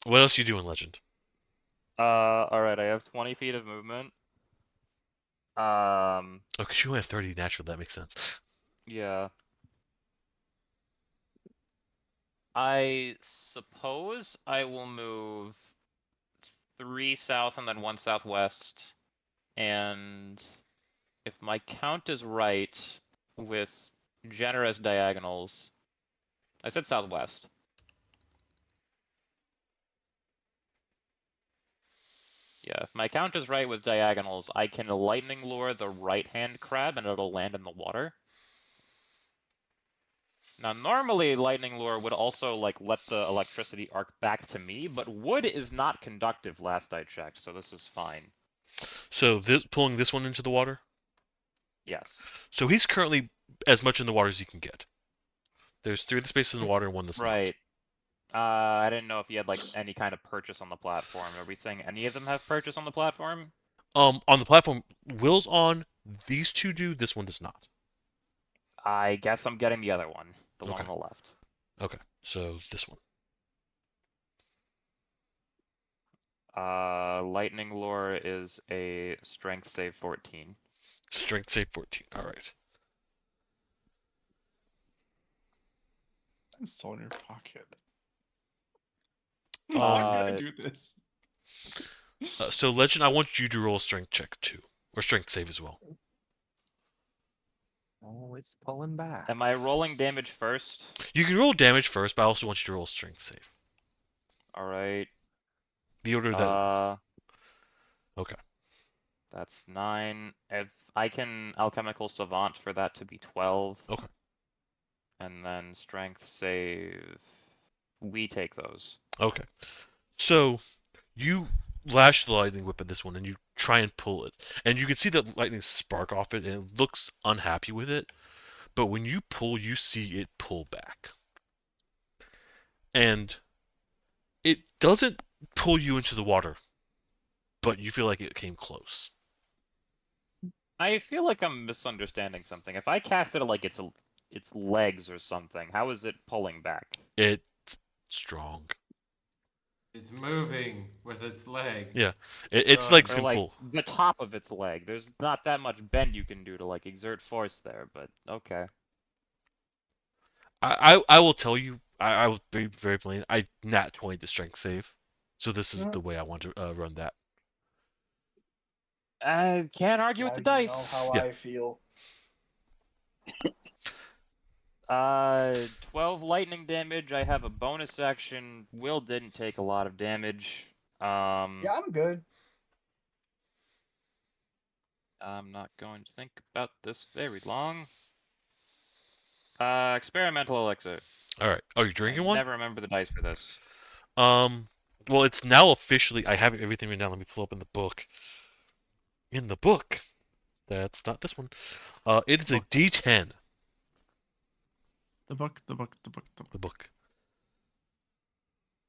What else you doing, Legend? Alright, I have 20 feet of movement. Oh, because you only have 30 natural. That makes sense. Yeah. I suppose I will move 3 south and then 1 southwest. And if my count is right with generous diagonals, I said southwest. Yeah, if my count is right with diagonals, I can lightning lure the right-hand crab and it'll land in the water. Now, normally lightning lure would also like let the electricity arc back to me, but wood is not conductive last I checked, so this is fine. So, pulling this one into the water? Yes. So, he's currently as much in the water as he can get. There's 3 of the spaces in the water and 1 that's not. Right. I didn't know if you had like any kind of purchase on the platform. Are we saying any of them have purchase on the platform? On the platform, Will's on. These 2 do. This one does not. I guess I'm getting the other one, the one Okay. on the left. Okay, so this one. Lightning Lure is a strength save 14. Strength save 14. All right. I'm still in your pocket. Um, Why did I do this? So Legend, I want you to roll a strength check too, or strength save as well. Oh, it's pulling back. Am I rolling damage first? You can roll damage first, but I also want you to roll a strength save. All right. The order that. Okay. That's 9. If I can alchemical savant for that to be 12. Okay. And then strength save. We take those. Okay. So you lash the lightning whip at this one, and you try and pull it, and you can see that lightning spark off it, and it looks unhappy with it. But when you pull, you see it pull back, and it doesn't pull you into the water, but you feel like it came close. I feel like I'm misunderstanding something. If I cast it at like its legs or something, how is it pulling back? It's strong. It's moving with its leg. Yeah, its legs Or can like pull. the top of its leg. There's not that much bend you can do to like exert force there, but okay. I will tell you. I will be very plain. I nat 20 the strength save, so this is the way I want to run that. I can't argue with the Now you know dice. how Yeah. I feel. 12 lightning damage. I have a bonus action. Will didn't take a lot of damage. Yeah, I'm good. I'm not going to think about this very long. Experimental elixir. All right. Oh, you're drinking I one? never remember the dice for this. Well, it's now officially. I have everything written down. Let me pull up in the book. In the book, that's not this one. It is a D10. The book. The book.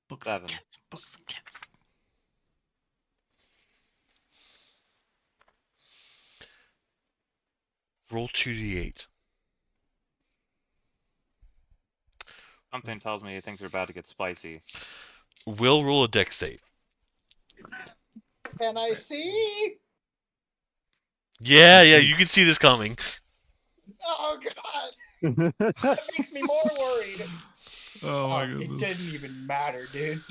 Books 7. and kids. Books and kids. Roll 2d8. Something tells me things are about to get spicy. Will roll a dex save. Can I see? Yeah, you can see this coming. Oh god, that makes me more worried. Oh my It goodness. didn't even matter, dude.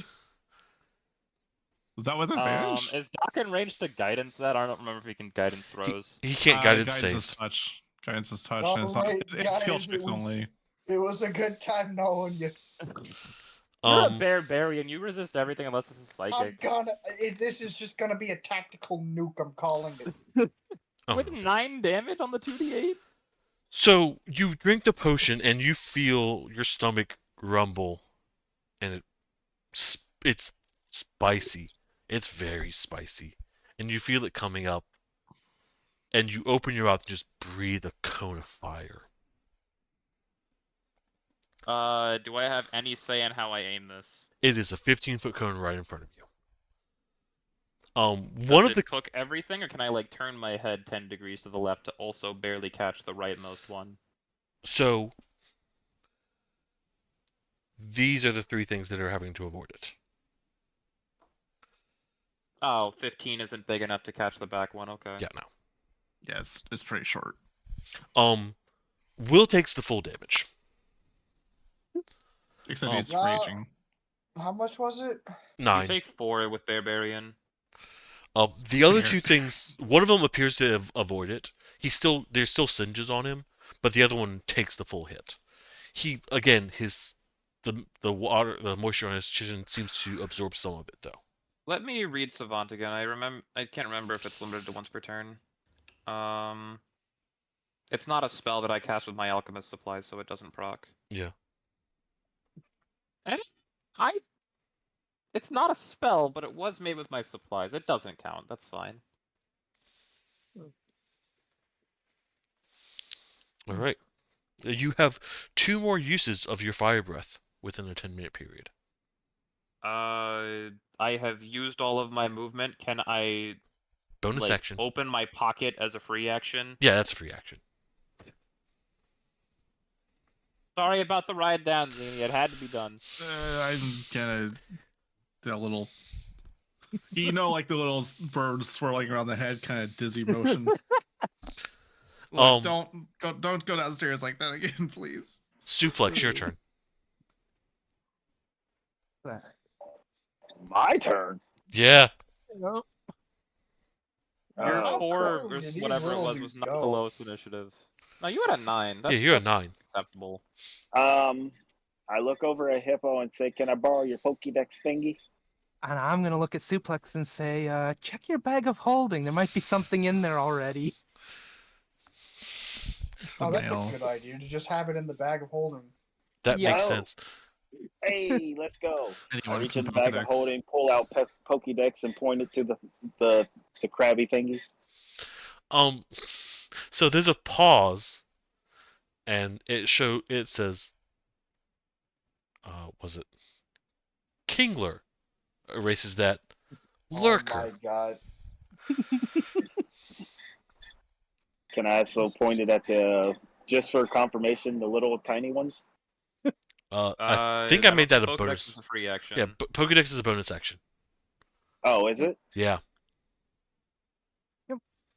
Was that with advantage? Is Doc in range to guidance that? I don't remember if he can guidance throws. He can't guidance Guidance saves. is touch. Guidance is touch. All and it's not. right, It's skill guys, checks only. It was a good time knowing you. You're a barbarian. You resist everything unless this is I'm psychic. gonna. This is just gonna be a tactical nuke. I'm calling it. Oh. With 9 damage on the 2d8? So you drink the potion and you feel your stomach rumble, and it's spicy. It's very spicy, and you feel it coming up, and you open your mouth and just breathe a cone of fire. Do I have any say in how I aim this? It is a 15-foot cone right in front of you. One Does of it the cook everything, or can I like turn my head 10 degrees to the left to also barely catch the rightmost one? so these are the three things that are having to avoid it. Oh, 15 isn't big enough to catch the back one. Okay. Yeah, no. Yeah, it's pretty short. Will takes the full damage. Except Oh. he's Wow. raging. How much was it? 9. You take 4 with barbarian. The other Fair. two things, one of them appears to have avoided it. There's still singes on him, but the other one takes the full hit. He again, the water, the moisture on his chin seems to absorb some of it though. Let me read Savant again. I can't remember if it's limited to once per turn. It's not a spell that I cast with my alchemist supplies, so it doesn't proc. Yeah. And it's not a spell, but it was made with my supplies. It doesn't count. That's fine. All right. You have 2 more uses of your fire breath within a 10-minute period. I have used all of my movement. Can I Bonus like, action. open my pocket as a free action? Yeah, that's a free action. Sorry about the ride down, Zini. It had to be done. I'm gonna do a little. You know, like the little bird swirling around the head, kind of dizzy motion. Like, don't go downstairs like that again, please. Suplex, your turn. My turn. Yeah. Well, Your Oh, 4 crap. or These whatever it little was dudes not go. the lowest initiative. No, you had a 9. Yeah, you're a that's 9. acceptable. I look over at Hippo and say, "Can I borrow your Pokédex thingy?" and I'm gonna look at Suplex and say, check your bag of holding. There might be something in there already. It's the Oh, that's mail. a good idea to just have it in the bag of holding. That Yeah. makes Oh. sense. Hey, let's go. I Anyone reach can in the bag of Pokedex. holding, pull out Pokédex, and point it to the crabby thingies. So there's a pause, and it says, was it Kingler? Erases that. Lurker. Oh my god. Can I also point it at the, just for confirmation, the little tiny ones? I think I made that a Pokedex bonus. is a free action. Yeah, Pokedex is a bonus action. Oh, is it? Yeah.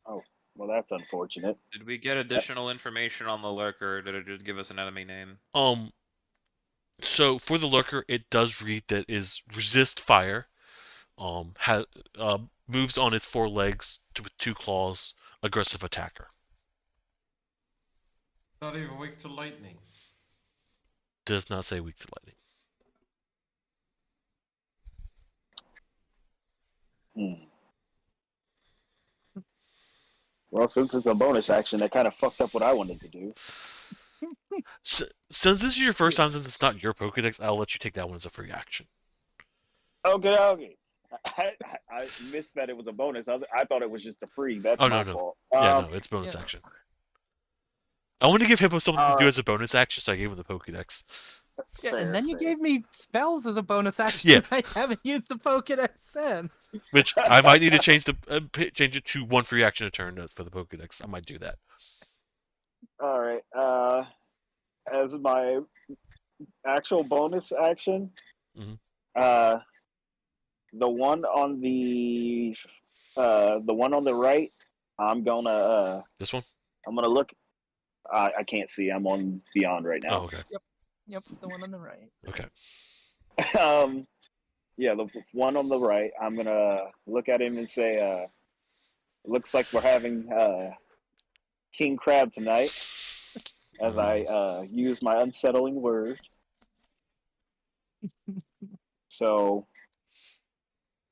Well, that's unfortunate. Did we get additional information on the lurker? Or did it just give us an enemy name? So for the Lurker, it does read that is resist fire. Moves on its 4 legs with 2 claws. Aggressive attacker. Not even weak to lightning. Does not say weak to lightning. Well, since it's a bonus action, that kind of fucked up what I wanted to do. Since this is your first time, since it's not your Pokedex, I'll let you take that one as a free action. Okay. I missed that it was a bonus. I thought it was just a free. That's Oh, my no. fault. Yeah, no, it's bonus yeah. action. I want to give Hippo something to do Alright. as a bonus action, so I gave him the Pokedex. Yeah, Fair, and then you fair. gave me spells as a bonus action. Yeah. I haven't used the Pokedex since. Which I might need to change it to 1 free action a turn for the Pokedex. I might do that. All right. As my actual bonus action, Mhm. the one on the right, I'm gonna This one? look. I can't see. I'm on Beyond right Oh, now. okay. Yep, the one on the right. Okay. Yeah, the one on the right. I'm gonna look at him and say, "Looks like we're having King Crab tonight." As I use my unsettling word. So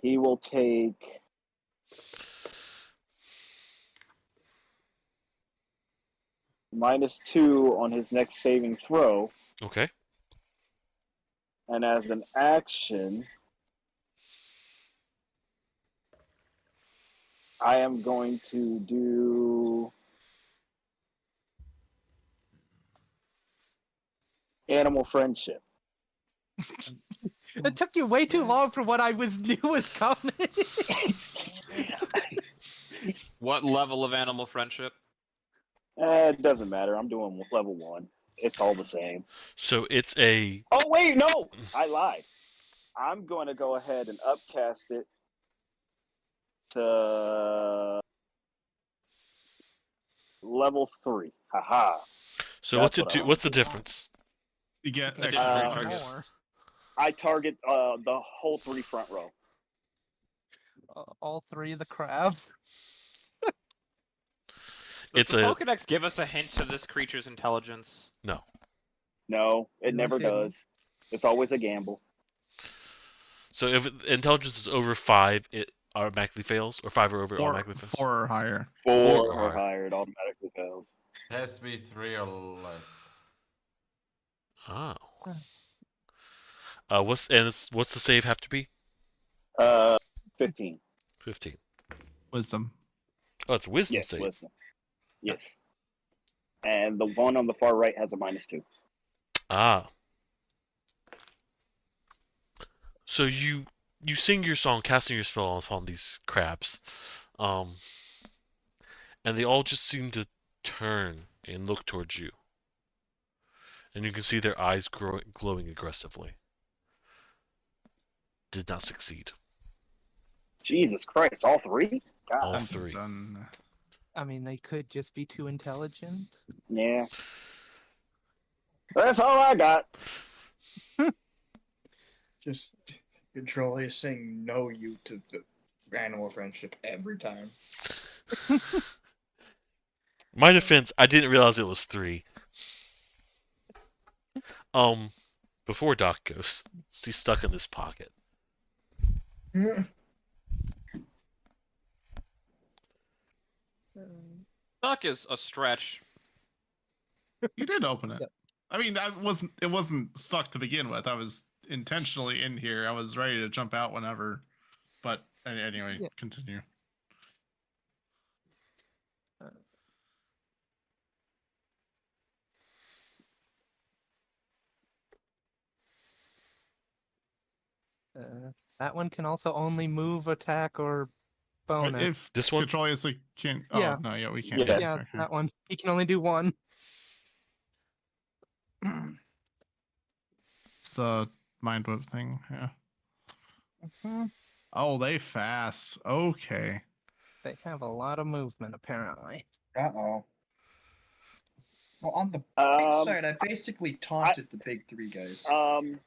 he will take -2 on his next saving throw. Okay. And as an action, I am going to do Animal Friendship. It took you way too long for what I knew was coming. What level of animal friendship? It doesn't matter. I'm doing level 1. It's all the same. So it's a. Oh, wait, no! I lied. I'm going to go ahead and upcast it to level 3. Haha. So That's what's it what I do? want What's the to do. difference? You get Additional extra targets. targets. I target the whole 3 front row. All 3 of the crabs. Does It's the a. Pokedex give us a hint to this creature's intelligence? No, it never Okay. does. It's always a gamble. So if intelligence is over 5, it automatically fails, or 5 or over, it Four, automatically fails. 4 or higher. 4 or or higher. higher, it automatically fails. It has to be 3 or less. Oh. What's the save have to be? 15. 15. Wisdom. Oh, it's wisdom Yes, save. wisdom. Yes. And the one on the far right has a -2. Ah. So you sing your song, casting your spell upon these crabs, and they all just seem to turn and look towards you. and you can see their eyes glowing aggressively. Did not succeed. Jesus Christ, all three? God. All I'm three. done. I mean, they could just be too intelligent. Yeah. That's all I got. Just Controlius saying no you to the animal friendship every time. My defense, I didn't realize it was 3. Before Doc goes, he's stuck in this pocket. Stuck is a stretch. You did open it. Yep. I mean, it wasn't stuck to begin with. I was intentionally in here. I was ready to jump out whenever. But anyway, Yeah. continue. That one can also only move, attack, or But bonus. if This one? Controlius we can't. Oh Yeah. no, yeah, we can't. Yeah. Yeah, Okay. that one. He can only do one. It's the mind whip thing. Yeah. Mhm. Oh, they fast. Okay. They have a lot of movement, apparently. Uh-oh. Well, on the bright Um, side, I basically taunted the big 3 guys. I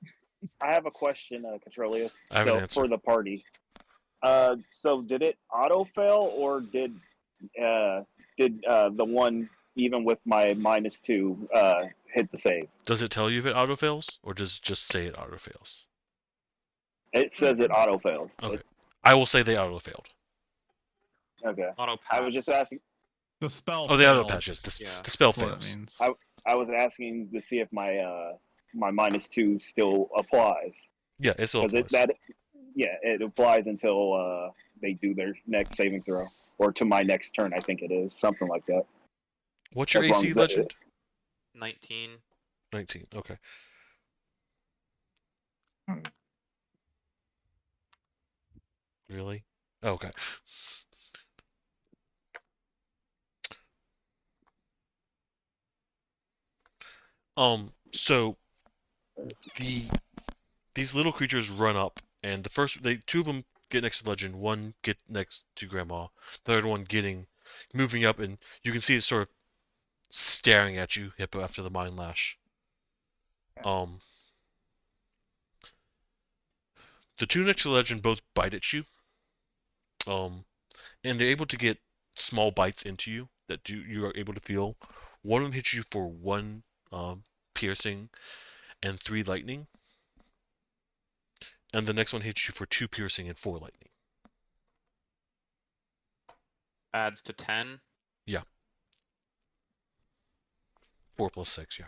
have a question, Controlius. I have an So answer. for the party. So did it auto fail or did the one even with my -2 hit the save? Does it tell you if it auto fails, or does it just say it auto fails? It says it auto fails. Okay. I will say they auto failed. Okay. Auto I was just asking. The spell. Oh, the auto fails. patches. Yeah. The spell That's what it fails. means. I was asking to see if my my -2 still applies Yeah, it still because applies. it applies until they do their next saving throw or to my next turn. I think it is something like that. What's your as long AC as that- legend? 19. 19. Okay. Really? Okay. So these little creatures run up, and two of them get next to Legend, one get next to Grandma, the third one moving up, and you can see it sort of staring at you, Hippo, after the Mind Lash. The two next to Legend both bite at you. And they're able to get small bites into you that you are able to feel. One of them hits you for 1 piercing and 3 lightning, and the next one hits you for 2 piercing and 4 lightning. Adds to 10. 4 plus 6, yeah.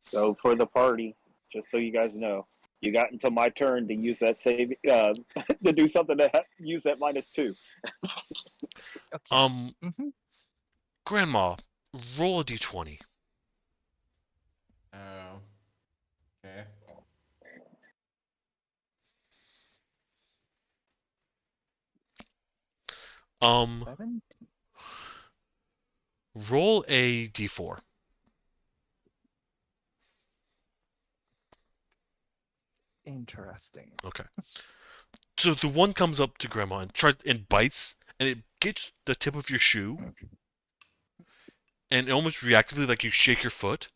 So for the party, just so you guys know, you got until my turn to use that save to do something to use that -2. Okay. Mhm. Grandma, roll a d20. Oh. Okay. Um, 7? roll a d4. Interesting. Okay. So the one comes up to Grandma and bites, and it gets the tip of your shoe, and almost reactively, like you shake your foot,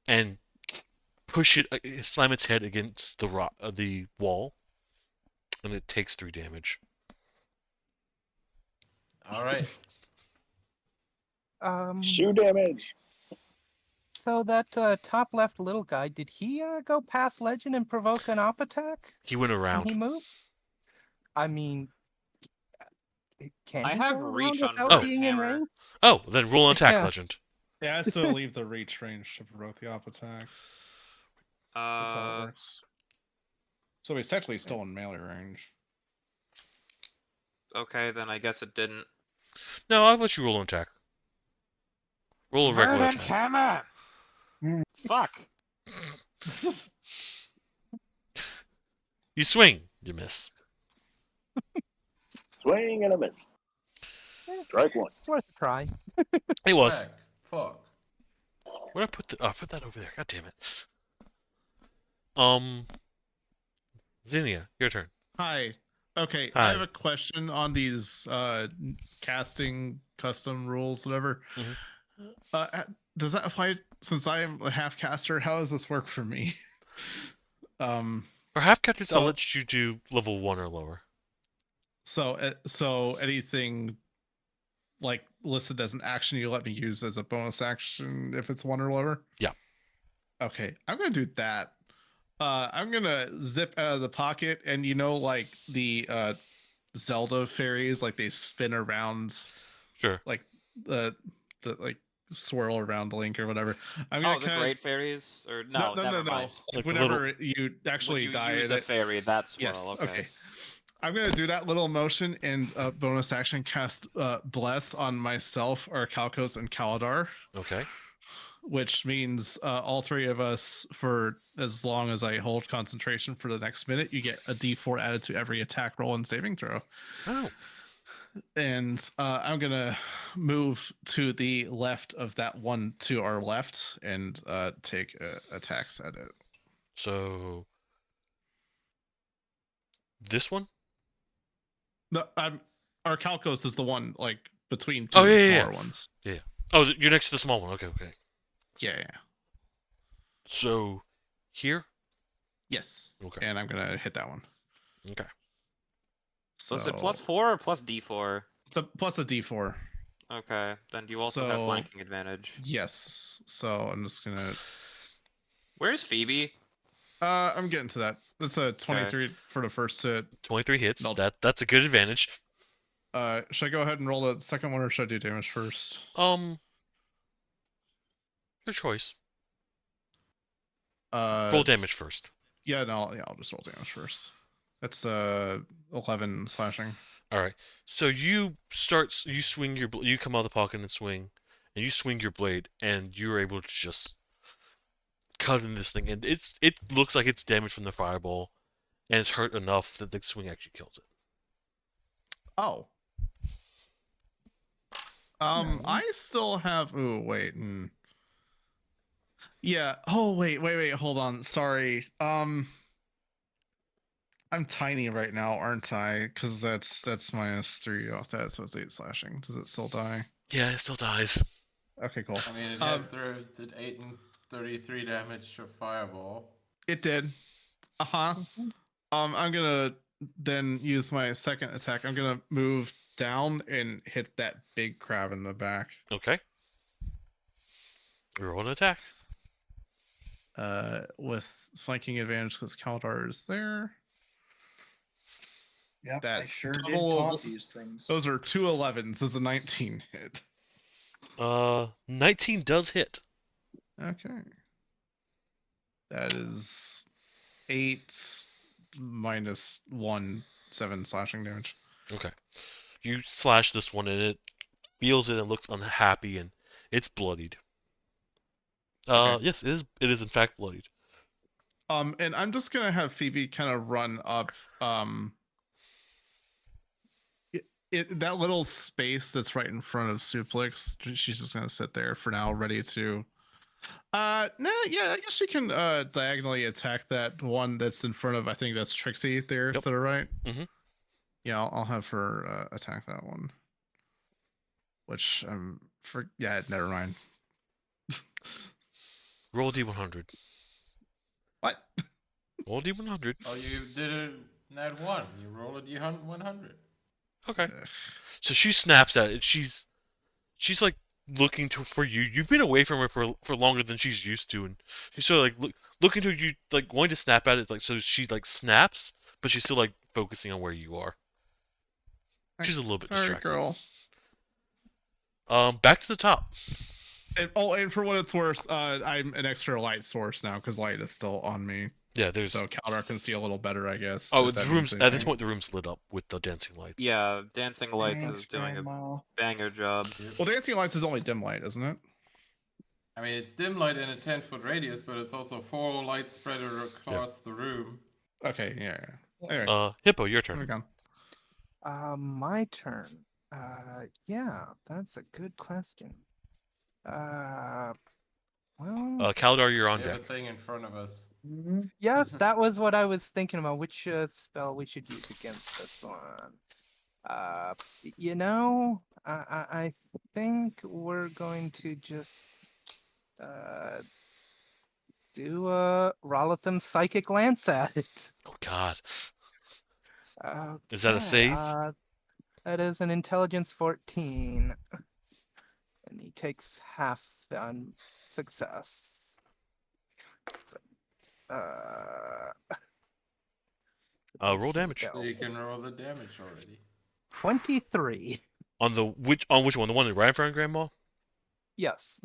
and push it, slam its head against the wall, and it takes 3 damage. All right. Shoe damage. So that top left little guy, did he go past Legend and provoke an op attack? He went Can around. he move? I mean, can I he have go around reach on without Oh. being in Hammer. range? Oh, then roll an attack, Yeah. Legend. Yeah, I still leave the reach range to provoke the op attack. That's how it works. So he's technically still in melee range. Okay, then I guess it didn't. No, I'll let you roll an attack. Roll a regular Verdant attack. Hammer! Fuck! You swing, you miss. Swing and a miss. Strike 1. It's worth a try. It was. Correct. Fuck. Where did I put the? Oh, I put that over there. God damn it. Zinnia, your turn. Hi. Okay, Hi. I have a question on these casting custom rules, whatever. Mhm. Does that apply since I am a half caster? How does this work for me? For half catchers, I'll So- let you do level 1 or lower. So anything like listed as an action you let me use as a bonus action if it's 1 or lower? Yeah. Okay, I'm gonna do that. I'm gonna zip out of the pocket, and like the Zelda fairies, like they spin around, Sure. like the like swirl around Link or whatever. I'm gonna Oh, the kinda, great fairies? Or no, never mind. Like Like the whenever you actually When you die use in a it. fairy, that swirl. Yes. Okay. I'm gonna do that little motion and bonus action cast bless on myself, Orichalcos, and Kaladar, Okay. which means all 3 of us, for as long as I hold concentration for the next minute, you get a D4 added to every attack roll and saving throw. Oh. And I'm gonna move to the left of that one to our left and take attacks at it. So this one? No, Orichalcos is the one like between 2 Oh, yeah. smaller ones. Oh, you're next to the small one. Okay. Yeah. So here? Yes. Okay. And I'm gonna hit that one. Okay. So is it +4 or plus D4? It's a plus a D4. Okay. Then do you also have So- flanking advantage? Yes. So I'm just gonna. Where's Phoebe? I'm getting to that. That's a 23 for the first hit. 23 hits. No. That's a good advantage. Should I go ahead and roll the second one, or should I do damage first? Your choice. Uh, Roll damage first. Yeah, no, yeah, I'll just roll damage first. That's 11 slashing. All right. So you swing you come out of the pocket and swing, and you swing your blade, and you're able to just cut in this thing, and it looks like it's damaged from the fireball, and it's hurt enough that the swing actually kills it. Oh. I Nice. still have. Ooh, wait. Yeah. Oh, wait. Hold on. Sorry. I'm tiny right now, aren't I? Because that's -3 off that, so it's 8 slashing. Does it still die? Yeah, it still dies. Okay, cool. I mean, it did 8 and 33 damage of fireball. It did. I'm gonna then use my second attack. I'm gonna move down and hit that big crab in the back. Okay. Roll an attack. With flanking advantage because Kaladar is there. Yep, I That's sure did double- taunt these things. Those are 2 11s. This is a 19 hit. 19 does hit. Okay. That is 8 minus 1, 7 slashing damage. Okay. You slash this one, and it feels it and looks unhappy, and it's bloodied. Okay. Yes, it is in fact bloodied. And I'm just gonna have Phoebe kind of run up that little space that's right in front of Suplex. She's just gonna sit there for now, ready to I guess she can diagonally attack that one that's in front of, I think that's Trixie there Yep. to the right. Mhm. Yeah, I'll have her attack that one. Which never mind. Roll a d100. What? Roll a d100. Oh, you did a nat 1. You roll a d100. Okay. So she snaps at it. She's like looking for you. You've been away from her for longer than she's used to, and she's sort of like looking to you, like going to snap at it. Like, so she like snaps, but she's still like focusing on where you are. She's a little bit Sorry, distracted. girl. Back to the top. And for what it's worth, I'm an extra light source now because light is still on me, Yeah, there's. so Kaladar can see a little better, I guess. Oh, if the that room's means at this anything. point the room's lit up with the dancing lights. Yeah, Dancing Lights Thanks, is doing a Grandma. banger job. Well, dancing lights is only dim light, isn't it? I mean, it's dim light in a 10-foot radius, but it's also 4 lights spread across the room. Okay, yeah. Anyway, Hippo, your there we turn. go. My turn. Yeah, that's a good question. Well, Kaldar, you're on We have a deck. thing in front of us. yes, that was what I was thinking about. Which spell we should use against this one? You know, I think we're going to just do a Rolatham Psychic Lance at it. Oh God, Okay, is that a save? that is an Intelligence 14, and he takes half on success. Uh, Roll here we damage. go. So you can roll the damage already. 23. On which one? The one right in front of Grandma? Yes.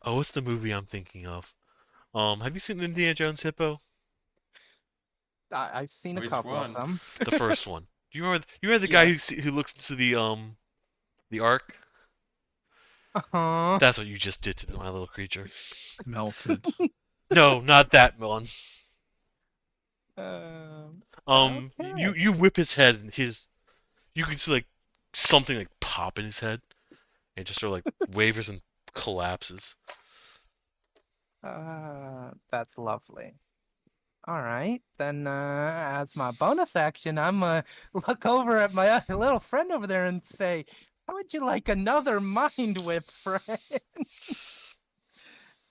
Oh, what's the movie I'm thinking of? Have you seen Indiana Jones Hippo? I've seen a Which couple one? of them. The first one. Do you remember? You remember the guy Yes. who looks into the ark? Uh-huh. That's what you just did to my little creature. Melted. No, not that one. Okay. You whip his head and you can see like something like pop in his head, and it just sort of like wavers and collapses. That's lovely. All right, then as my bonus action, I'm look over at my little friend over there and say, "How would you like another mind whip, friend?"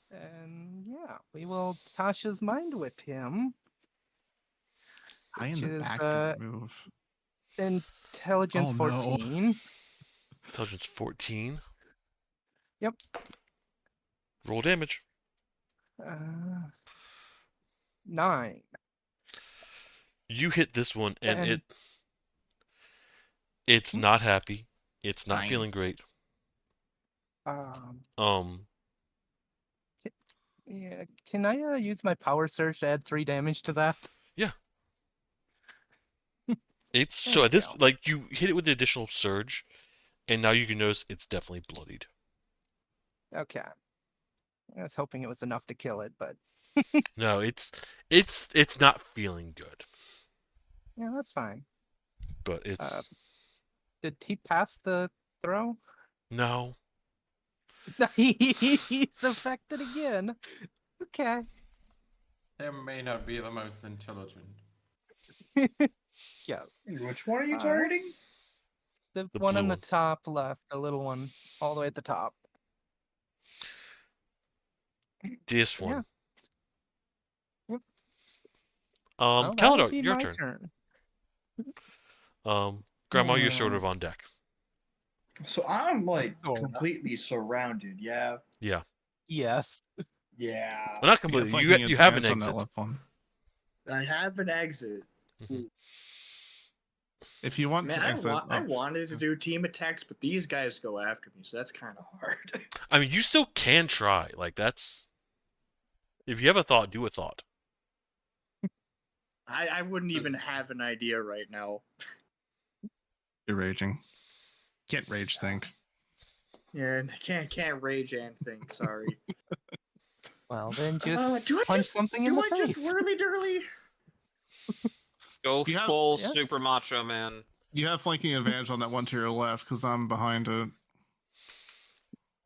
And yeah, we will Tasha's mind whip him. High in Which the is back didn't move. Intelligence Oh, no. 14. Intelligence 14. Yep. Roll damage. 9. You hit this one, and And- it's not happy. It's not 9. feeling great. Um, yeah, can I use my power surge to add 3 damage to that? It's so There at we this go. like you hit it with the additional surge, and now you can notice it's definitely bloodied. Okay. I was hoping it was enough to kill it, but No, it's not feeling good, yeah, that's fine. but it's Did he pass the throw? no. He's affected again. Okay. They may not be the most intelligent. Yeah. Which one are you Alright. targeting? The The one blue on the ones. top left, the little one, all the way at the top. This Yeah. one. Yep. Well, that would Kalidar, be your my turn. Grandma, you're sort of on deck. So I'm like Sorta. completely surrounded. Yeah. Yeah. Yes. Yeah. Well, not You completely. got You flanking you have an advantage on exit. that left one. I have an exit. If you want Man, to exit, I wanted to do team attacks, but these guys go after me, so that's kind of hard. I mean, you still can try. Like that's. If you have a thought, do a thought. I wouldn't even have an idea right now. you're raging. Can't rage think. Yeah, can't rage and think. Sorry. Well, then just do I punch just something in do the I face. just whirly dirly? Go You have- full yeah. Super Macho Man. You have flanking advantage on that one to your left because I'm behind it.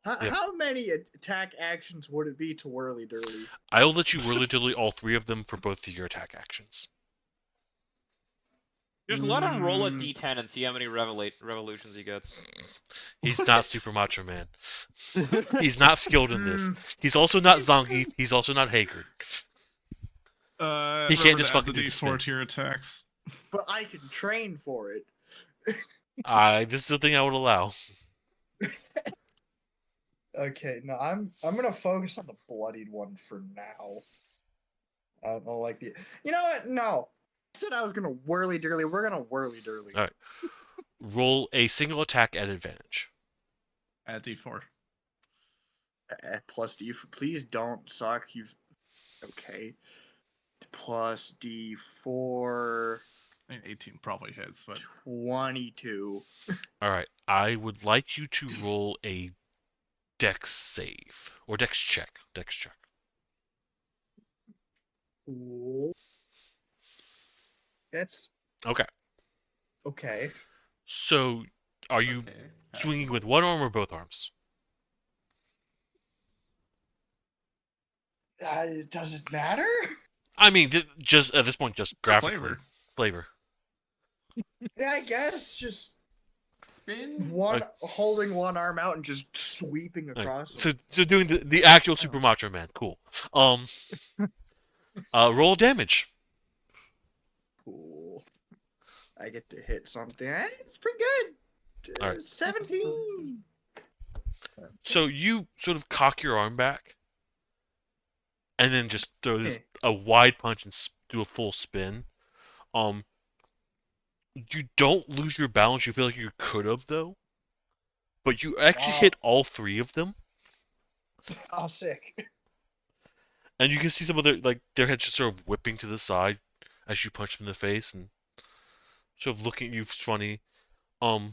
Yep. How many attack actions would it be to whirly dirly? I'll let you whirly dilly all 3 of them for both of your attack actions. Just let him roll a Mm. d10 and see how many revolutions he gets. He's not Super Macho Man. He's not skilled in this. Mm, He's also not It's Zongi. good. He's also not Haggard. He Remember can't just to add fucking the do the D4 spin. to your attacks. but I can train for it. This is the thing I would allow. Okay, no, I'm gonna focus on the bloodied one for now. I don't know, like the. You know what? No, I said I was gonna whirly dirly. We're gonna whirly dirly. Alright. Roll a single attack at advantage. Add D4. Plus D. Please don't suck. You've. Okay. Plus D4. I mean, 18 probably hits, but 22. Alright. I would like you to roll a dex save. Or dex check. Dex check. Cool. That's Okay. okay. So, are you Okay, swinging passable. with one arm or both arms? Does it matter? I mean, just at this point, just For graphically, flavor. Yeah, I guess just Spin. one holding one arm out and just sweeping Right. across. So doing the actual Super Macho Man, cool. Roll damage. Cool. I get to hit something. It's pretty good. All right. 17. So you sort of cock your arm back, and then just throw this a wide punch and do a full spin. You don't lose your balance. You feel like you could have though, but you actually Wow. hit all three of them, Oh, sick. and you can see some of their heads just sort of whipping to the side as you punch them in the face and sort of looking at you funny. Oh,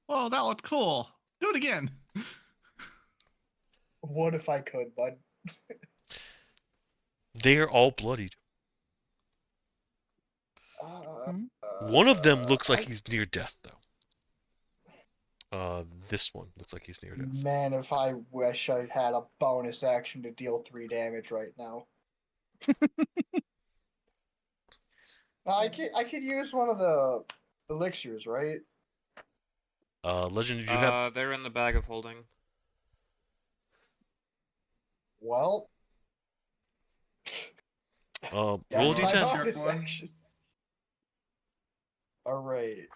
that looked cool. Do it again. What if I could, bud? They are all bloodied. One of them looks like he's near death though. This one looks like he's near death. Man, if I wish I had a bonus action to deal 3 damage right now. I could use one of the elixirs, right? Legend, did you have? They're in the bag of holding. Well, Roll a that's my d10. bonus One. action. All right.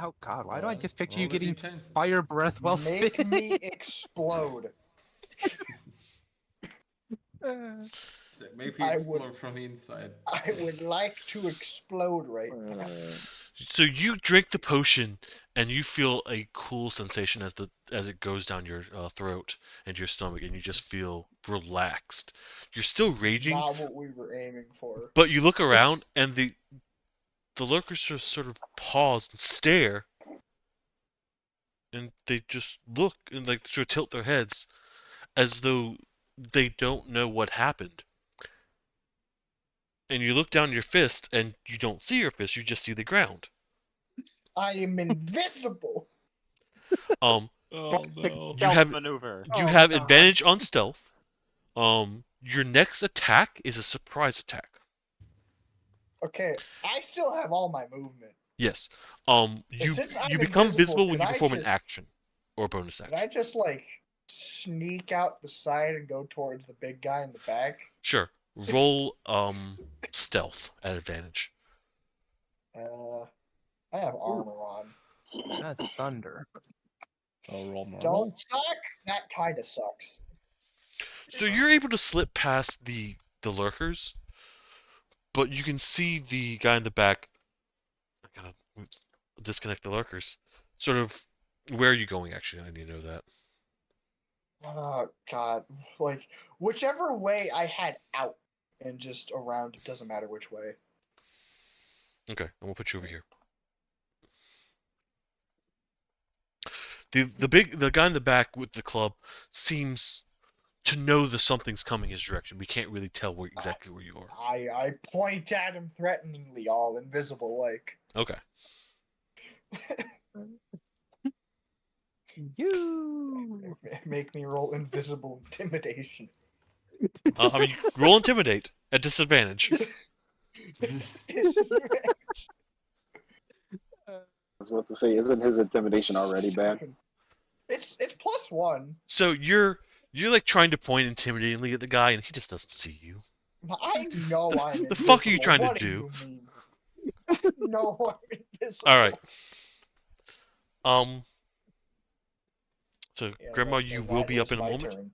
Oh God, why do I Well, just picture roll you a getting D10. fire breath while Make spinning? me explode. So maybe I explode would- from the inside. I would like to explode right now. So you drink the potion, and you feel a cool sensation as it goes down your throat and your stomach, and you just feel relaxed. You're still raging, Not what we were aiming for. but you look around, and the lurkers just sort of pause and stare, and they just look and like sort of tilt their heads as though they don't know what happened. And you look down your fist, and you don't see your fist; you just see the ground. I am invisible. Oh You Stealth have maneuver. you Oh, have God. advantage on stealth. Your next attack is a surprise attack. Okay, I still have all my movement. Yes. You since I'm you become invisible, visible when could you I perform an just- action or a bonus Can I action. just like sneak out the side and go towards the big guy in the back? Sure. Roll stealth at advantage. I have armor on. That's thunder. I'll roll normal. Don't suck. That kind of sucks. So you're able to slip past the lurkers, but you can see the guy in the back. I gotta disconnect the lurkers. Sort of. Where are you going? Actually, I need to know that. Oh God! Like whichever way I had out and just around, it doesn't matter which way. Okay, I'm gonna put you over here. The guy in the back with the club seems to know that something's coming his direction. We can't really tell exactly where you are. I point at him threateningly, all invisible like. Okay. You. Make me roll invisible intimidation. I mean, roll intimidate at disadvantage. I was about to say, isn't his intimidation already bad? It's +1. So you're like trying to point intimidatingly at the guy, and he just doesn't see you. I know I'm The fuck are you invisible. trying to What do? You mean? No, I'm invisible. All right. So Yeah, Grandma, that- you that will be up is in a my moment. turn.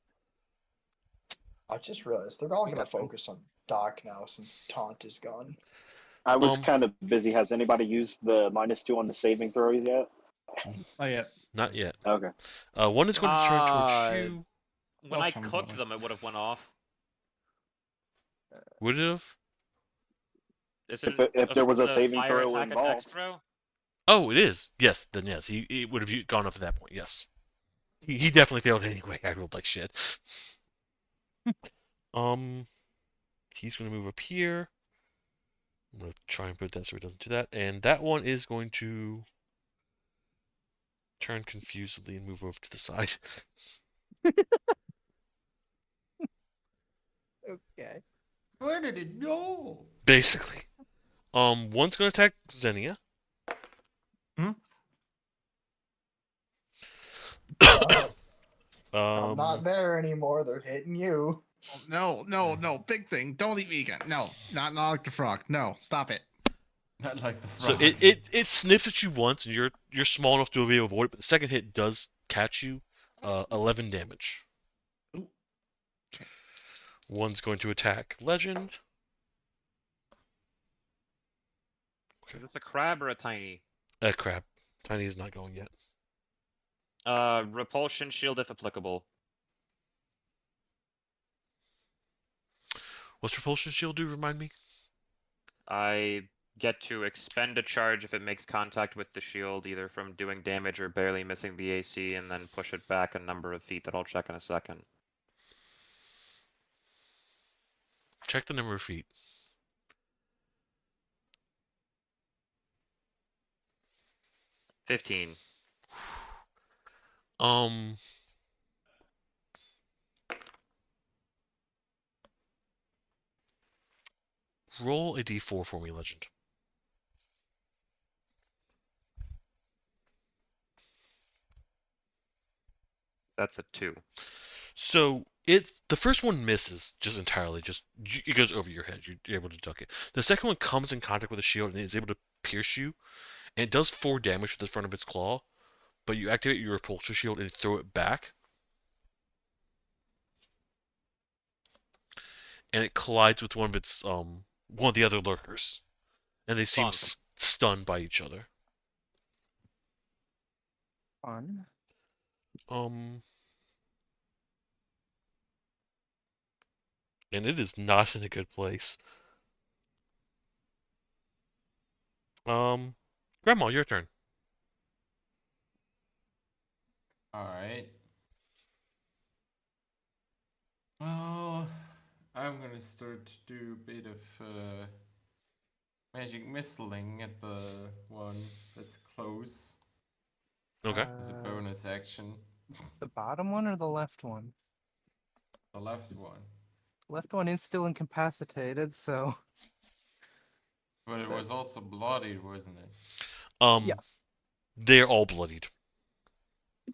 I just realized they're all We gonna got time. focus on Doc now since Taunt is gone. I was Um, kind of busy. Has anybody used the -2 on the saving throws yet? Oh yeah. Not yet. Okay. One is going to turn towards Uh, you. When Oh, I come cooked on. them, it would have went off. Would it have? Isn't if there was a the saving fire throw attack a involved. dex throw? Oh, it is. Yes. Then yes, he would have gone off at that point. Yes. He definitely failed anyway. I rolled like shit. He's going to move up here. I'm going to try and put that so he doesn't do that. And that one is going to turn confusedly and move over to the side. Okay. Where did it go? Basically. One's gonna attack Xenia. I'm not there anymore. They're hitting you. Oh, no, big thing. Don't eat me again. No, not like the frog. No, stop it. Not like the So frog. it sniffs at you once, and you're small enough to be able to avoid it. But the second hit does catch you. 11 damage. Ooh. Okay. One's going to attack Legend. Is this a crab or a tiny? Crap. Tiny is not going yet. Repulsion shield if applicable. What's Repulsion Shield do? Remind me. I get to expend a charge if it makes contact with the shield, either from doing damage or barely missing the AC, and then push it back a number of feet that I'll check in a second. Check the number of feet. $15. Roll a d4 for me, Legend. That's a 2. So the first one misses just entirely. It goes over your head. You're able to duck it. The second one comes in contact with the shield and is able to pierce you, and it does 4 damage to the front of its claw. But you activate your repulsor shield and throw it back, and it collides with one of the other lurkers, and they seem stunned by each other. Fun. And it is not in a good place. Grandma, your turn. Alright. Well, I'm gonna start to do a bit of magic missiling at the one that's close Okay. as a bonus action. The bottom one or the left one? The left one. Left one is still incapacitated, so But it was also bloodied, wasn't it? yes. They're all bloodied.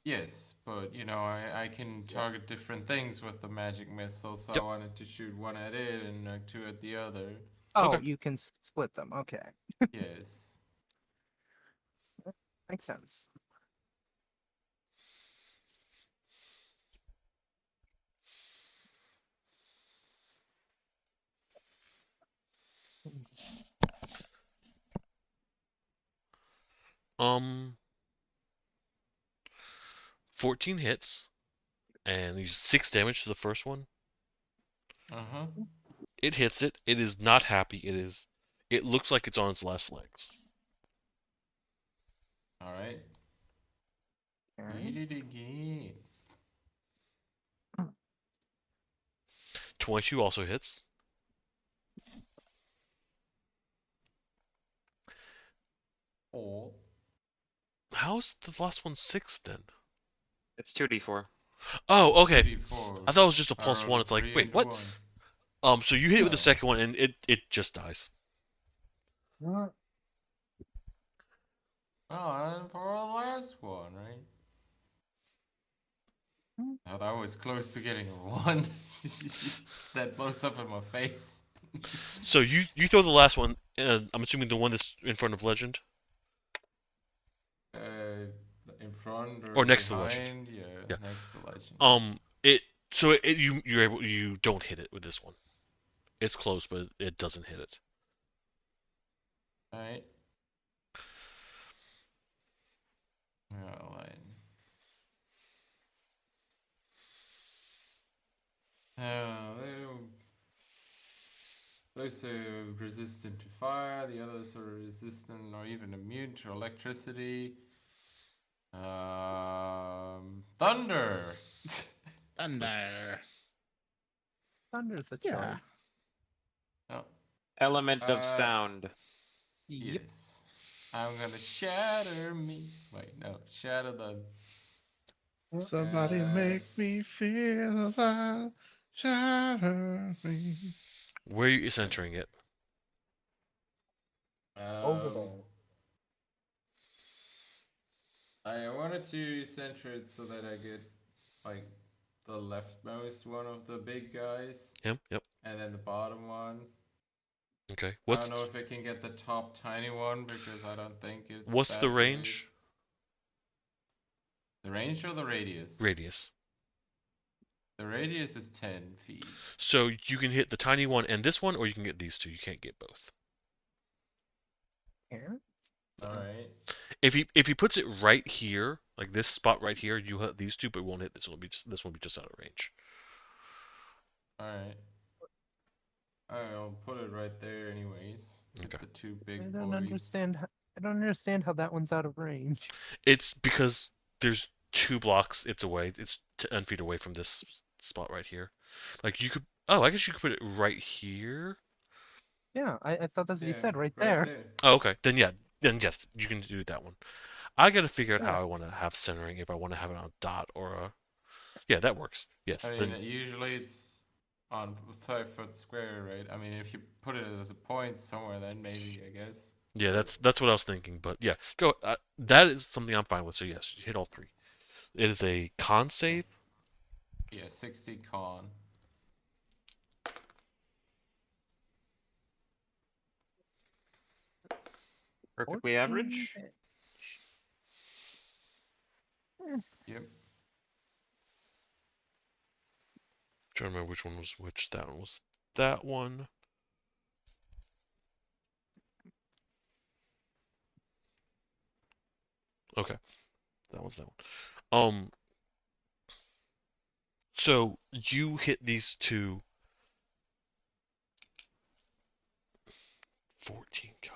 Yes, but you know, I can target different things with the magic missile, so Yep. I wanted to shoot one at it and 2 at the other. Oh, Okay. you can split them. Okay. Yes. Makes sense. Um, 14 hits, and you 6 damage to the first one. Uh-huh. It hits it. It is not happy. It looks like it's on its last legs. Alright. Alright. Eat it again. 22 also hits. Oh. How's the last one 6 then? It's 2d4. Oh, okay. 2d4. I thought it was just a I plus rolled 1. a It's like, 3 wait, and what? 1. So you hit it with the No. second one, and it just dies. What? Oh, and for the last one, right? Thought I was close to getting a 1. That blows up in my face. So you throw the last one, and I'm assuming the one that's in front of Legend. In front Or next to the legend. behind? Yeah, Yeah. next to legend. You don't hit it with this one. It's close, but it doesn't hit it. Alright. Alright. Those are resistant to fire, the others are resistant or even immune to electricity. Thunder! Thunder. Thunder's a Yeah. choice. Oh, Element of sound. Yep. yes. I'm gonna shatter me. Wait, no, shatter the. Somebody make me feel alive. Shatter me. Where are you centering it? Over Um, there. I wanted to center it so that I get like the leftmost one of the big guys, Him? Yep. and then the bottom one. Okay. I What's don't know if I can get the top tiny one because I don't think it's what's the that range? big. The range or the radius? Radius. The radius is 10 feet. So you can hit the tiny one and this one, or you can get these two. You can't get both. Here? Alright. If he puts it right here, like this spot right here, you hit these two, but it won't hit this one. This one will be just out of range. Alright. I'll put it right there anyways. Get Okay. the two I big don't boys. understand. I don't understand how that one's out of range. It's because there's 2 blocks. It's away. It's 10 feet away from this spot right here. Like you could. Oh, I guess you could put it right here. Yeah, I thought that's what you Yeah, said right there. Oh, okay. Then yeah. Then yes, you can do that one. I gotta figure out Yeah. how I want to have centering. If I want to have it on a dot or a. Yeah, that works. Yes. I mean, Then usually it's on 5 foot square, right? I mean, if you put it as a point somewhere, then maybe, I guess. yeah, that's what I was thinking. But yeah, go. That is something I'm fine with. So yes, you hit all 3. It is a con save. Yeah, 60 con. Perfectly 14 average. damage. Yep. Trying to remember which one was which. That one was that one. Okay, that was that one. So you hit these two. 14, God.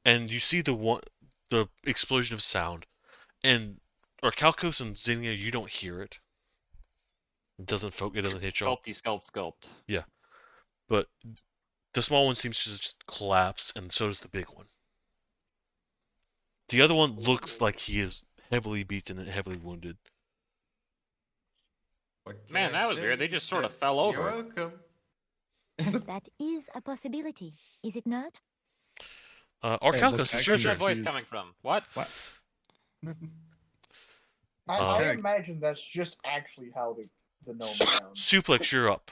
And you see the explosion of sound, and Orcalcos and Zinnia, you don't hear it. It doesn't hit y'all. Sculpty, sculpt. But the small one seems to just collapse, and so does the big one. The other one looks like he is heavily beaten and heavily wounded. What can Man, I that was say weird. They just sort of except fell You're over. welcome. That is a possibility, is it not? Orcalcos, look, it's your Where's that turn. voice confused. coming from? What? I Kinda- imagine that's just actually how the gnome sounds. Suplex, you're up.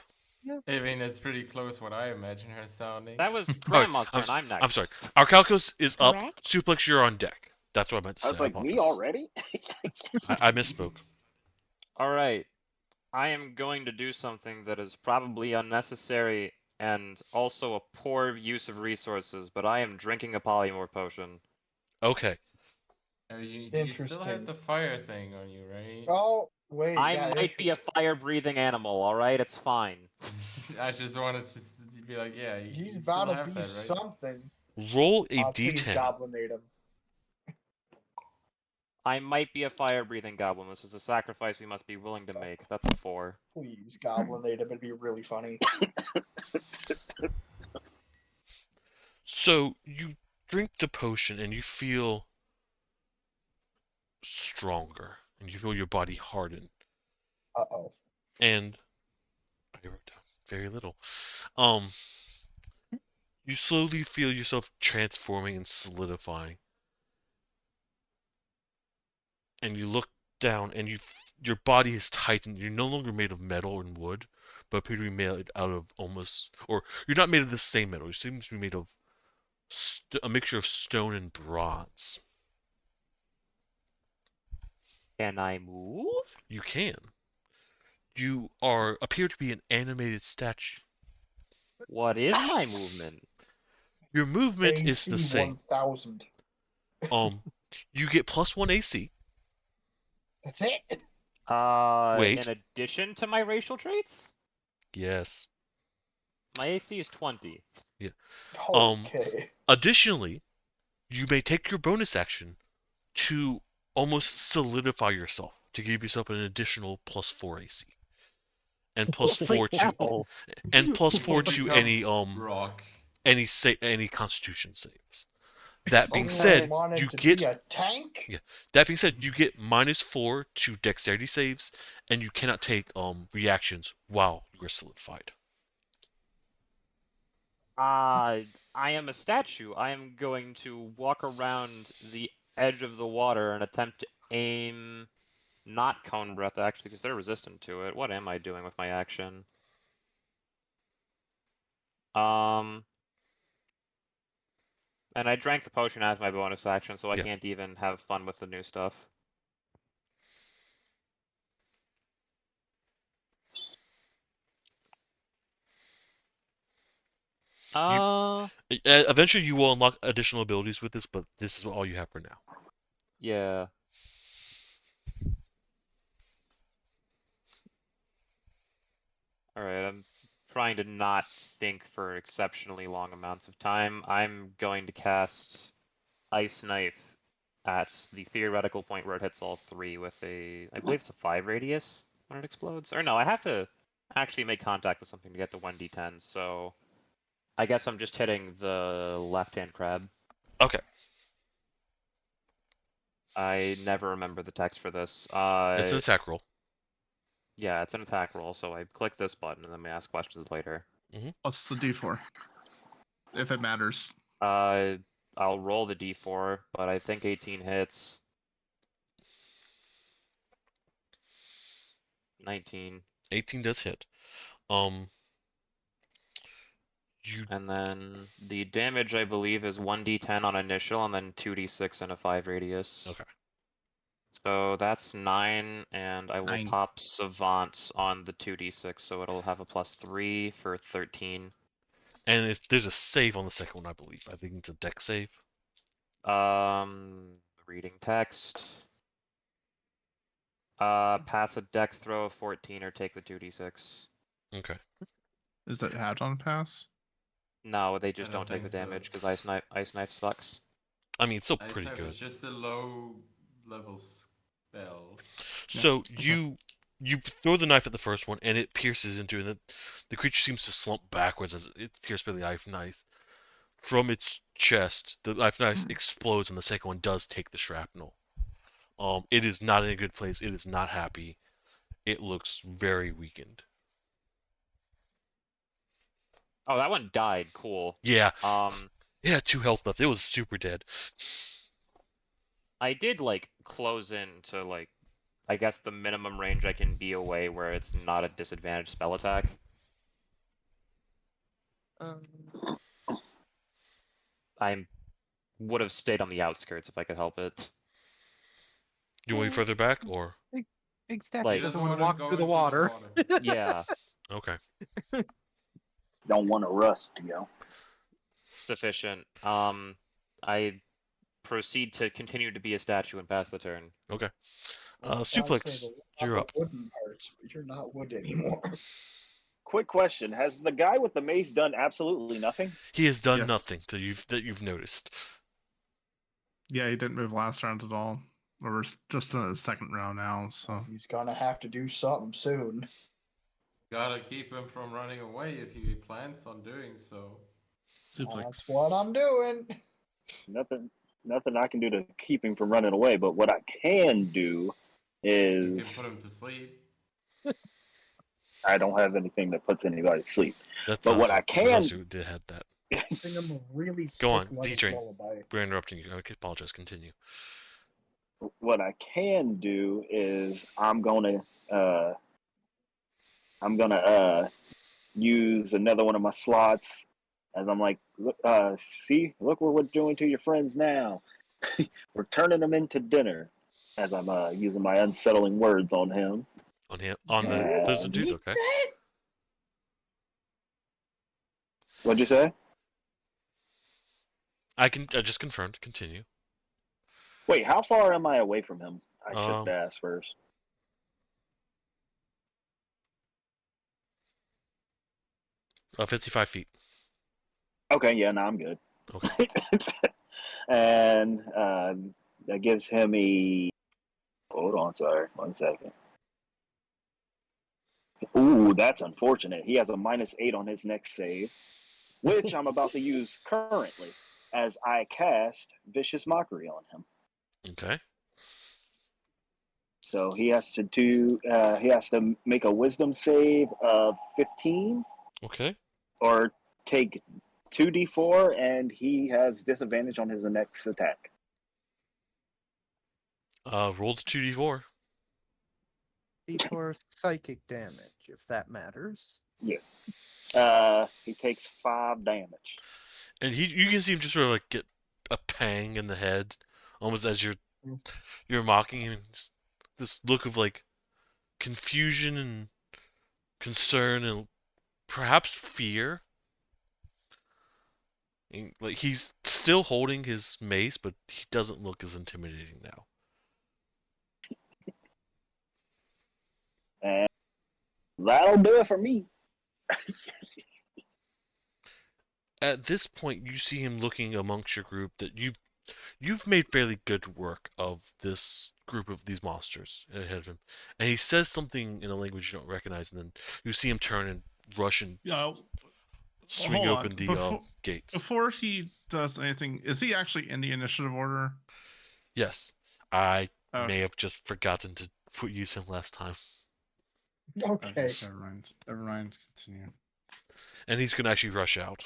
I mean, it's pretty close what I imagine her sounding. That was Grandma's I'm turn. I'm next. I'm sorry. Orcalcos is up. Correct. Suplex, you're on deck. That's what I meant to I say. was like, me apologize. already? I misspoke. All right. I am going to do something that is probably unnecessary and also a poor use of resources, but I am drinking a polymorph potion. Okay. You still Interesting. have the fire thing on you, right? Oh, wait. I yeah, might be a interesting. fire-breathing animal, alright? It's fine. I just wanted to be like, yeah, He's you about still to have be that, right? something. Roll a Please d10. goblinate him. I might be a fire-breathing goblin. This is a sacrifice we must be willing to make. That's a 4. Please goblinate him. It'd be really funny. So you drink the potion and you feel stronger, and you feel your body harden. Uh-oh. And I wrote down very little. You slowly feel yourself transforming and solidifying, and you look down, and your body is tightened. You're no longer made of metal and wood, but appear to be made out of or you're not made of the same metal. You seem to be made of a mixture of stone and bronze. Can I move? You can. You appear to be an animated statue. What is my movement? Your movement is AC the same. 1000. You get +1 AC. That's it. Wait. In addition to my racial traits? Yes. My AC is 20. Okay. Additionally, you may take your bonus action to almost solidify yourself to give yourself an additional +4 AC. And +4 to and +4 to Become any rock. any constitution saves. That being Okay. said, wanted you to get be a tank. Yeah. That being said, you get -4 to dexterity saves, and you cannot take reactions while you are solidified. I am a statue. I am going to walk around the edge of the water and attempt to aim not cone breath actually, because they're resistant to it. What am I doing with my action? And I drank the potion as my bonus action, so I Yeah. can't even have fun with the new stuff. Eventually, you will unlock additional abilities with this, but this is all you have for now. Yeah. Alright, I'm trying to not think for exceptionally long amounts of time. I'm going to cast Ice Knife at the theoretical point where it hits all three with a, I believe it's a 5 radius when it explodes. Or no, I have to actually make contact with something to get to 1d10, so I guess I'm just hitting the left-hand crab. Okay. I never remember the text for this. It's an attack roll. Yeah, it's an attack roll, so I click this button and then we ask questions later. What's the D4? If it matters. I'll roll the d4, but I think 18 hits. 19. 18 does hit. You And then the damage, I believe, is 1d10 on initial and then 2d6 in a 5 radius. Okay. So that's 9, and I will 9. pop Savant on the 2d6, so it'll have a +3 for 13. and there's a save on the second one, I believe. I think it's a dex save. Reading text. Pass a dex throw of 14 or take the 2d6. Okay. Is that hat on pass? No, they just I don't don't take the think so. damage because Ice Knife sucks. I mean, it's still Ice pretty Knife good. is just a low level spell. So you throw the knife at the first one, and it pierces into it. And the creature seems to slump backwards as it's pierced by the knife. From its chest, the knife explodes, and the second one does take the shrapnel. It is not in a good place. It is not happy. It looks very weakened. Oh, that one died. Cool. Yeah. It had 2 health left. It was super dead. I did like close in to like, I guess the minimum range I can be away where it's not a disadvantaged spell attack. I would have stayed on the outskirts if I could help it. You want me further back, or Big statue Like- He doesn't doesn't want to wanna walk go through the into water. Yeah, okay? Don't want to rust, yo. sufficient. I proceed to continue to be a statue and pass the turn. Okay. I was about to Suplex, say the you're up. wooden parts, but you're not wood anymore. Quick question: has the guy with the mace done absolutely nothing? He has done Yes. nothing that you've noticed. Yeah, he didn't move last round at all. We're just in the second round now, so He's gonna have to do something soon. Gotta keep him from running away if he plans on doing so. suplex. That's what I'm doing. Nothing I can do to keep him from running away. But what I can do You can is put him to sleep. I don't have anything that puts anybody to sleep. That's But what awesome. I can- else you did had that. Sing him a really Go on, sick White D-Train. lullaby. We're interrupting you. I apologize. Continue. What I can do is I'm gonna use another one of my slots as I'm like, look what we're doing to your friends now. We're turning them into dinner. As I'm using my unsettling words on him. On him, on the there's a dude. Okay. What'd you say? I just confirmed. Continue. Wait, how far am I away from him? I should Um, ask first. Uh, 55 feet. Okay, yeah, no, I'm good. Okay. And that gives him a. Hold on, sorry, 1 second. Ooh, that's unfortunate. He has a -8 on his next save, which I'm about to use currently. as I cast Vicious Mockery on him. Okay. So he has to make a Wisdom save of 15 Okay. or take 2d4, and he has disadvantage on his next attack. Roll the 2d4. D4 psychic damage, if that matters. Yes. He takes 5 damage. And you can see him just sort of like get a pang in the head, almost as you're mocking him. Just this look of like confusion and concern and perhaps fear. And, like he's still holding his mace, but he doesn't look as intimidating now. And that'll do it for me. At this point, you see him looking amongst your group that you've made fairly good work of this group of these monsters ahead of him, and he says something in a language you don't recognize, and then you see him turn and rush and swing hold open on. the gates. Before he does anything, is he actually in the initiative order? Yes, I Oh. may have just forgotten to use him last time, Okay. Never mind. Continue. and he's gonna actually rush out.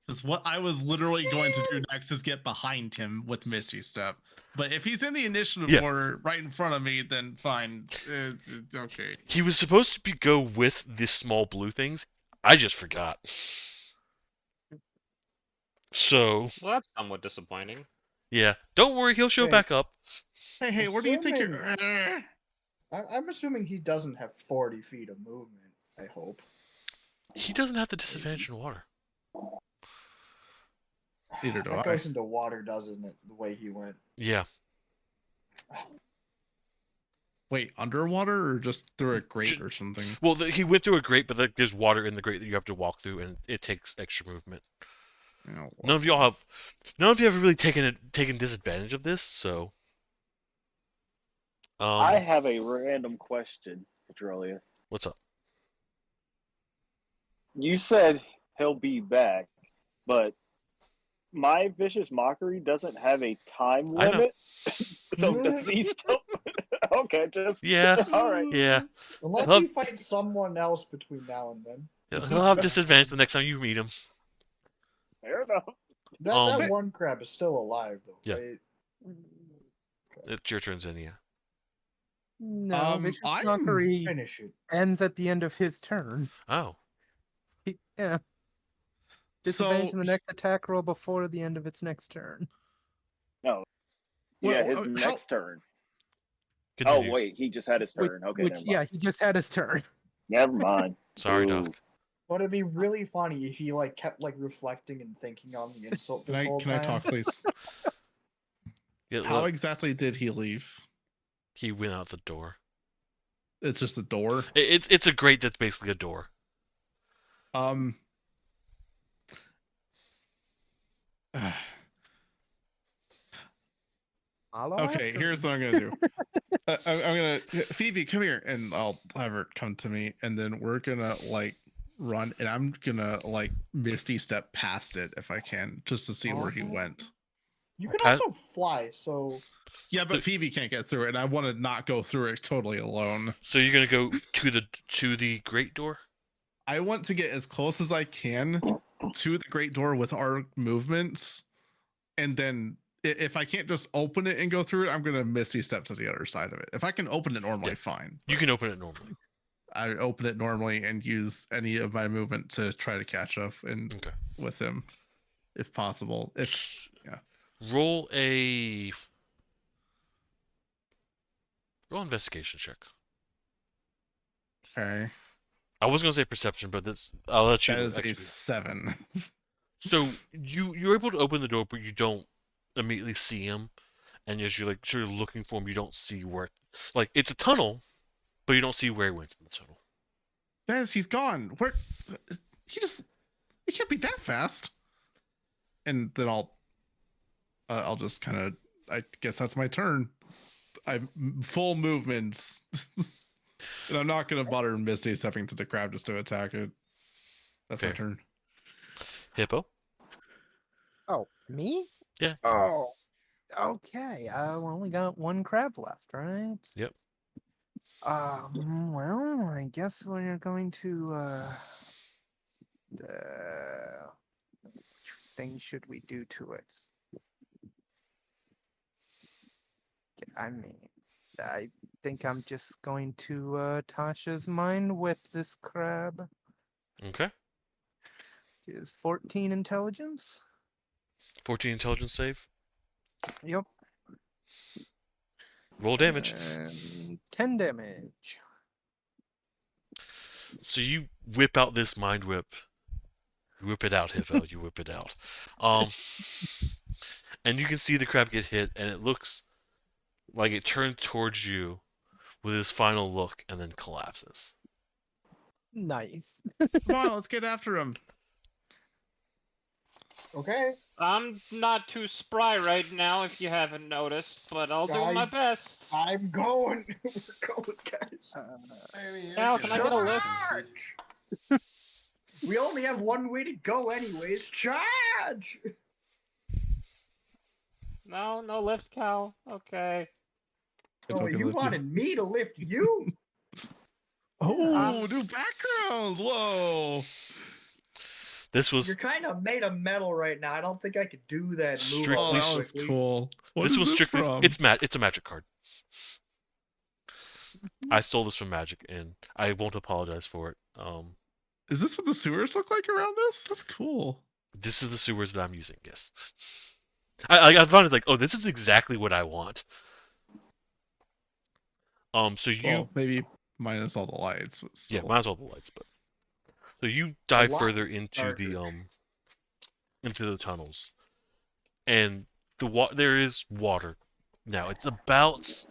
Because what I was literally going to do next is get behind him with Misty Step. But if he's in the initiative Yeah. order right in front of me, then fine. It's okay. He was supposed to go with the small blue things. I just forgot. So Well, that's somewhat disappointing. yeah, don't worry, he'll show Hey. back up. Hey, where do you think you're... I'm assuming he doesn't have 40 feet of movement. I hope. He doesn't have the disadvantage in water. Neither do That I. goes into water, doesn't it? The way he went. Yeah. Wait, underwater or just through a grate Ju- or something? Well, he went through a grate, but like, there's water in the grate that you have to walk through, and it takes extra movement. Oh, None of you have really taken disadvantage of this, so. I have a random question, Petroleus. What's up? You said he'll be back, but my Vicious Mockery doesn't have a time I know. limit. So does he still? Okay, just Yeah. all right. Yeah. Unless Well- he fights someone else between now and then. He'll have disadvantage the next time you meet him. Fair enough. That Okay. one crab is still alive, though, Yeah. right? It's your turn, Xenia. No, Vicious I'm Mockery Finish it. ends at the end of his turn. Oh. Yeah. Disadvantage So, on the next attack roll before the end of its next turn. Yeah, Well, his how- next turn. Continue. Oh wait, he just had his turn. Okay, never mind. Yeah, he just had his turn. Never mind. Sorry, Ooh. Doc. But it'd be really funny if he like kept like reflecting and thinking on the insult this whole can I time. talk, please? Yeah, How look, exactly did he leave? he went out the door. It's just a door. It's a grate that's basically a door. Okay, here's what I'm gonna do. I'm gonna Phoebe, come here, and I'll have her come to me, and then we're gonna like run, and I'm gonna like Misty Step past it if I can, just to see where he went. You can I- also fly, so Yeah, but Phoebe can't get through it, and I want to not go through it totally alone. So you're gonna go to the grate door? I want to get as close as I can to the great door with our movements, and then if I can't just open it and go through it, I'm gonna Misty Step to the other side of it. If I can open it normally, Yeah. fine. You can open it normally. I open it normally and use any of my movement to try to catch up and Okay. with him, if possible. If yeah. Roll investigation check. Okay, I was gonna say perception, but I'll let you. that is actually- a 7. So you're able to open the door, but you don't immediately see him, and as you're like sort of looking for him, you don't see where. Like it's a tunnel, but you don't see where he went in the tunnel. Guys, he's gone. Where he can't be that fast. And then I'll just kind of, I guess that's my turn. I'm full movements, and I'm not gonna bother Misty stepping to the crab just to attack it. That's my Fair. turn. Hippo. Me? Yeah. Oh, okay. We only got one crab left, right? Yep. Well, I guess we're going to which thing should we do to it? I mean, I think I'm just going to Tasha's mind whip this crab. Okay. Is 14 intelligence? 14 intelligence save. Yep. Roll damage. And 10 damage. So you whip out this mind whip. You whip it out, Hivel. You whip it out. And you can see the crab get hit, and it looks like it turns towards you with its final look and then collapses. Nice. Come on, let's get after him. Okay. I'm not too spry right now, if you haven't noticed, but I'll do my best. I'm going. We're going, guys. Maybe you Cal, can I get a lift? Charge! We only have one way to go, anyways. Charge! No, no lift, Cal. Okay. Oh, you wanted me to lift you? Oh, new background. Whoa. This was You're kind of made of metal right now. I don't think I could do that move. Strictly all Oh, that that was quickly. cool. What this is was this strictly from? it's a magic card. I stole this from Magic, and I won't apologize for it. Is this what the sewers look like around us? That's cool. This is the sewers that I'm using. Yes. I thought it's like, oh, this is exactly what I want. So you Well, maybe minus all the lights, but still. yeah, minus all the lights, but so you dive lot further into the tunnels, and there is water. Now it's about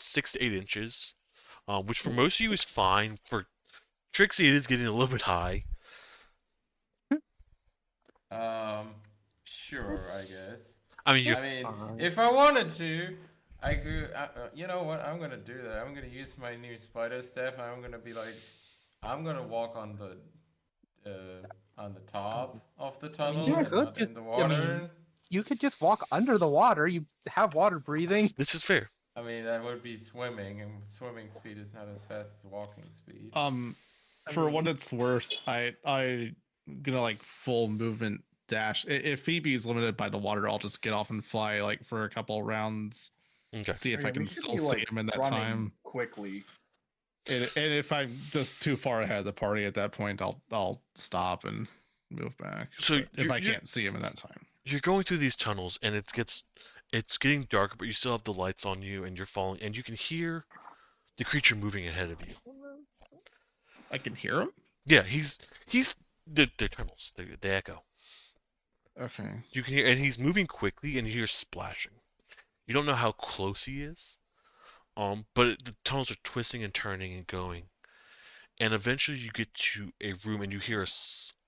6 to 8 inches, which for most of you is fine. For Trixie, it is getting a little bit high. Sure, I guess. I mean, I mean, if I wanted to, I could. You know what? I'm gonna do that. I'm gonna use my new spider staff, and I'm gonna be like, I'm gonna walk on the top of the tunnel, you and could not just- in the I mean- water. You could just walk under the water. You have water breathing. this is fair. I mean, that would be swimming, and swimming speed is not as fast as walking speed. For what it's worth, I gonna like full movement dash. If Phoebe's limited by the water, I'll just get off and fly like for a couple rounds. Okay. See if Yeah, I we can should still be, see like, him in that running time. quickly. And if I'm just too far ahead of the party at that point, I'll stop and move back. So But if I can't see him in that time. You're going through these tunnels, and it's getting darker, but you still have the lights on you, and you're falling, and you can hear the creature moving ahead of you. I can hear him? Yeah, they're tunnels. They echo. Okay. You can hear, and he's moving quickly, and you hear splashing. You don't know how close he is, but the tunnels are twisting and turning and going, and eventually you get to a room, and you hear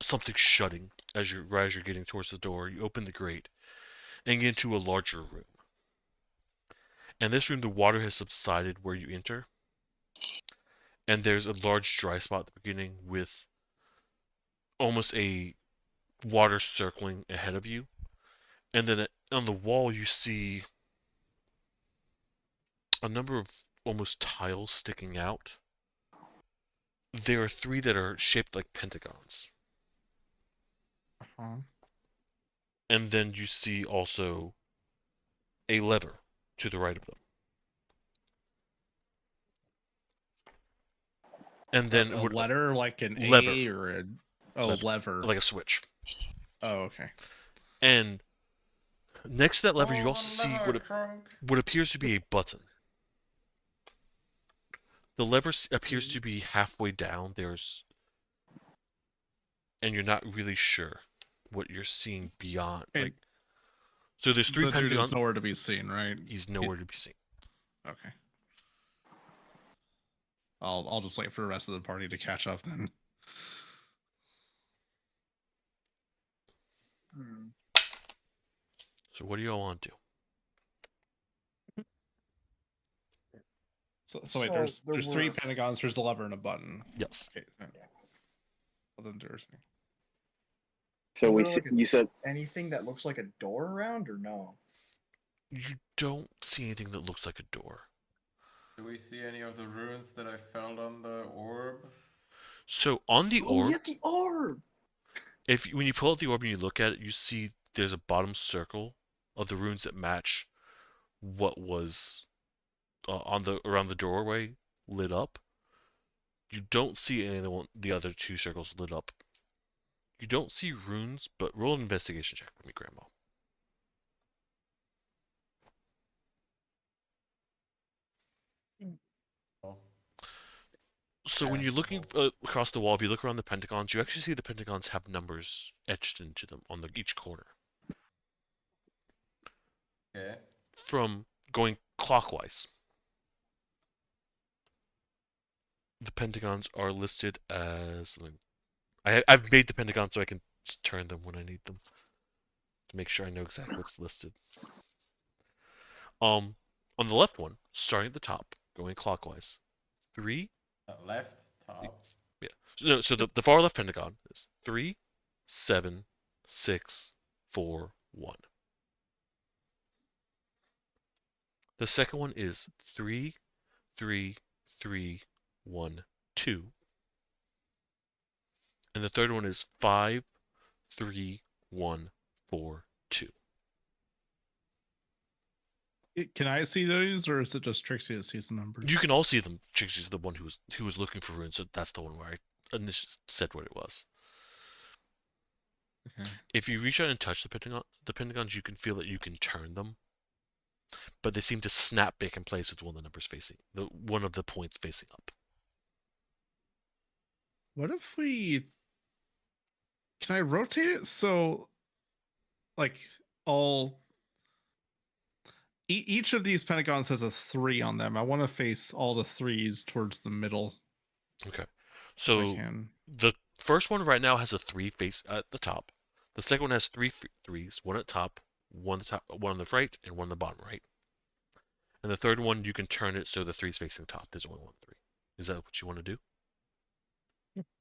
something shutting as you're getting towards the door. You open the grate, and get into a larger room. And this room, the water has subsided where you enter, and there's a large dry spot at the beginning with almost a water circling ahead of you. And then on the wall, you see a number of almost tiles sticking out. There are 3 that are shaped like pentagons. Uh-huh. And then you see also a lever to the right of them. And then a letter like an lever. A or a lever. Like a switch. Oh, okay. And next to that lever, you Oh, also see lever trunk. what appears to be a button. The lever appears to be halfway down. And you're not really sure what you're seeing beyond. And so there's 3 the dude pentagons. is nowhere to be seen, right? He's nowhere to be seen. Okay. I'll just wait for the rest of the party to catch up then. So what do y'all want to do? So wait, So there's there 3 were- pentagons. There's a lever and a button. Yes. Okay. Let them do their thing. So Is we there, like, a- you said Anything that looks like a door around or no? You don't see anything that looks like a door. Do we see any of the runes that I found on the orb? So on the Oh, orb, yeah, the orb. when you pull out the orb and you look at it, you see there's a bottom circle of the runes that match what was around the doorway lit up. You don't see any of the other two circles lit up. You don't see runes, but roll an investigation check for me, Grandma. Oh, So when you're looking passable. across the wall, if you look around the pentagons, you actually see the pentagons have numbers etched into them on each corner. Okay. From going clockwise, the pentagons are listed as. I've made the pentagons so I can turn them when I need them to make sure I know exactly what's listed. On the left one, starting at the top, going clockwise, 3. Left top. Yeah. So the far left pentagon is 3, 7, 6, 4, 1. The second one is 3, 3, 3, 1, 2. And the third one is 5, 3, 1, 4, 2. Can I see those, or is it just Trixie that sees the numbers? You can all see them. Trixie's the one who was looking for runes, so that's the one where I initially said what it was. Okay. If you reach out and touch the pentagons, you can feel that you can turn them, but they seem to snap back in place with one of the numbers one of the points facing up. What if we? Can I rotate it so, like, each of these pentagons has a 3 on them. I want to face all the 3s towards the middle. Okay. If I So can. the first one right now has a 3 face at the top. The second one has 3 threes, one at top, one on the right, and one on the bottom right. And the third one, you can turn it so the 3's facing top. There's only one 3. Is that what you want to do?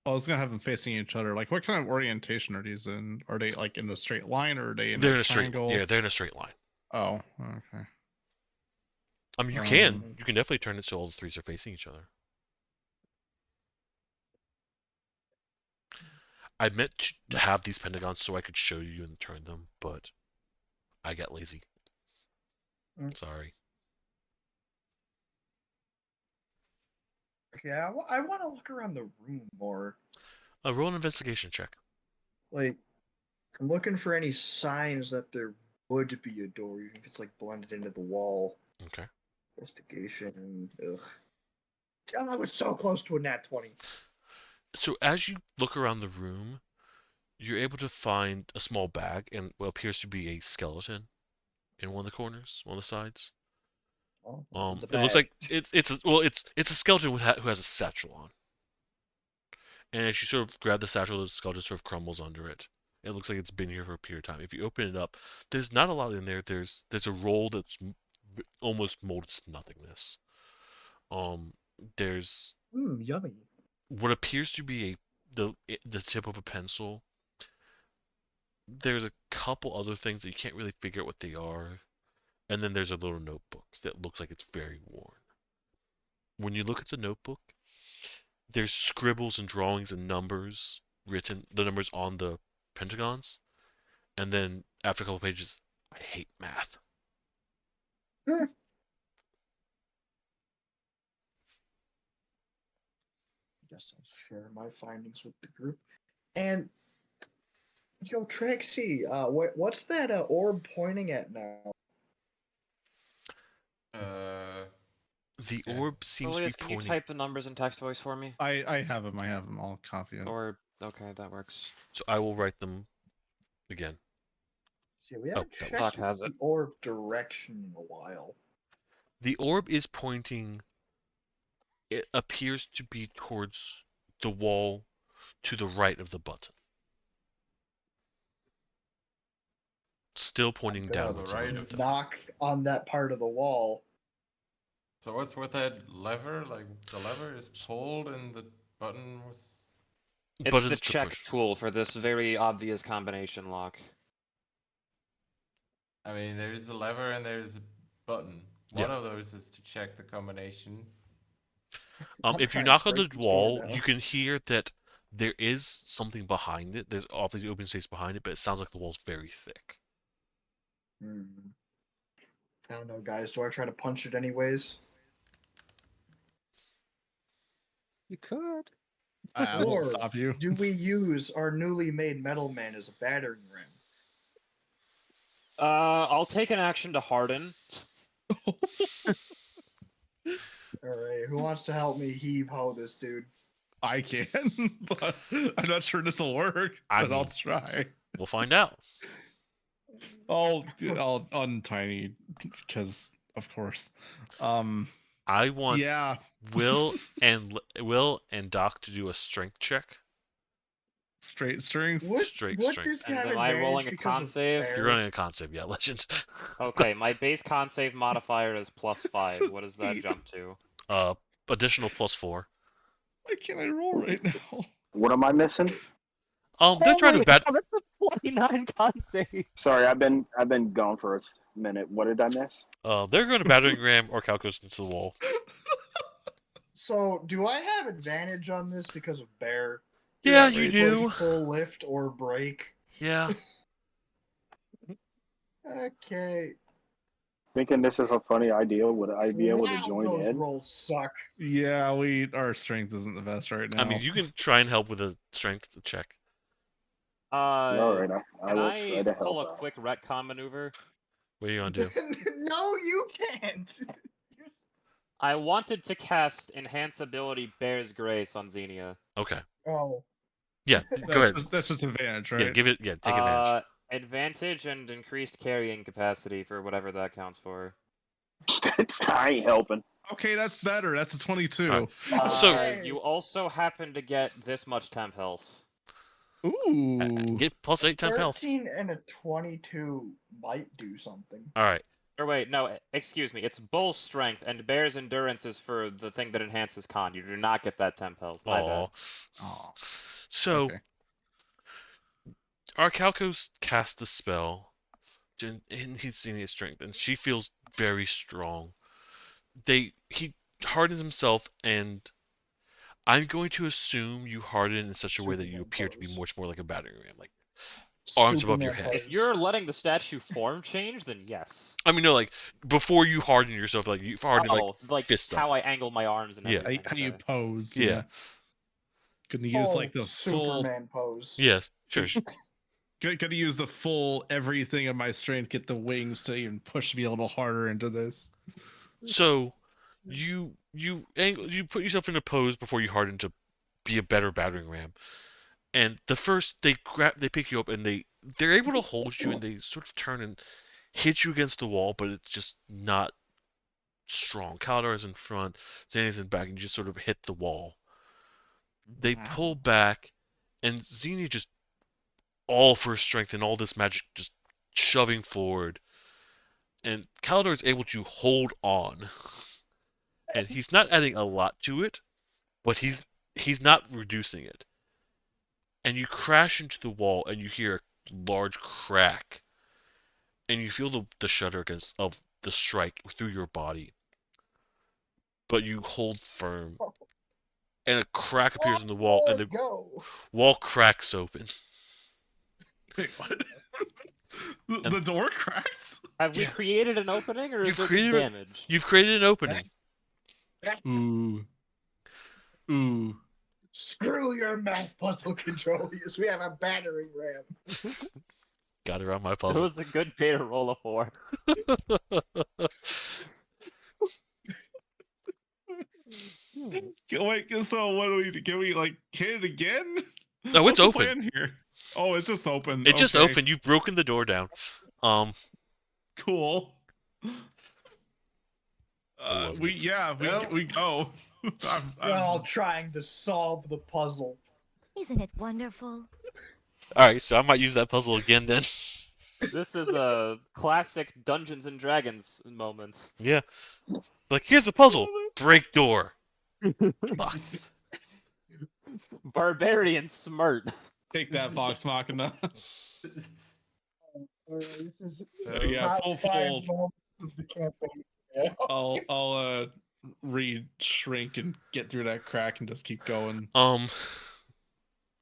I was gonna have them facing each other. Like, what kind of orientation are these in? Are they like in a straight line, or are they in They're a in a straight. triangle? Yeah, they're in a straight line. Oh, okay. I mean, you can definitely turn it so all the 3's are facing each other. I meant to have these pentagons so I could show you and turn them, but I got lazy. Sorry. Yeah, I want to look around the room more. Roll an investigation check. Like, I'm looking for any signs that there would be a door, even if it's like blended into the wall. Okay. Investigation. Ugh. God, I was so close to a nat 20. So as you look around the room, you're able to find a small bag and what appears to be a skeleton in one of the corners, one of the sides. Oh, what's in the It looks bag? like it's a skeleton who has a satchel on. And as you sort of grab the satchel, the skeleton sort of crumbles under it. It looks like it's been here for a period of time. If you open it up, there's not a lot in there. There's a roll that's almost molded to nothingness. There's Yummy. what appears to be the tip of a pencil. There's a couple other things that you can't really figure out what they are. And then there's a little notebook that looks like it's very worn. When you look at the notebook, there's scribbles and drawings and numbers written, the numbers on the pentagons. And then after a couple pages, I hate math. I guess I'll share my findings with the group. And yo, Trixie, what's that orb pointing at now? The Okay. orb seems to be Elias, can you pointing. type the numbers in text voice for me? I have them. I have them. I'll copy it. Or okay, that works. So I will write them again. See, we haven't that checked has the it. orb direction in a while. The orb is pointing. It appears to be towards the wall to the right of the button. Still pointing gonna downwards. right above of the Knock on that part of the wall. So what's with that lever? Like the lever is pulled and the button was. It's Button the to check push. tool for this very obvious combination lock. I mean, there's a lever and there's a button. Yeah. One of those is to check the combination. I'm If you trying to knock on the break this door wall, now. you can hear that there is something behind it. There's obviously open space behind it, but it sounds like the wall's very thick. Hmm. I don't know, guys. Do I try to punch it anyways? You could. I Or won't stop you. do we use our newly made Metal Man as a battering ram? I'll take an action to harden. Alright, who wants to help me heave ho this dude? I can, but I'm not sure this will work. I But I'll mean- try. We'll find out. I'll untiny because of course. I want Yeah. Will and Doc to do a strength check. Straight strings. Would Straight would strength. this And have am I rolling advantage a because con of save? bear? You're running a con save, yeah, legend. Okay, my base con save modifier is +5. What does that Sweet. jump to? Additional +4. Why can't I roll right now? What am I missing? They're trying to bat. That's a 29 con save. Sorry, I've been gone for a minute. What did I miss? They're going to battering ram or Calcos into the wall. So, do I have advantage on this because of bear? Yeah, Right, you push, do. Pull, lift, or break. Yeah. Okay. Thinking this is a funny idea. Would I be able to Wow, join those in? rolls suck. Yeah, our strength isn't the best right now. I mean, you can try and help with a strength check. All right, I Can will I try to pull help a out. quick retcon maneuver? What are you going to do? No, you can't. I wanted to cast Enhance Ability Bear's Grace on Xenia. Okay. Oh. Yeah, go ahead. That's just advantage, right? Yeah, give it. Yeah, take advantage. Advantage and increased carrying capacity for whatever that counts for. I ain't helping. Okay, that's better. That's a 22. Alright. So- You also happen to get this much temp health. Ooh. Get +8 temp health. 13 and a 22 might do something. All right. Or wait, no, excuse me. It's Bull's strength and Bear's endurance is for the thing that enhances con. You do not get that temp health. My bad. Aw. Oh, So, okay. our Calcos cast the spell, and he's seeing his strength, and she feels very strong. He hardens himself, and I'm going to assume you harden in such a way that you Superman appear to be pose. much more like a battering ram, like arms above your Superman head. If you're letting the statue form change, then yes. I mean, no, like before you harden yourself, like you harden like fists how up. I angle my arms and Yeah. everything. How you okay. pose. Yeah. Yeah. Couldn't use pose. like the full. Superman pose. Yes, sure. Gotta use the full everything of my strength, get the wings to even push me a little harder into this. So you put yourself in a pose before you harden to be a better battering ram. And the first they pick you up and they're able to hold you and they sort of turn and hit you against the wall, but it's just not strong. Kaladar is in front, Xenia's in back, and you just sort of hit the wall. They pull back, and Xenia just all for strength and all this magic just shoving forward. And Kaladar is able to hold on. And he's not adding a lot to it, but he's not reducing it. And you crash into the wall and you hear a large crack. And you feel the shudder of the strike through your body. But you hold firm. And a crack appears in the wall and the Go. wall cracks open. Wait, what? the And- door cracks? Have we Yeah. created an opening or is You've it created a- damage? You've created an opening. Ooh. Ooh. Screw your math puzzle controllers. We have a battering ram. Got around my It puzzle. was a good pay to roll a 4. Wait, so what do we do? Can we like hit it again? No, What's it's the open. plan here? Oh, it's just open. It just Okay, opened. You've broken the door down. Cool. love We it. Well- we go. We're all trying to solve the puzzle. Isn't it wonderful? Alright, so I might use that puzzle again then. This is a classic Dungeons and Dragons moment. Yeah. Like, here's a puzzle. Break door. Barbarian smart. Take that, Vox Machina. This is Yeah, top full 5 fold. moments of the campaign. Yeah. I'll re-shrink and get through that crack and just keep going. Oh.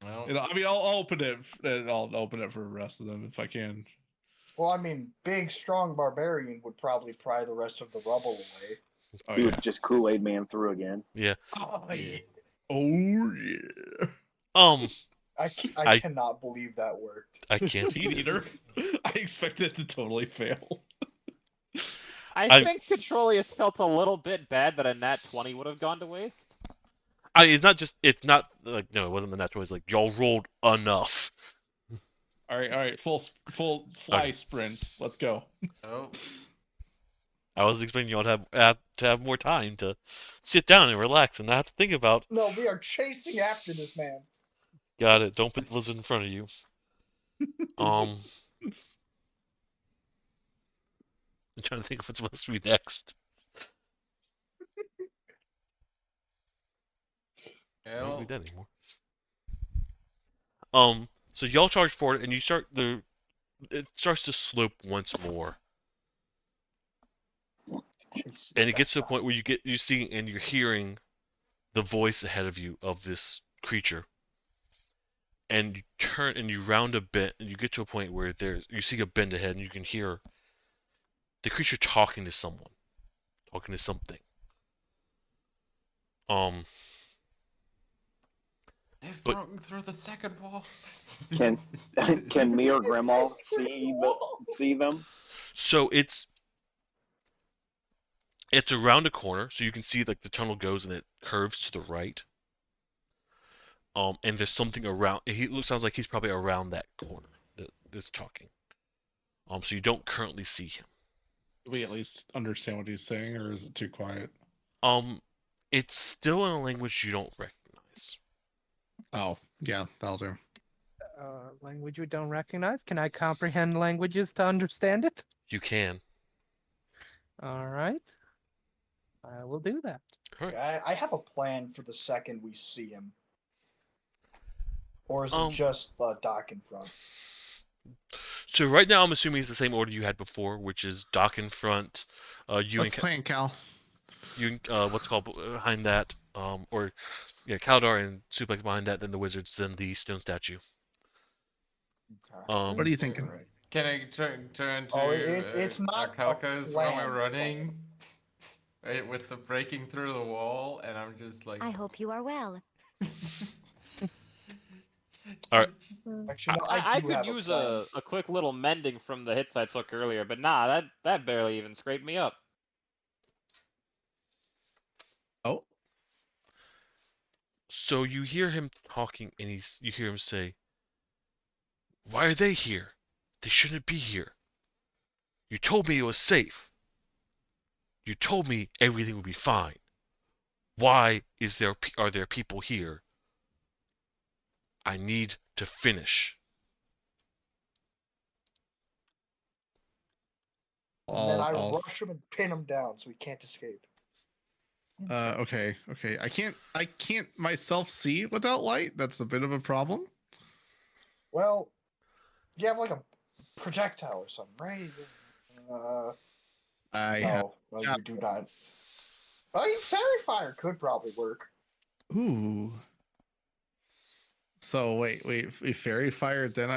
Well, You know, I mean, I'll open it. I'll open it for the rest of them if I can. Well, I mean, big, strong barbarian would probably pry the rest of the rubble away. Oh He yeah. would just Kool-Aid man through again. Yeah. Oh, yeah. Oh yeah. I cannot believe that worked. I can't Me either. neither. I expect it to totally fail. I think Controlius felt a little bit bad that a nat 20 would have gone to waste. It's not like, no, it wasn't the natural. It's like, y'all rolled enough. All right. Full fly sprint. Let's go. Oh, I was expecting y'all to have more time to sit down and relax and not have to think about. No, we are chasing after this man. Got it. Don't put the lizard in front of you. I'm trying to think of what's supposed to be next. I don't well, need that anymore. So y'all charge forward, and you start it starts to slope once more, and it gets to a point where you see and you're hearing the voice ahead of you of this creature, and you turn and you round a bend, and you get to a point where you see a bend ahead, and you can hear the creature talking to someone, talking to something. they've But- broken through the second wall. Can me or Grandma see them? So it's around a corner, so you can see like the tunnel goes and it curves to the right. And there's something around. Sounds like he's probably around that corner that's talking. So you don't currently see him. Do we at least understand what he's saying, or is it too quiet? It's still in a language you don't recognize. Oh, yeah, that'll do. Language we don't recognize. Can I comprehend languages to understand it? You can. All right. I will do that. All right. I have a plan for the second we see him. Or is it Um, just dock in front? So right now, I'm assuming it's the same order you had before, which is dock in front. You Let's plan, Cal. what's called behind that, Kaldar and Suplex behind that, then the wizards, then the stone statue. Okay. What are you thinking? Alright. Can I turn to Oh, it's not a Kalkas while plan, we're running? Right, with the breaking through the wall, and I'm just like. I hope you are well. Alright. Actually, no, I do could have use plan. a quick little mending from the hits I took earlier, but nah, that barely even scraped me up. Oh, So you hear him talking, and you hear him say, "Why are they here? They shouldn't be here. You told me it was safe. You told me everything would be fine. Why are there people here? I need to finish." And then I I'll rush him and pin him down so he can't escape. okay. I can't myself see without light. That's a bit of a problem. Well, you have like a projectile or something, right? I have. No, you do not. Oh, you fairy fire could probably work. Ooh. So wait. If fairy fire, then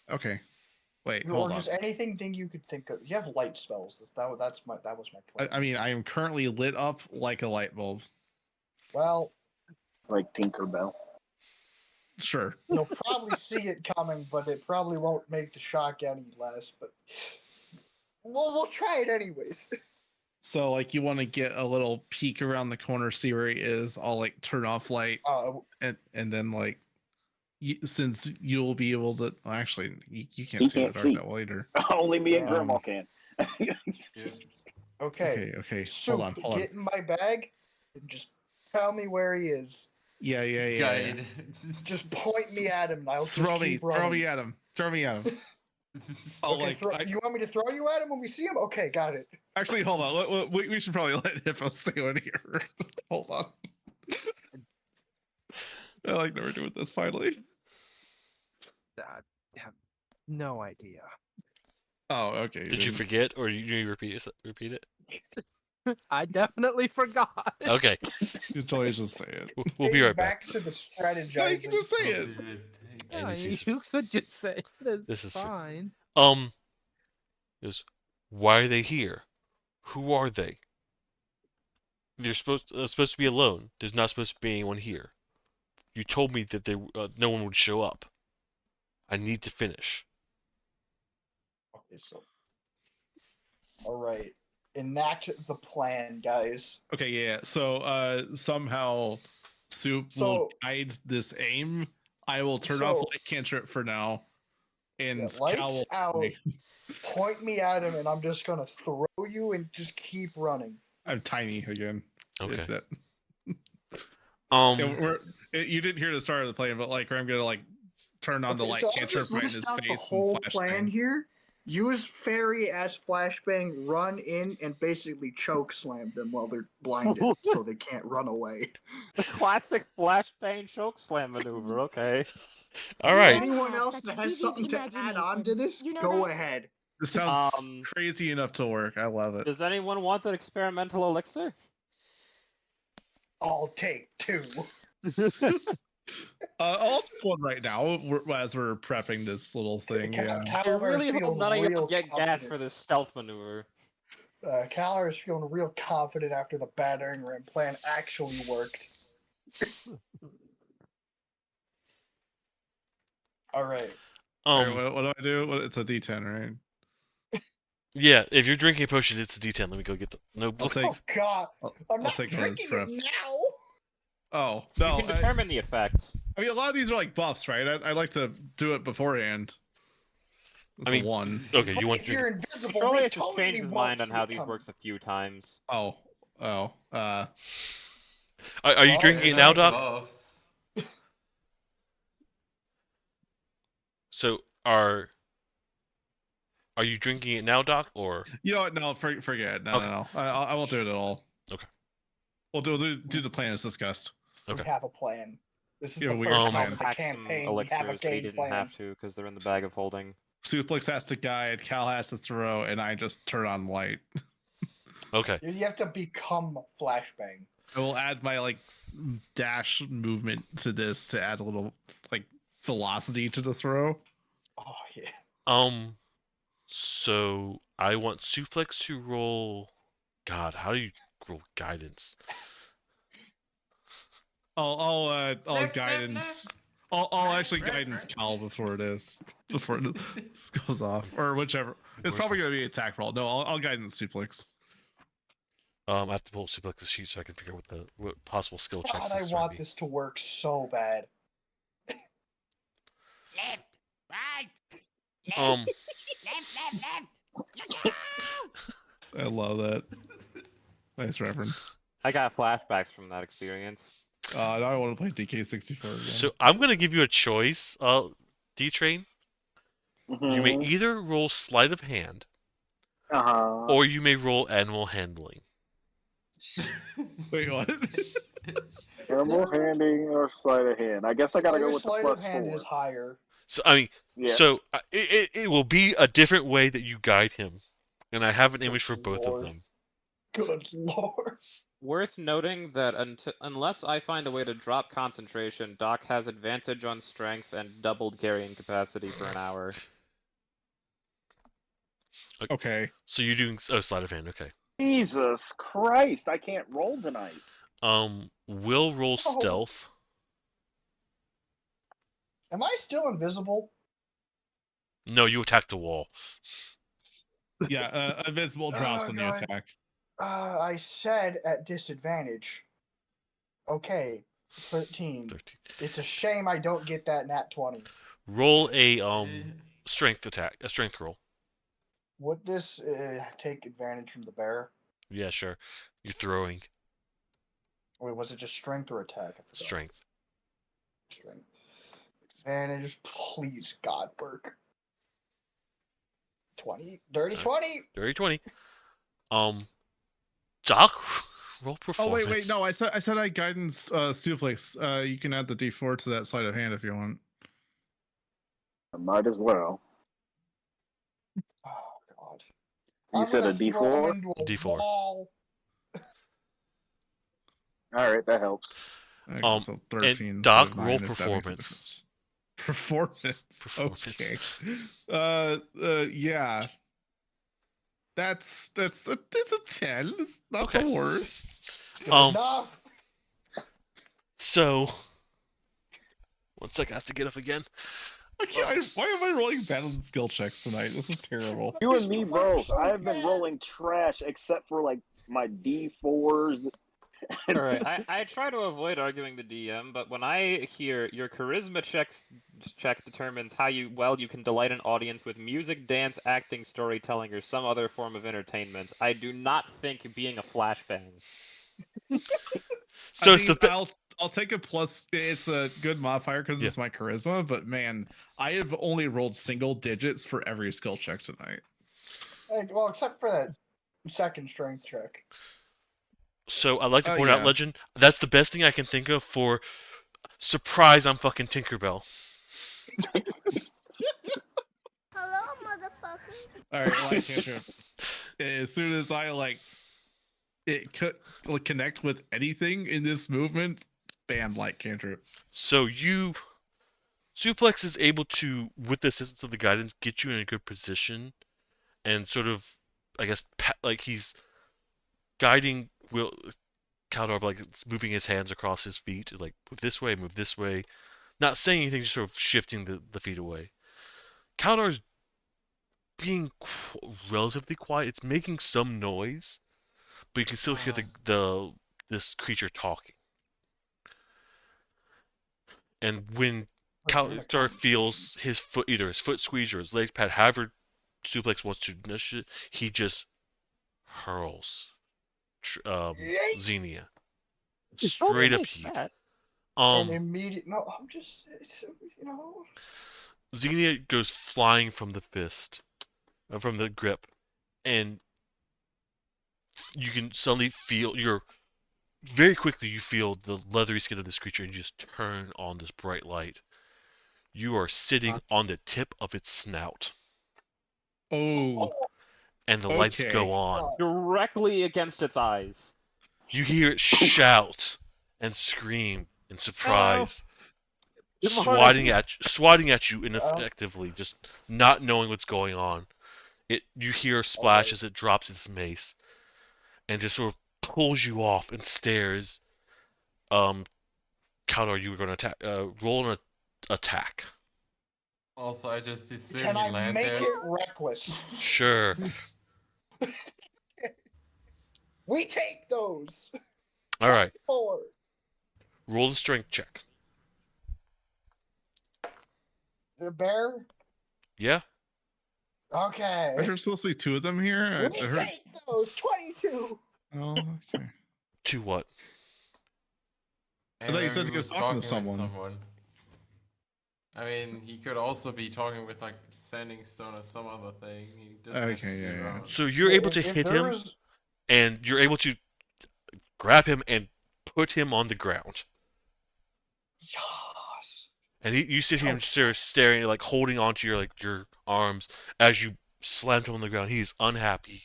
Okay. Wait, Or hold on. just anything you could think of. You have light spells. That was my plan. I mean, I am currently lit up like a light bulb. Well, Like Tinkerbell. Sure. you'll probably see it coming, but it probably won't make the shock any less. But we'll try it anyways. So like, you want to get a little peek around the corner, see where he is. I'll like turn off light, and then like, since you'll be able to. Well, actually, you can't He see in can't the dark see. that later. Only me and Grandma Um, can. Okay. Okay. Soup, Hold on. get in my bag and just tell me where he is. Yeah. Guide. Just point me at him, and I'll Throw just me keep running. Throw me at him. I'll Okay, you want me to throw you at him when we see him? Okay, got it. Actually, hold on. We should probably let Hippo stay on here. Hold on. I like never doing this finally. I have no idea. Oh, okay. Did you forget, or you repeat it? I definitely forgot. Okay, You can always just say it. we'll be Hey, right back. to the No, you strategizing. can just say it. Yeah, And this is- you could just say it's This is true. fine. Is why are they here? Who are they? They're supposed to be alone. There's not supposed to be anyone here. You told me that no one would show up. I need to finish. Okay, so. Alright. Enact the plan, guys. Okay, yeah. So somehow Soup will So- guide this aim. I will turn off So- light cantrip for now. And Yeah, Cal lights will out. Point me at him, and I'm just gonna throw you and just keep running. I'm tiny again. Okay. If that, Um. you didn't hear the start of the plan, but like I'm gonna like turn on the Okay, light so I'll cantrip just right in list his out face the whole and plan flashbang. here. Use fairy as flashbang, run in, and basically choke slam them while they're blinded, so they can't run away. The classic flashbang choke slam maneuver. Okay. All right. Anyone have else such that has vivid something to add on to imaginations. this, You know go that? ahead. This sounds Um, crazy enough to work. I love it. Does anyone want that experimental elixir? I'll take 2. I'll take one right now as we're prepping this little thing. Yeah. I Caliber is really hope feeling none of you real get gas confident. for this stealth maneuver. Calar is feeling real confident after the battering ram plan actually worked. All right. Alright, what do I do? It's a D10, right? Yeah. If you're drinking a potion, it's a D10. Let me go get the. No. I'll take. Oh God, I'll I'm not take one of this drinking it prep. now. Oh You no! can determine the effect. I mean, a lot of these are like buffs, right? I like to do it beforehand. That's I mean, a 1. Okay. But You want if to drink? you're invisible, they Petroleus has totally changed his won't mind on see how it these coming. worked a few times. Oh. Are you Oh, drinking it yeah, now, Like Doc? buffs. So are you drinking it now, Doc, or? You know what? No, forget. No, Okay. no. I won't do it at all. Okay. We'll do the plan as discussed. Okay. We have a plan. This is Yeah, the we first got a time plan. in the Pack some campaign we have a elixirs, but he game didn't plan. have to because they're in the bag of holding. Suplex has to guide, Cal has to throw, and I just turn on light. Okay. You have to become flashbang. I will add my like dash movement to this to add a little like velocity to the throw. Oh yeah. So I want Suplex to roll. God, how do you roll guidance? I'll Left, guidance. left. I'll actually Right, guidance right. Cal before it goes off, or whichever. It's Where's probably gonna be attack roll. No, I'll guidance suplex. I have to pull Suplex's sheet so I can figure out what possible skill checks God, I this want would be. this to work so bad. Left, right, Um, left, left. I love that. Nice reference. I got flashbacks from that experience. Now I want to play DK64 again. so I'm gonna give you a choice, D-Train. You may Mhm. either roll sleight of hand, Uh-huh. or you may roll animal handling. Wait, what? Animal handing or sleight of hand. I guess I gotta Your go with the sleight of plus hand 4. is higher. So I mean, Yeah. so it will be a different way that you guide him, and I have an image for both of Lord. them. Good lord. Worth noting that unless I find a way to drop concentration, Doc has advantage on strength and doubled carrying capacity for an hour. Okay. So you're doing sleight of hand, okay? Jesus Christ, I can't roll tonight. Will roll Oh. stealth. Am I still invisible? No, you attack the wall. Yeah, invisible drops Oh, when God. you attack. I said at disadvantage. Okay, 13. 13. It's a shame I don't get that nat 20. Roll a strength attack, a strength roll. Would this take advantage from the bear? Yeah, sure. You're throwing Wait, was it just strength or attack? I forgot. strength. Strength. Advantage, please, God, Burke. 20. Dirty 20. Dirty 20. Doc roll Oh performance. wait, no. I said I guidance suplex. You can add the D4 to that sleight of hand if you want. I might as well. Oh God. You said gonna a throw D4? him into a D4. wall. All right, that helps. Okay, so 13. And Doc, instead of roll 9, if that makes a performance. difference. Performance. Performance. Okay. Yeah. It's a 10. It's not Okay. the worst. It's good Um, enough. So, 1 second, I have to get up again. Why am I rolling bad on skill checks tonight? This is terrible. You and This me works both. so I've been bad. rolling trash except for like my D4s. All right, I try to avoid arguing the DM, but when I hear your charisma check determines how well you can delight an audience with music, dance, acting, storytelling, or some other form of entertainment, I do not think being a flashbang. So I it's mean, the I'll take a plus. It's a good modifier because Yeah. it's my charisma. But man, I have only rolled single digits for every skill check tonight. Well, except for that second strength check. So I'd like to Oh, point out, yeah. Legend, that's the best thing I can think of for surprise. I'm fucking Tinkerbell. Hello, motherfucker. All right, like cantrip. As soon as I connect with anything in this movement, bam, light cantrip. So Suplex is able to, with the assistance of the guidance, get you in a good position, and sort of, I guess, like he's guiding Kaldor, like moving his hands across his feet, like move this way, not saying anything, just sort of shifting the feet away. Kaldor's being relatively quiet. It's making some noise, but you can still hear this creature talking. And when Kaldor feels his foot, either his foot squeeze or his leg pad, however Suplex wants to niche it, he just hurls Xenia straight up heat. And immediate. No, I'm just. Xenia goes flying from the fist, from the grip, and you can suddenly feel very quickly you feel the leathery skin of this creature, and you just turn on this bright light. You are sitting on the tip of its snout. Oh. And the lights go on. Directly against its eyes. You hear it shout and scream in surprise. Swatting at you ineffectively, just not knowing what's going on. You hear a splash as it drops its mace, and just sort of pulls you off and stares. Kaldor, you were going to attack. Roll an attack. Also, I just assume Can you I land make there. it reckless? Sure. We take those. All right. 4. Roll the strength check. The bear. Yeah. Okay. Are there supposed to be 2 of them here? We take those. 22. Oh, okay. To what? I thought you said Maybe he was was talking to with someone. I mean, he could also be talking with like Sending Stone or some other thing. He doesn't have to Okay, be yeah. around. So you're able to hit him, and you're able to grab him and put him on the ground. Yes. And you see him staring, like holding onto your arms as you slammed him on the ground. He is unhappy.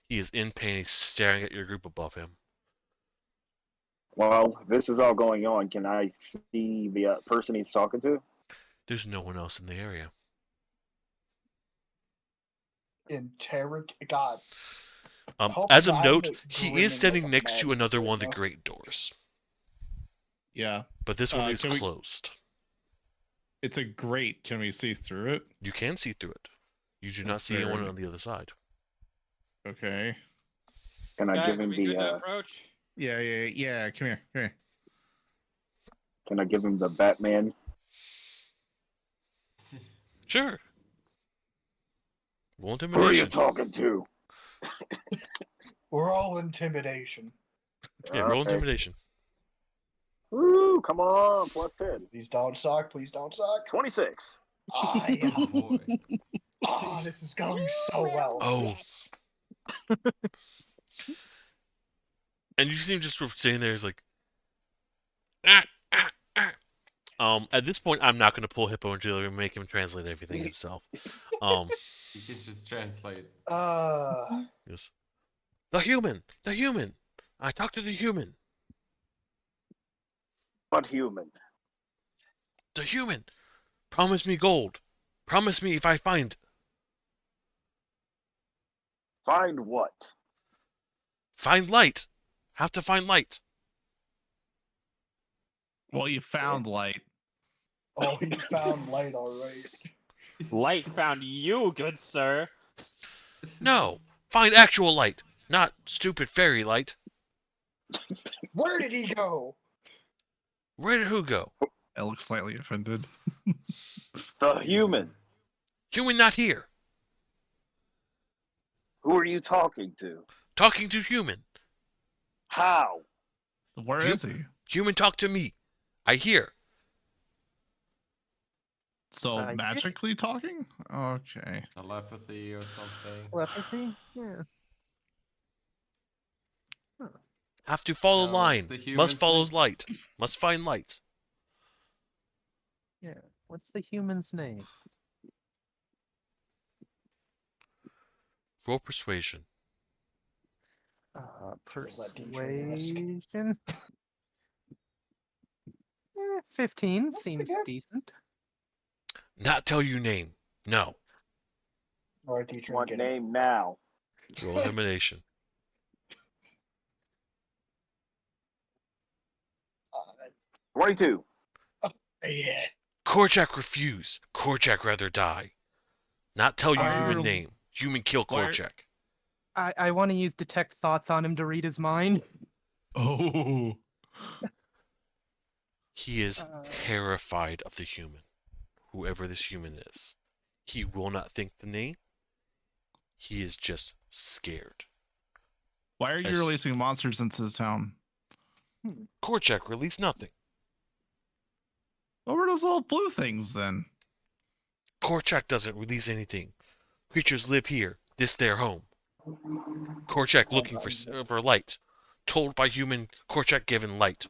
He is in pain. He's staring at your group above him. While this is all going on, can I see the person he's talking to? There's no one else in the area. God. As of I'm note, he grinning is standing like a next to madman another right one of the now. great doors. Yeah. But this one is can we- closed. It's a grate. Can we see through it? You can see through it. You do not Is see there anyone any- on the other side. Okay. Can I give him the? approach? Yeah. Come here. Can I give him the Batman? Sure. Roll Who are intimidation. you talking to? We're all intimidation. Yeah, roll Okay. intimidation. Woo! Come on, +10. Please don't suck. Please don't suck. 26. Ah, yeah. Oh boy. Ah, this is going so well. Oh. And you see him just sort of sitting there, he's like, ah, ah, ah. At this point, I'm not going to pull Hippo into and make him translate everything himself. You could just translate. Yes. The human! The human! I talked to the human! What human? The human! Promise me gold! Promise me if I find... Find what? Find light! Have to find light! Well, you found light. Oh, he found light, alright. Light found you, good sir. No! Find actual light! Not stupid fairy light! Where did he go? Where did who go? I look slightly offended. The human. Human not here! Who are you talking to? Talking to human! How? Where is he? Human talk to me! I hear! So I did. magically talking? Okay. Telepathy or something. Telepathy? Yeah. Have to follow No, line! it's the Must human's follow name. light! Must find light! Yeah. What's the human's name? Roll persuasion. Let Dean Train ask. Persuasion. 15 seems good. decent. Not tell you name. No. Alright, teacher, What get it. name now? Roll elimination. Uh, 22. yeah. Korchak refuse. Korchak rather die. Not tell you human Um, name. Human kill why- Korchak. I want to use detect thoughts on him to read his mind. Oh. He is Uh, terrified of the human. Whoever this human is. He will not think the name. He is just scared. Why are you As- releasing monsters into the town? Korchak release nothing. What were those little blue things then? Korchak doesn't release anything. Creatures live here. This their home. Korchak looking for light. Told by human, Korchak given light.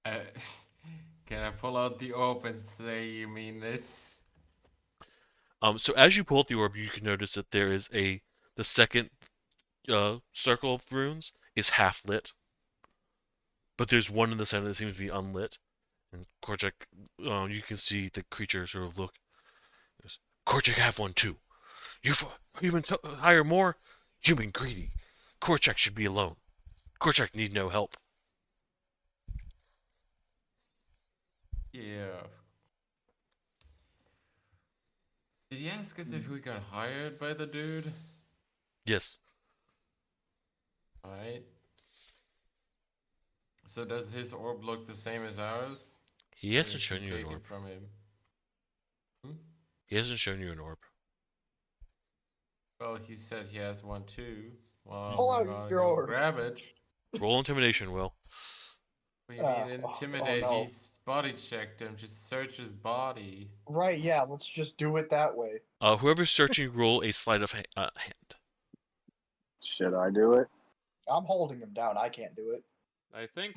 Can I pull out the orb and say you mean this? So as you pull out the orb, you can notice that there is the second circle of runes is half lit, but there's one in the center that seems to be unlit. And Korchak, you can see the creature sort of look. Korchak have one too. Human hire more. Human greedy. Korchak should be alone. Korchak need no help. Yeah. Did he ask us if we got hired by the dude? Yes. Alright. So does his orb look the same as ours? He Or hasn't did we shown you an take it orb. from him? He hasn't shown you an orb. Well, he said he has one too. Well, Pull I'm out gonna your go orb. grab it. Roll intimidation, Will. What do you mean oh intimidate? no. He's body checked him. Just search his body. Right, yeah, let's just do it that way. Whoever's searching, roll a sleight of hand. Should I do it? I'm holding him down. I can't do it. I think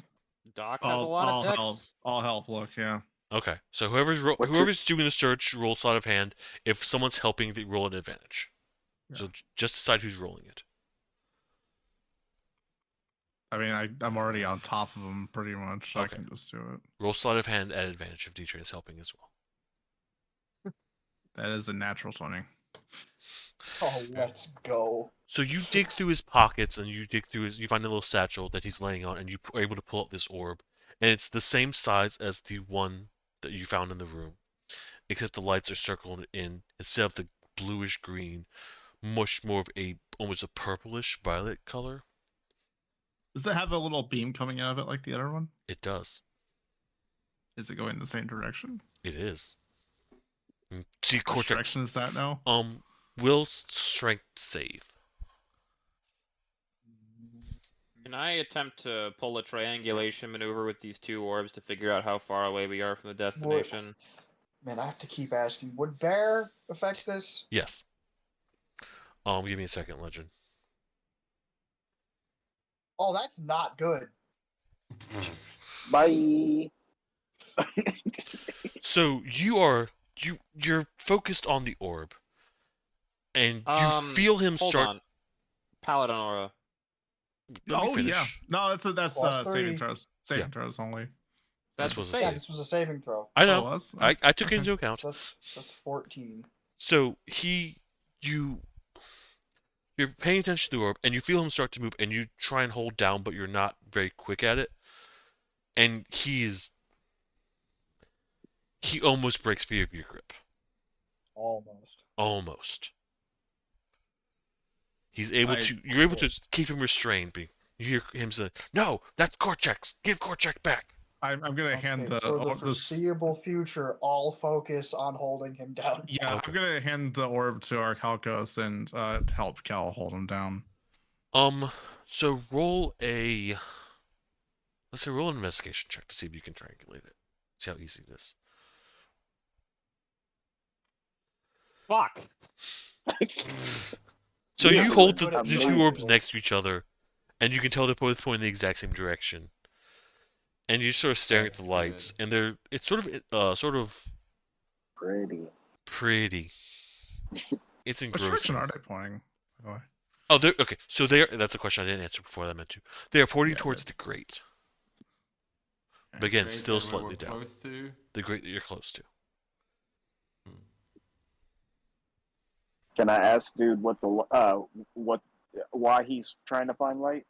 Doc has a lot of I'll help. decks. I'll help. Look, yeah. Okay, so What's whoever's doing the search, roll sleight of hand. If someone's helping, they roll an advantage. So just decide who's rolling it. I mean, I'm already on top of them pretty much. So Okay. I can just do it. Roll sleight of hand at advantage if D-Train is helping as well. That is a natural 20. Oh, let's go. So you dig through his pockets and you find a little satchel that he's laying on, and you are able to pull out this orb, and it's the same size as the one that you found in the room, except the lights are circled in instead of the bluish green, much more of almost a purplish violet color. Does it have a little beam coming out of it like the other one? It does. Is it going the same direction? It is. See, Which Korchak. direction is that now? Will strength save. Can I attempt to pull a triangulation maneuver with these two orbs to figure out how far away we are from the destination? Man, I have to keep asking. Would bear affect this? Yes. Give me a second, Legend. Oh, that's not good. Bye. So you're focused on the orb, and you feel him Hold start. on. Paladin aura. Let me Oh finish. yeah. No, that's Plus saving 3. throws. Saving throws only. This That's was a safe. Yeah, save. this was a saving throw. I Oh, know. it was? I took it Okay. into account. So that's 14. So you're paying attention to the orb, and you feel him start to move, and you try and hold down, but you're not very quick at it. And he almost breaks free of your grip. Almost. Almost. You're able to keep him restrained, but you hear him say, "No, that's Korchak's. Give Korchak back." I'm gonna hand the for the this. foreseeable future, I'll focus on holding him down. Yeah, Okay. I'm gonna hand the orb to our Calcos and help Cal hold him down. So roll an investigation check to see if you can triangulate it. See how easy it is. Fuck. So Yeah, you hold we're the good at two amazing. orbs next to each other, and you can tell they're both pointing in the exact same direction. And you're sort of staring at That's the lights, good. and it's sort of Pretty. pretty. It's Which direction engrossing. are they pointing? By the way? Oh, okay. So that's a question I didn't answer before that I meant to. They are pointing Yeah, towards that's- the grate. But again, Great still that we slightly were down. close to. The grate that you're close to. Can I ask, dude, why he's trying to find light?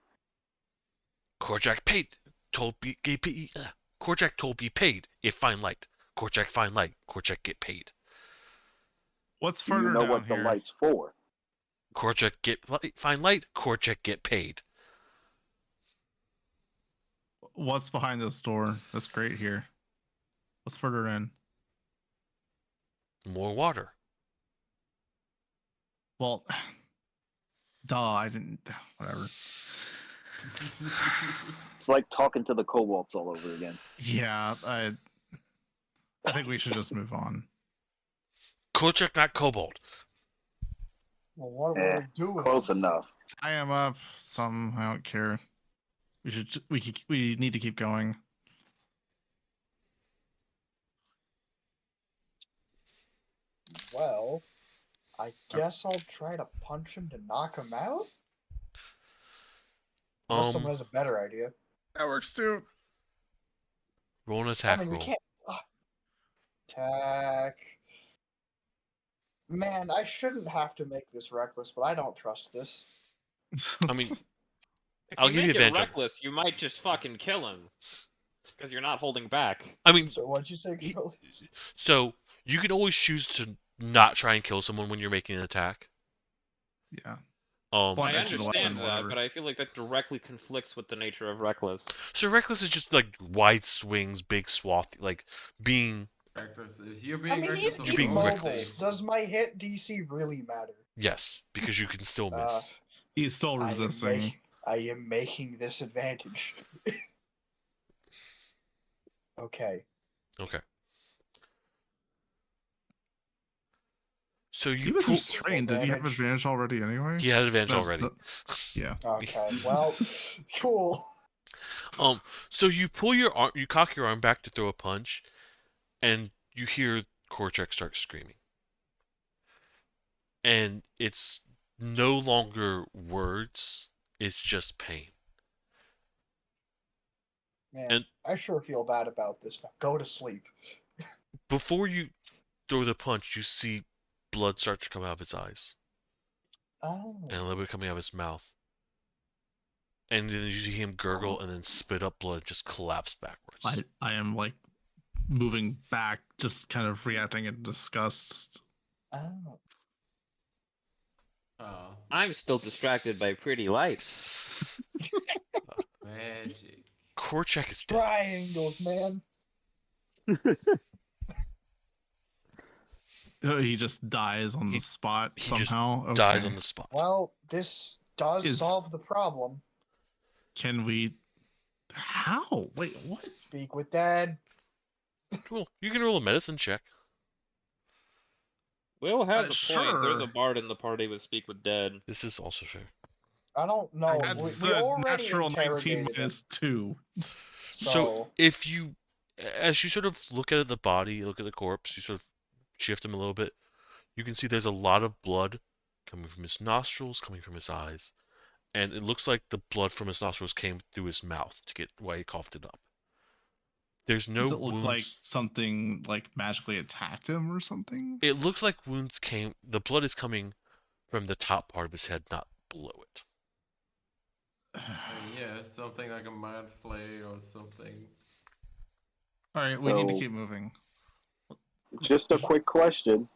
Korchak Korchak told be paid if find light. Korchak find light. Korchak get paid. What's Do you further know down what here? the light's for? Korchak find light. Korchak get paid. What's behind this door? That's great here. What's further in? More water. Well, duh, I didn't. Whatever. It's like talking to the kobolds all over again. Yeah, I think we should just move on. Korchak not kobold. Well, what Eh, will we do with Close him? enough. Tie him up. Some. I don't care. We need to keep going. Well, I guess I'll try to punch him to knock him out? Unless someone has a better idea. That works too. Roll an I attack mean, we roll. can't. Attack. Man, I shouldn't have to make this reckless, but I don't trust this. I mean, If I'll you give you make it advantage on it. reckless, you might just fucking kill him. Because you're not holding back. I mean, So what'd you say, Charlie? so you can always choose to not try and kill someone when you're making an attack. Yeah. Um, One I extra understand weapon, that, whatever. but I feel like that directly conflicts with the nature of reckless. so reckless is just like wide swings, big swath, like being Reckless. If you're I being mean, reckless, he's or You're being immobile. reckless. Does my hit DC really matter? yes, because you can still miss. He's still I am, resisting. I am making this advantage. Okay. Okay. So He you was pull. restrained. Did he have damage. advantage already anyway? He had advantage That's already. Yeah. Okay. Well, cool. So you pull your arm, you cock your arm back to throw a punch, and you hear Korchak start screaming. And it's no longer words; it's just pain. Man, And- I sure feel bad about this. Now go to sleep. Before you throw the punch, you see blood start to come out of his eyes, Oh. and a little bit coming out of his mouth. And then you see him gurgle and then spit up blood, and just collapse backwards. I am like moving back, just kind of reacting in disgust. Oh. Oh, I'm still distracted by pretty lights. magic. Korchak is dead. Triangles, man. He just dies on the spot he just somehow. Dies Okay. on the spot. Well, this does Is- solve the problem. Can we? How? Wait, what? Speak with Dad. Cool. You can roll a medicine check. Will has a point. There's Sure. a bard in the party with Speak with Dead. This is also fair. I don't know. That's We already natural 19 interrogated him, minus 2. so if you, as you sort of look at the body, look at the corpse, you sort of shift him a little bit, you can see there's a lot of blood coming from his nostrils, coming from his eyes, and it looks like the blood from his nostrils came through his mouth to get why he coughed it up. There's no Does it look wounds. like something like magically attacked him or something? It looks like wounds came. The blood is coming from the top part of his head, not below it. Yeah, something like a mind flay or something. All right, we need to So- keep moving. Just a quick question.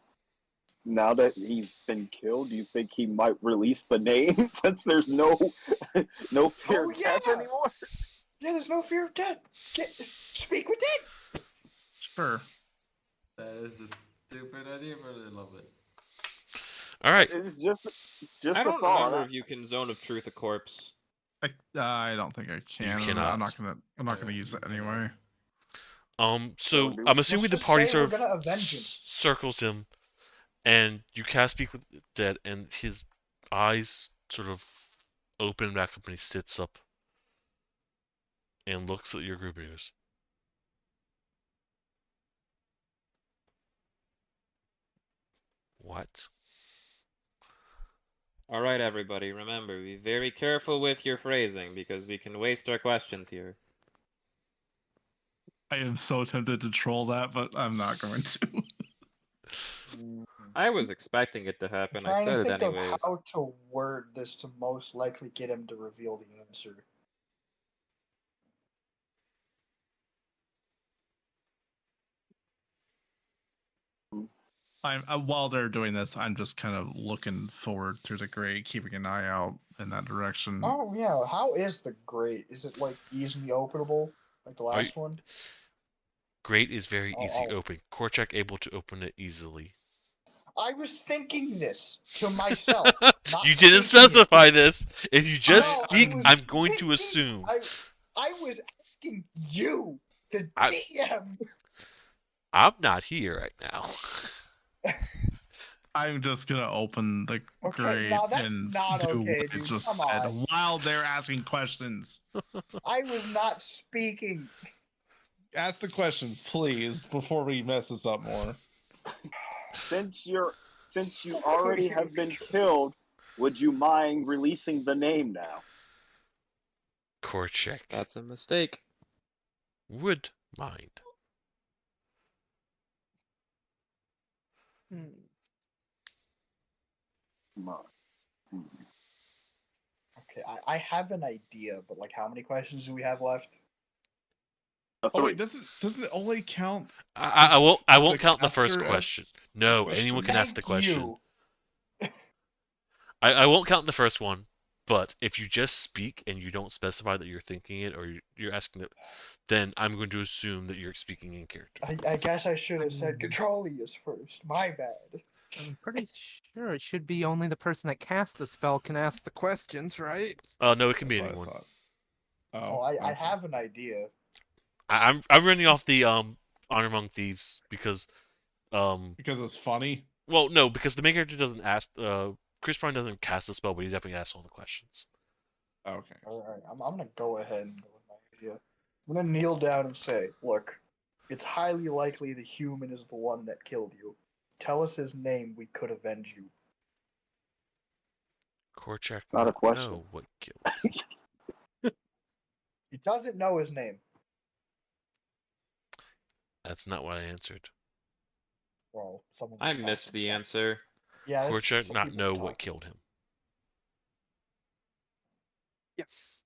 Now that he's been killed, do you think he might release the name since there's no fear Oh, of death yeah! anymore? yeah, there's no fear of death. Speak with dead. Sure. That is a stupid idea, but I love it. All right. It's just I a don't thought. remember if you can zone of truth a corpse. I don't think I can. cannot. I'm not gonna Yeah, use you it anyway. So do- I'm Let's assuming the just party say sort we're of gonna avenge him. circles him, and you cast Speak with Dead, and his eyes sort of open back up, and he sits up and looks at your group and goes, "What?" All right, everybody, remember, be very careful with your phrasing because we can waste our questions here. I am so tempted to troll that, but I'm not going to. I was expecting it to happen. I Trying said to it think anyways. of how to word this to most likely get him to reveal the answer. While they're doing this, I'm just kind of looking forward through the grate, keeping an eye out in that direction. Oh yeah, how is the grate? Is it like easily openable like the Are last one? Great is very easy Oh. open. Korchak able to open it easily. I was thinking this to myself. not You didn't speaking it. specify this. If you just No, I speak, was I'm going to thinking- assume. I was asking you, the I- DM. I'm not here right now. I'm just gonna open the Okay, grate now that's and not do okay, what I dude. just Come said on. while they're asking questions. I was not speaking. Ask the questions, please, before we mess this up more. Since you already have been killed, would you mind releasing the name now? Korchak That's a mistake. would mind. Come on. Okay, I have an idea, but like, how many questions do we have left? Oh wait, doesn't it only count? I won't the count the first caster question. asks No, question? anyone can ask the Thank question. you. I won't count the first one, but if you just speak and you don't specify that you're thinking it or you're asking it, then I'm going to assume that you're speaking in character. I guess I should have said Controlius first. My bad. I'm pretty sure it should be only the person that cast the spell can ask the questions, right? No, it can be That's what I anyone. thought. Oh, I okay. have an idea. I'm running off the Honor Among Thieves because Because it's funny. well no because the main character doesn't ask Chris Pine doesn't cast the spell, but he definitely asks all the questions. Okay. All right, I'm gonna go ahead and go with my idea. I'm gonna kneel down and say, "Look, it's highly likely the human is the one that killed you. Tell us his name. We could avenge you." Korchak Not a not question. know what killed. He doesn't know his name. That's not what I answered. Well, someone. I was missed talking, the so- answer. Yeah, Korchak some not people know were what talking. killed him. Yes.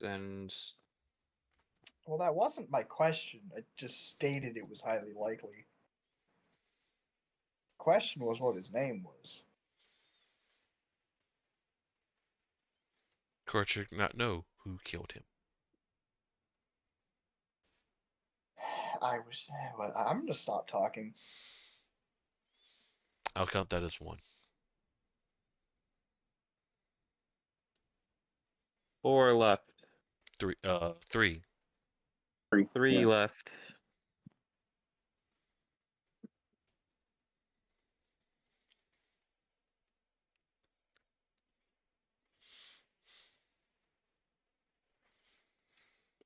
And Well, that wasn't my question. I just stated it was highly likely. Question was what his name was. Korchak not know who killed him. I was. Well, I'm gonna stop talking. I'll count that as one. 4 left. Three. 3 Yeah. left.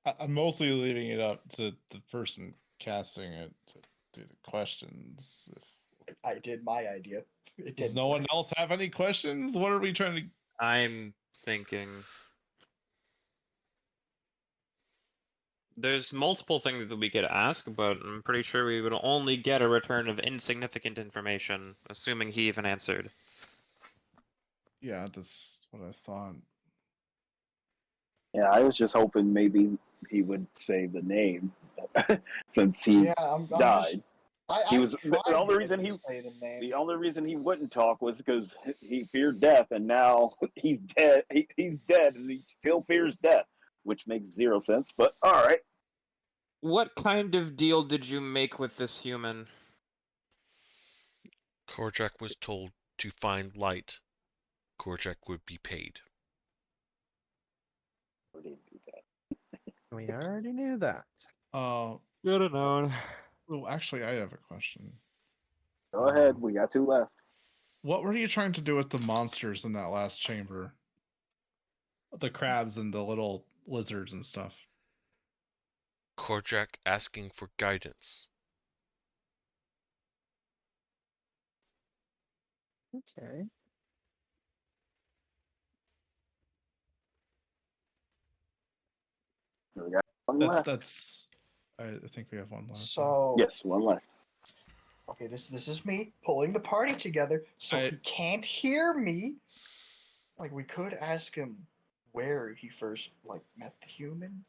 I'm mostly leaving it up to the person casting it to do the questions. I did my idea. It Does didn't no one work. else have any questions? What are we trying to? I'm thinking. There's multiple things that we could ask, but I'm pretty sure we would only get a return of insignificant information, assuming he even answered. Yeah, that's what I thought. Yeah, I was just hoping maybe he would say the name since he Yeah, I'm died. just. I He was tried the only to reason get he him to say the name. the only reason he wouldn't talk was because he feared death, and now he's dead. He's dead, and he still fears death, which makes zero sense. But all right, What kind of deal did you make with this human? Korchak was told to find light. Korchak would be paid. We already knew that. Good have known. Well, actually, I have a question. go ahead. We got 2 left. What were you trying to do with the monsters in that last chamber? The crabs and the little lizards and stuff. Korchak asking for guidance. Okay. We got 1 That's left. that's. I think we have one left. So Yes, 1 left. okay, this is me pulling the party together, so I- he can't hear me. Like we could ask him where he first met the human.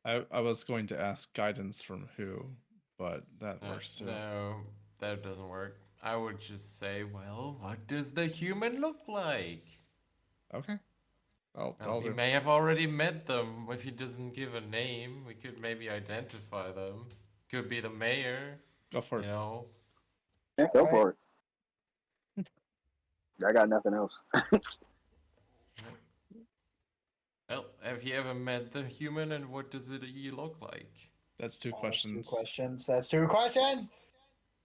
I was going to ask guidance from who, but that No, works too. no, that doesn't work. I would just say, well, what does the human look like? Okay. Now, I'll he do. may have already met them. If he doesn't give a name, we could maybe identify them. Could be the mayor, Go for you it. know. Yeah, go Alright. for it. I got nothing else. Well, have you ever met the human, and what does he look like? That's 2 That's questions. 2 questions. That's 2 questions.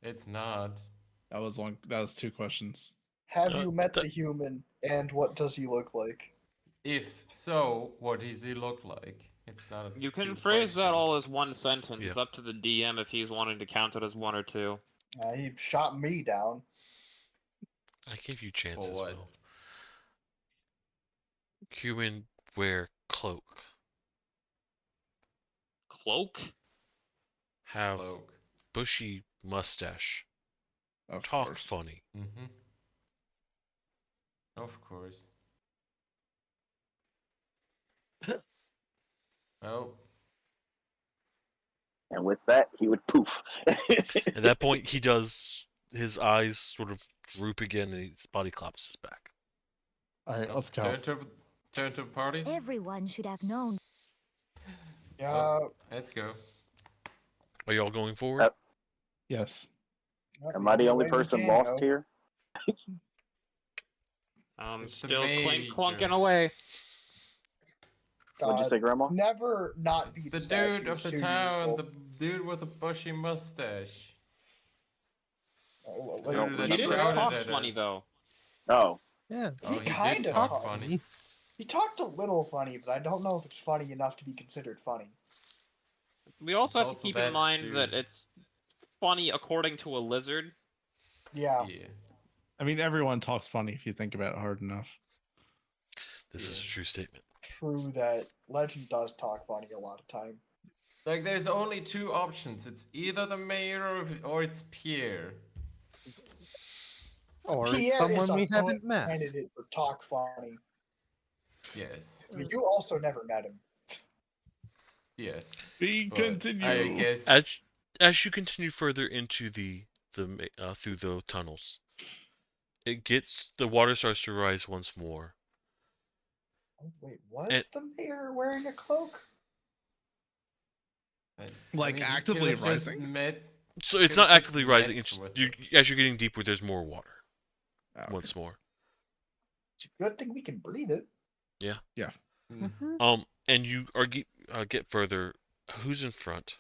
It's not. That was one. That was 2 questions. Have you met that- the human, and what does he look like? If so, what does he look like? It's not. You can 2 phrase that all questions. as one sentence. Yeah. It's up to the DM if he's wanting to count it as 1 or 2. He shot me down. I give you chances, For what? Will. Human wear cloak. Cloak? Have Cloak. bushy mustache. Of Talk course. funny. Mm-hmm. Of course. Well, And with that, he would poof. At that point, he does. His eyes sort of droop again, and his body collapses back. All right, let's go. Turn to party. Everyone should have known. Yeah. Oh, let's go. Are y'all going forward? Yes. Am I the only way we person can lost go. here? It's the Still clink major. clunking away. What'd you God, say, Grandma? never not It's beat the statue dude of is the too town, useful. the dude with the bushy mustache. Oh, I don't Dude that He remember. didn't shouted talk at funny us. though. Oh, Yeah. Oh, He he kind did of talk talked. funny. He talked a little funny, but I don't know if it's funny enough to be considered funny. We also It's have to also keep in that mind that dude. it's funny according to a lizard. Yeah. Yeah. I mean, everyone talks funny if you think about it hard enough. This is a Yeah. true statement. True that Legend does talk funny a lot of time. Like, there's only 2 options. It's either the mayor or it's Pierre. Or it's Pierre someone is a we good haven't met. candidate for talk funny. Yes. But you also never met him. Yes. We But continue. I guess. As you continue further into the through the tunnels, the water starts to rise once more. Oh, wait, was And- the mayor wearing a cloak? Like, he actively could've just rising? met- So it's could've not just actively rising. met It's with you, them. as you're getting deeper, there's more water Okay. once more. It's a good thing we can breathe it. Mm. And you get further. Who's in front?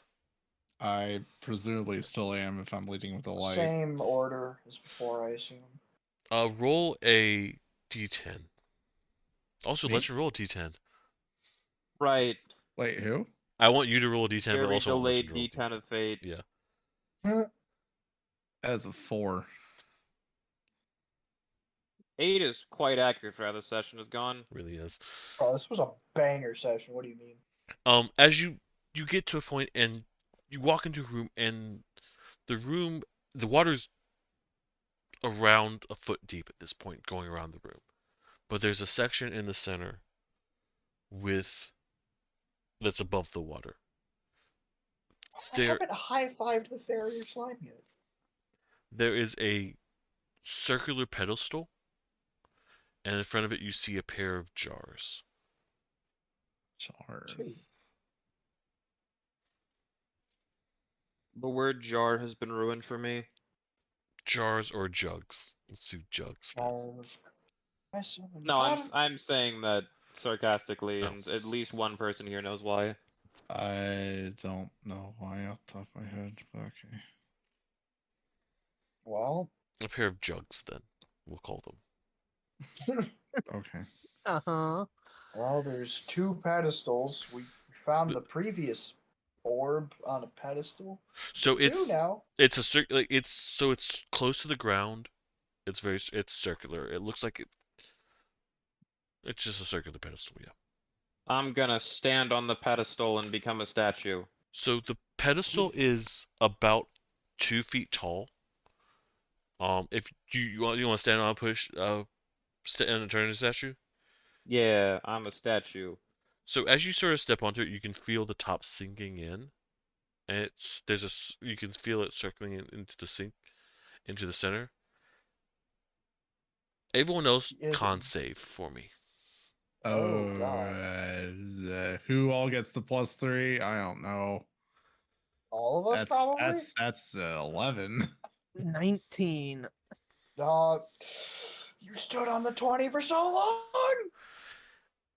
I presumably still am if I'm leading with a light. Same order as before, I assume. Roll a d10. Also, Me? let you roll a d10. Right. Wait, who? I want you to roll a d10, but Very also want Winston delayed to roll. D10 of fate. Yeah. As a 4. 8 is quite accurate for how the session has gone. Really is. Oh, this was a banger session. What do you mean? As you get to a point and you walk into a room and the water's around a foot deep at this point, going around the room. But there's a section in the center that's above the water. I There haven't high-fived the farrier slime yet. there is a circular pedestal, and in front of it you see a pair of jars. Jars. Two. The word jar has been ruined for me. Jars or jugs? Let's do jugs. then. Jars. I saw them. No, I'm saying that sarcastically, Oh. and at least one person here knows why. I don't know why off the top of my head, but okay. Well, A pair of jugs, then we'll call them. Okay. Uh-huh. well, there's two pedestals. We found the previous orb on a pedestal. So Two now. it's a it's close to the ground. It's circular. It looks like it's just a circular pedestal, yeah. I'm gonna stand on the pedestal and become a statue. So the pedestal Jeez. is about 2 feet tall. If you want to stand on and turn into a statue. Yeah, I'm a statue. So as you sort of step onto it, you can feel the top sinking in, and you can feel it circling into the center. Everyone else Is it- con save for me. Oh, God. Who all gets the +3? I don't know. All of us, probably. That's 11. 19. You stood on the 20 for so long.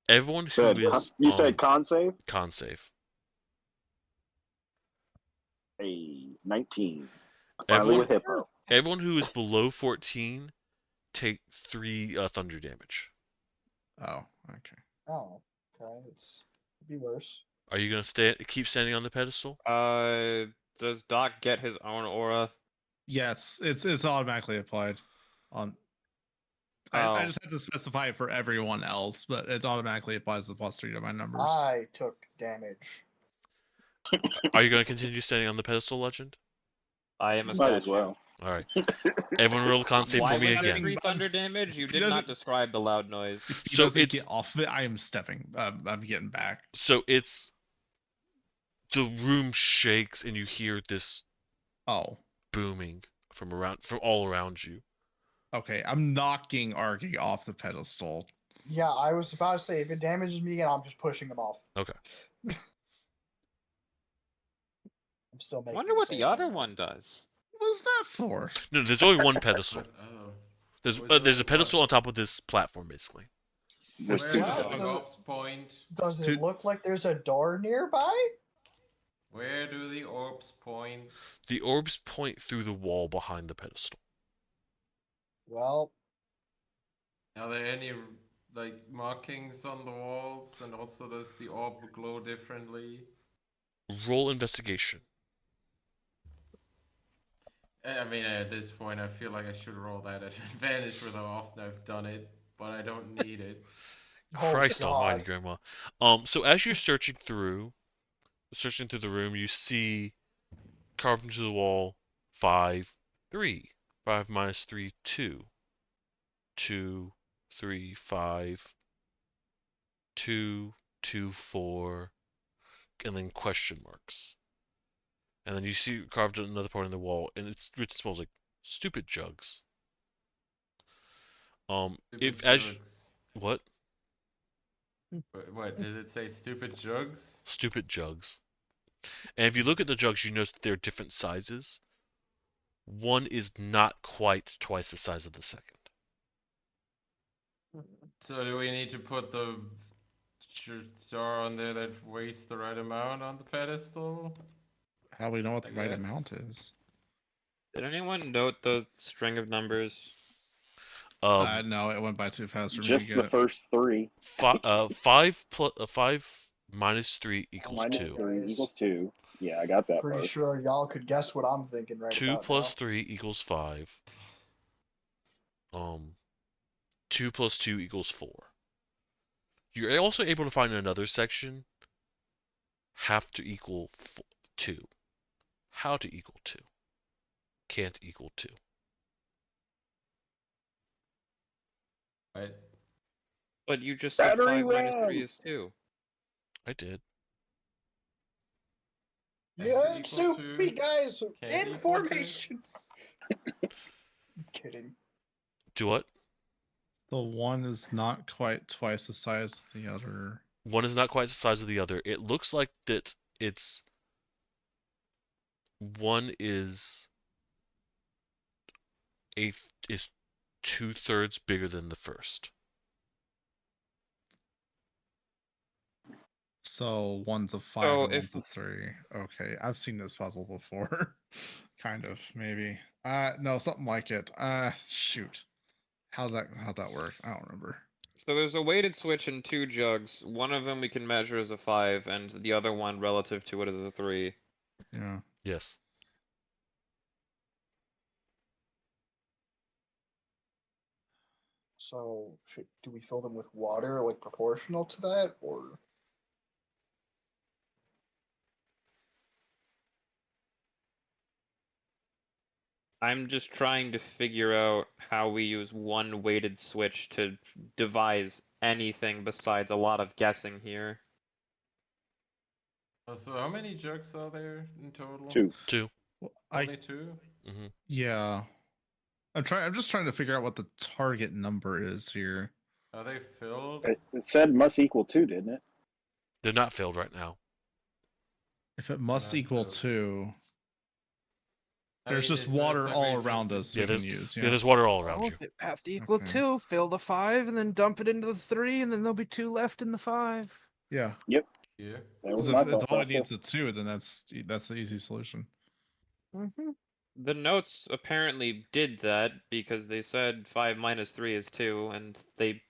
Everyone who Said, is you said con save? con save. A 19. Finally Everyone, with Hippo. everyone who is below 14 take 3 thunder damage. Oh, okay. Oh, okay. It'd be worse. Are you gonna keep standing on the pedestal? Does Doc get his own aura? Yes, it's automatically applied on. I Oh. just have to specify it for everyone else, but it automatically applies the +3 to my numbers. I took damage. Are you gonna continue standing on the pedestal, Legend? I am a Might as statue. well. All right. Everyone roll a con save Why for me was it again. 3 I'm thunder s- damage? You if he did not doesn't- describe the loud noise. If he So doesn't it's get off it, I am stepping. I'm getting back. so it's the room shakes and you hear this Oh, booming from all around you. okay. I'm knocking Arky off the pedestal. Yeah, I was about to say if it damages me again, I'm just pushing him off. Okay. I'm still making. Wonder what the save other on it. one does. What's that for? No, there's only one pedestal. What? Oh. There's Was there's it a pedestal on top of this platform, basically. There's Where two. does Wow, the does it- orbs point? Does it Two- look like there's a door nearby? Where do the orbs point? The orbs point through the wall behind the pedestal. Well, Are there any like markings on the walls? And also, does the orb glow differently? Roll investigation. I mean, at this point, I feel like I should roll that at advantage with how often I've done it, but I don't need it. Oh, Christ almighty, God. Grandma. So as you're searching through the room, you see carved into the wall 5, 3. 5 minus 3, 2. 2, 3, 5. 2, 2, 4. And then question marks. And then you see carved in another part in the wall, and it smells like stupid jugs. Stupid As jugs. what? What did it say? Stupid jugs? Stupid jugs. And if you look at the jugs, you notice that they're different sizes. One is not quite twice the size of the second. So do we need to put the jar on there that weighs the right amount on the pedestal? How do we know what the I right guess. amount is? Did anyone note the string of numbers? No, it went by too fast for me Just to the get it. first 3. 5 -3 equals Minus 2. 3 Guys. equals 2. Yeah, I got that Pretty part. sure y'all could guess what I'm thinking right 2 about plus now. 3 equals 5. 2 plus 2 equals 4. You're also able to find another section. Have to equal 2. How to equal 2. Can't equal 2. Right. But you just said Battery 5 minus RAM! 3 is 2. I did. Have to Yeah, equal super to- guys, can't equal to- information. Kidding. Do what? The one is not quite twice the size of the other. One is not quite the size of the other. It looks like that it's one is is 2/3 bigger than the first. So one's a 5 So and if- one's a 3. Okay, I've seen this puzzle before. Kind of, maybe. No, something like it. Shoot. How'd that work? I don't remember. So there's a weighted switch and 2 jugs. One of them we can measure as a 5, and the other one relative to it is a 3. Yeah. Yes. So, do we fill them with water, like proportional to that, or? I'm just trying to figure out how we use one weighted switch to devise anything besides a lot of guessing here. So how many jugs are there in total? 2. 2. Well, Only 2? yeah. I'm just trying to figure out what the target number is here. Are they filled? It said must equal 2, didn't it? They're not filled right now. If it must Not equal filled. 2, I there's mean, just it's water like all we around just- us Yeah, we can there's use. yeah, there's water all around Well, you. if it passed equal Okay. 2, fill the 5 and then dump it into the 3, and then there'll be 2 left in the 5. Yeah. Yeah. That Because was if, my if thought all it process. needs a 2, then that's the easy solution. Mm-hmm. The notes apparently did that because they said 5 minus 3 is 2, and they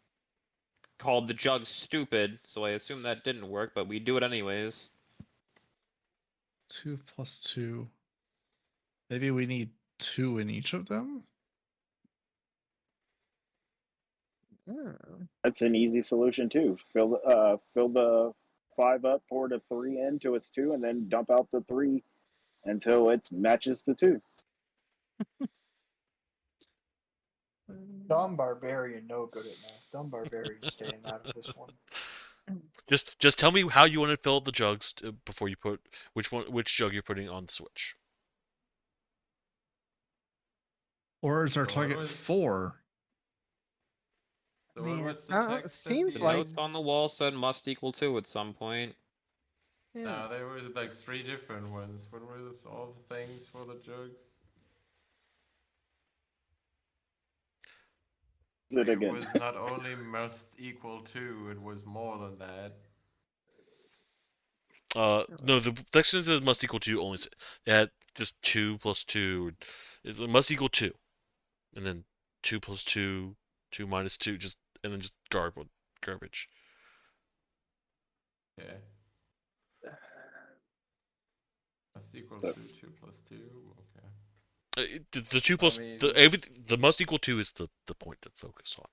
called the jug stupid, so I assume that didn't work, but we do it anyways. 2 plus 2. Maybe we need 2 in each of them? That's an easy solution too. Fill the 5 up, pour the 3 into its 2, and then dump out the 3 until it matches the 2. Dumb barbarian, no good at math. Dumb barbarian staying out of this one. Just tell me how you want to fill the jugs before you put which jug you're putting on the switch. Or is our So what target was- 4? So I what mean, was it the sound- text at seems The the like- end? notes on the wall said must equal 2 at some point. No, there were like 3 different ones. What were this, all the things for the jugs? Is it It again? was not only must equal 2, it was more than that. No, the sections that must equal 2 only had just 2 plus 2. It must equal 2, and then 2 plus 2, 2 minus 2, and then just garbage. Okay. Must equal So- 2 plus 2. Okay. The 2 plus mean- the must equal 2 is the point to focus on.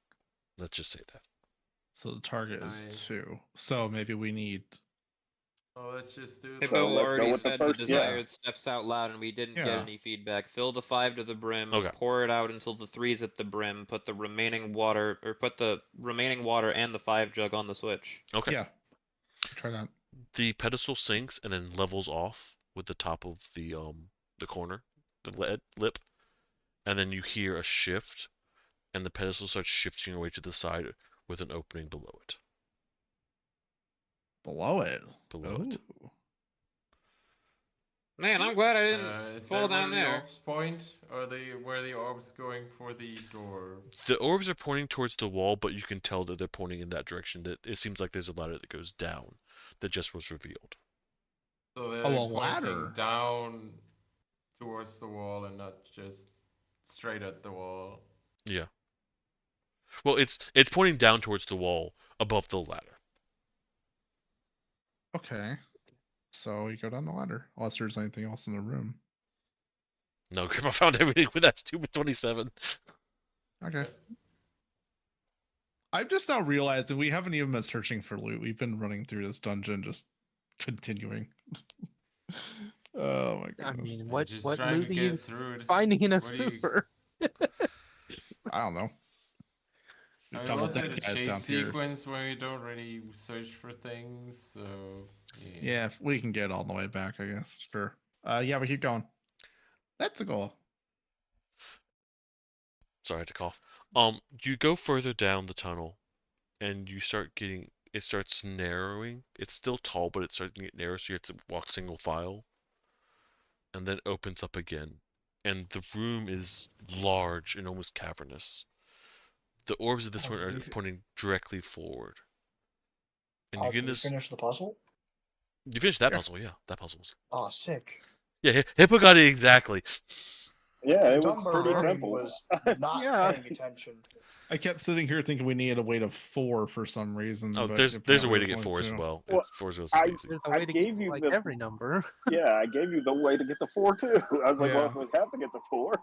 Let's just say that. So the target is I- 2. So maybe we need. Oh, let's just do Hippo So let's go already with the said first- the yeah. desired steps out loud, and we didn't get Yeah. any feedback. Fill the 5 to the brim, Okay. pour it out until the 3's at the brim, put the remaining water and the 5 jug on the switch. Okay. Yeah. Try that. The pedestal sinks and then levels off with the top of the corner, the lip, and then you hear a shift, and the pedestal starts shifting away to the side with an opening below it. Below it. Below it. Ooh. Man, I'm glad I didn't Is fall that where down the there. orbs point? Or where the orbs going for the door? The orbs are pointing towards the wall, but you can tell that they're pointing in that direction. That it seems like there's a ladder that goes down that just was revealed. So they're Oh, a pointing ladder. down towards the wall and not just straight at the wall. Yeah. Well, it's pointing down towards the wall above the ladder. Okay. So you go down the ladder, unless there's anything else in the room. No, Grandma found everything with that stupid 27. Okay. I'm just now realizing we haven't even been searching for loot. We've been running through this dungeon, just continuing. Oh my I goodness. mean, I'm what just what trying loot to are you get through it. finding in a What do you- sewer? I don't know. I mean, Talking about also the that guy's chase down here. sequence where you don't really search for things, so yeah. Yeah, if we can get all the way back, I guess. Sure. Yeah, we keep going. That's a goal. Sorry to cough. You go further down the tunnel, and you start getting. It starts narrowing. It's still tall, but it's starting to get narrow, so you have to walk single file. And then opens up again, and the room is large and almost cavernous. The orbs of this one are pointing directly forward. And you Did get you this. finish the puzzle? You finished that Yeah. puzzle, yeah. That puzzle was. Oh, sick. Yeah, Hippo got it exactly. Yeah, it Dumb was pretty Barbarian simple. was not Yeah. paying attention. I kept sitting here thinking we needed a weight of 4 for some reason. Oh, but there's a apparently way to it was get only 4 as 2. well. Well, It's 4 is I- easy. There's a I way to gave get you like the- every number. Yeah, I gave you the way to get the 4 too. I was like, well, Yeah. if we have to get the 4.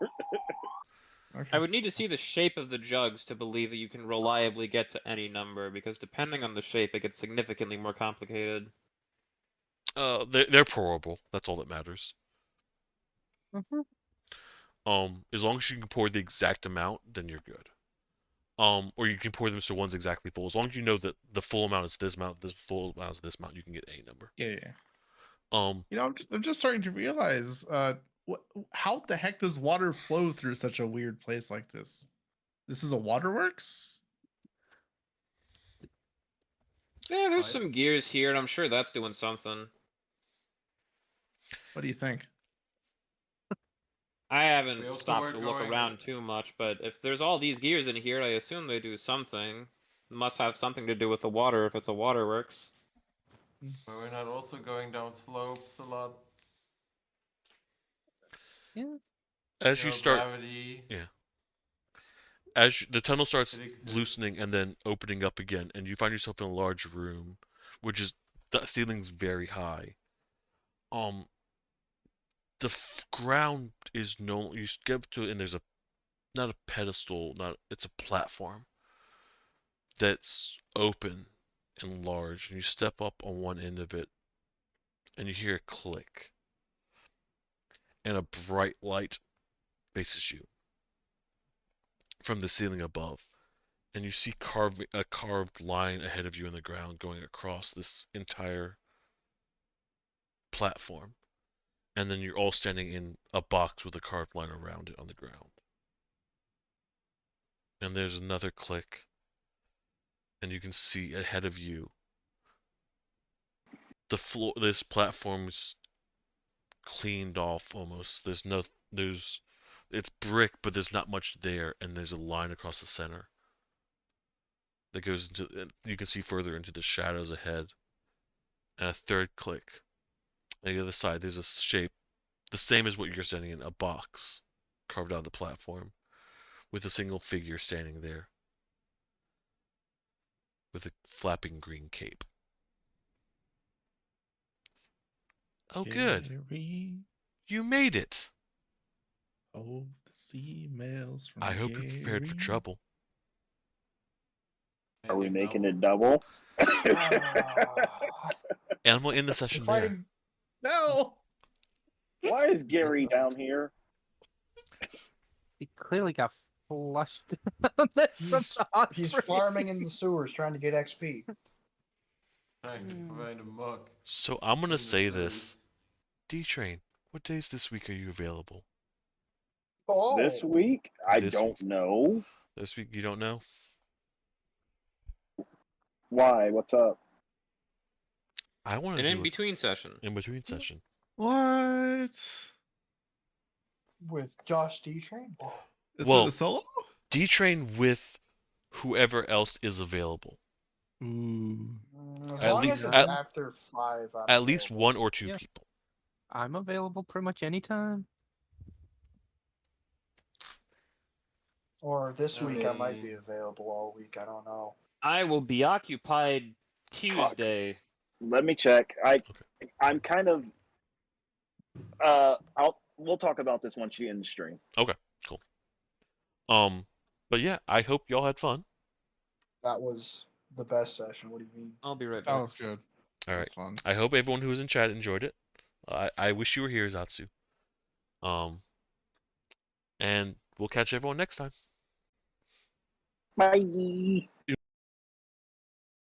Okay. I would need to see the shape of the jugs to believe that you can reliably get to any number, because depending on the shape, it gets significantly more complicated. They're pourable. That's all that matters. Mhm. As long as you can pour the exact amount, then you're good. Or you can pour them so one's exactly full. As long as you know that the full amount is this amount, this full amount is this amount, you can get a number. Yeah. Um, You know, I'm just starting to realize, how the heck does water flow through such a weird place like this? This is a waterworks? Yeah, there's some Pipes. gears here, and I'm sure that's doing something. What do you think? I haven't We also stopped were to look going- around too much, but if there's all these gears in here, I assume they do something. It must have something to do with the water if it's a waterworks. But we're not also going down slopes a lot. as you start, Gravity. the tunnel starts It exists. loosening and then opening up again, and you find yourself in a large room, which is the ceiling's very high. The ground is no. You skip to it, and there's not a pedestal, it's a platform that's open and large, and you step up on one end of it, and you hear a click, and a bright light faces you from the ceiling above, and you see a carved line ahead of you in the ground going across this entire platform, and then you're all standing in a box with a carved line around it on the ground. And there's another click, and you can see ahead of you the floor. This platform is cleaned off almost. It's brick, but there's not much there, and there's a line across the center that goes into. You can see further into the shadows ahead, and a third click. On the other side, there's a shape, the same as what you're standing in, a box carved out of the platform, with a single figure standing there, with a flapping green cape. Oh, good. Gary, You made it. oh, the sea mails from I hope you're prepared for Gary. trouble. Are we Maybe making double. it double? And we'll end the session there. Fighting. No! Why is Gary down here? He clearly got flushed from the hot He's spring. farming in the sewers trying to get XP. Trying to find a mug. So I'm in gonna the say this. sewers. D-Train, what days this week are you available? Oh, This week? I This don't know. This week you don't know? Why? What's up? I want An to do in-between session. an in-between session. What? with Josh D Train. Is Well- it a solo? D-Train with whoever else is available. Ooh. As At long least- as it's at- after 5. I'm At least available. one or two Yeah. people. I'm available pretty much anytime. Or this I week I might be mean- available all week. I don't know. I will be occupied Tuesday. Let me check. I'm kind of we'll talk about this once you end the stream. Okay, cool. But yeah, I hope y'all had fun. That was the best session. What do you mean? I'll be right That back. was good. All That right. was fun. I hope everyone who was in chat enjoyed it. I wish you were here, Zatsu. And we'll catch everyone next time. Bye.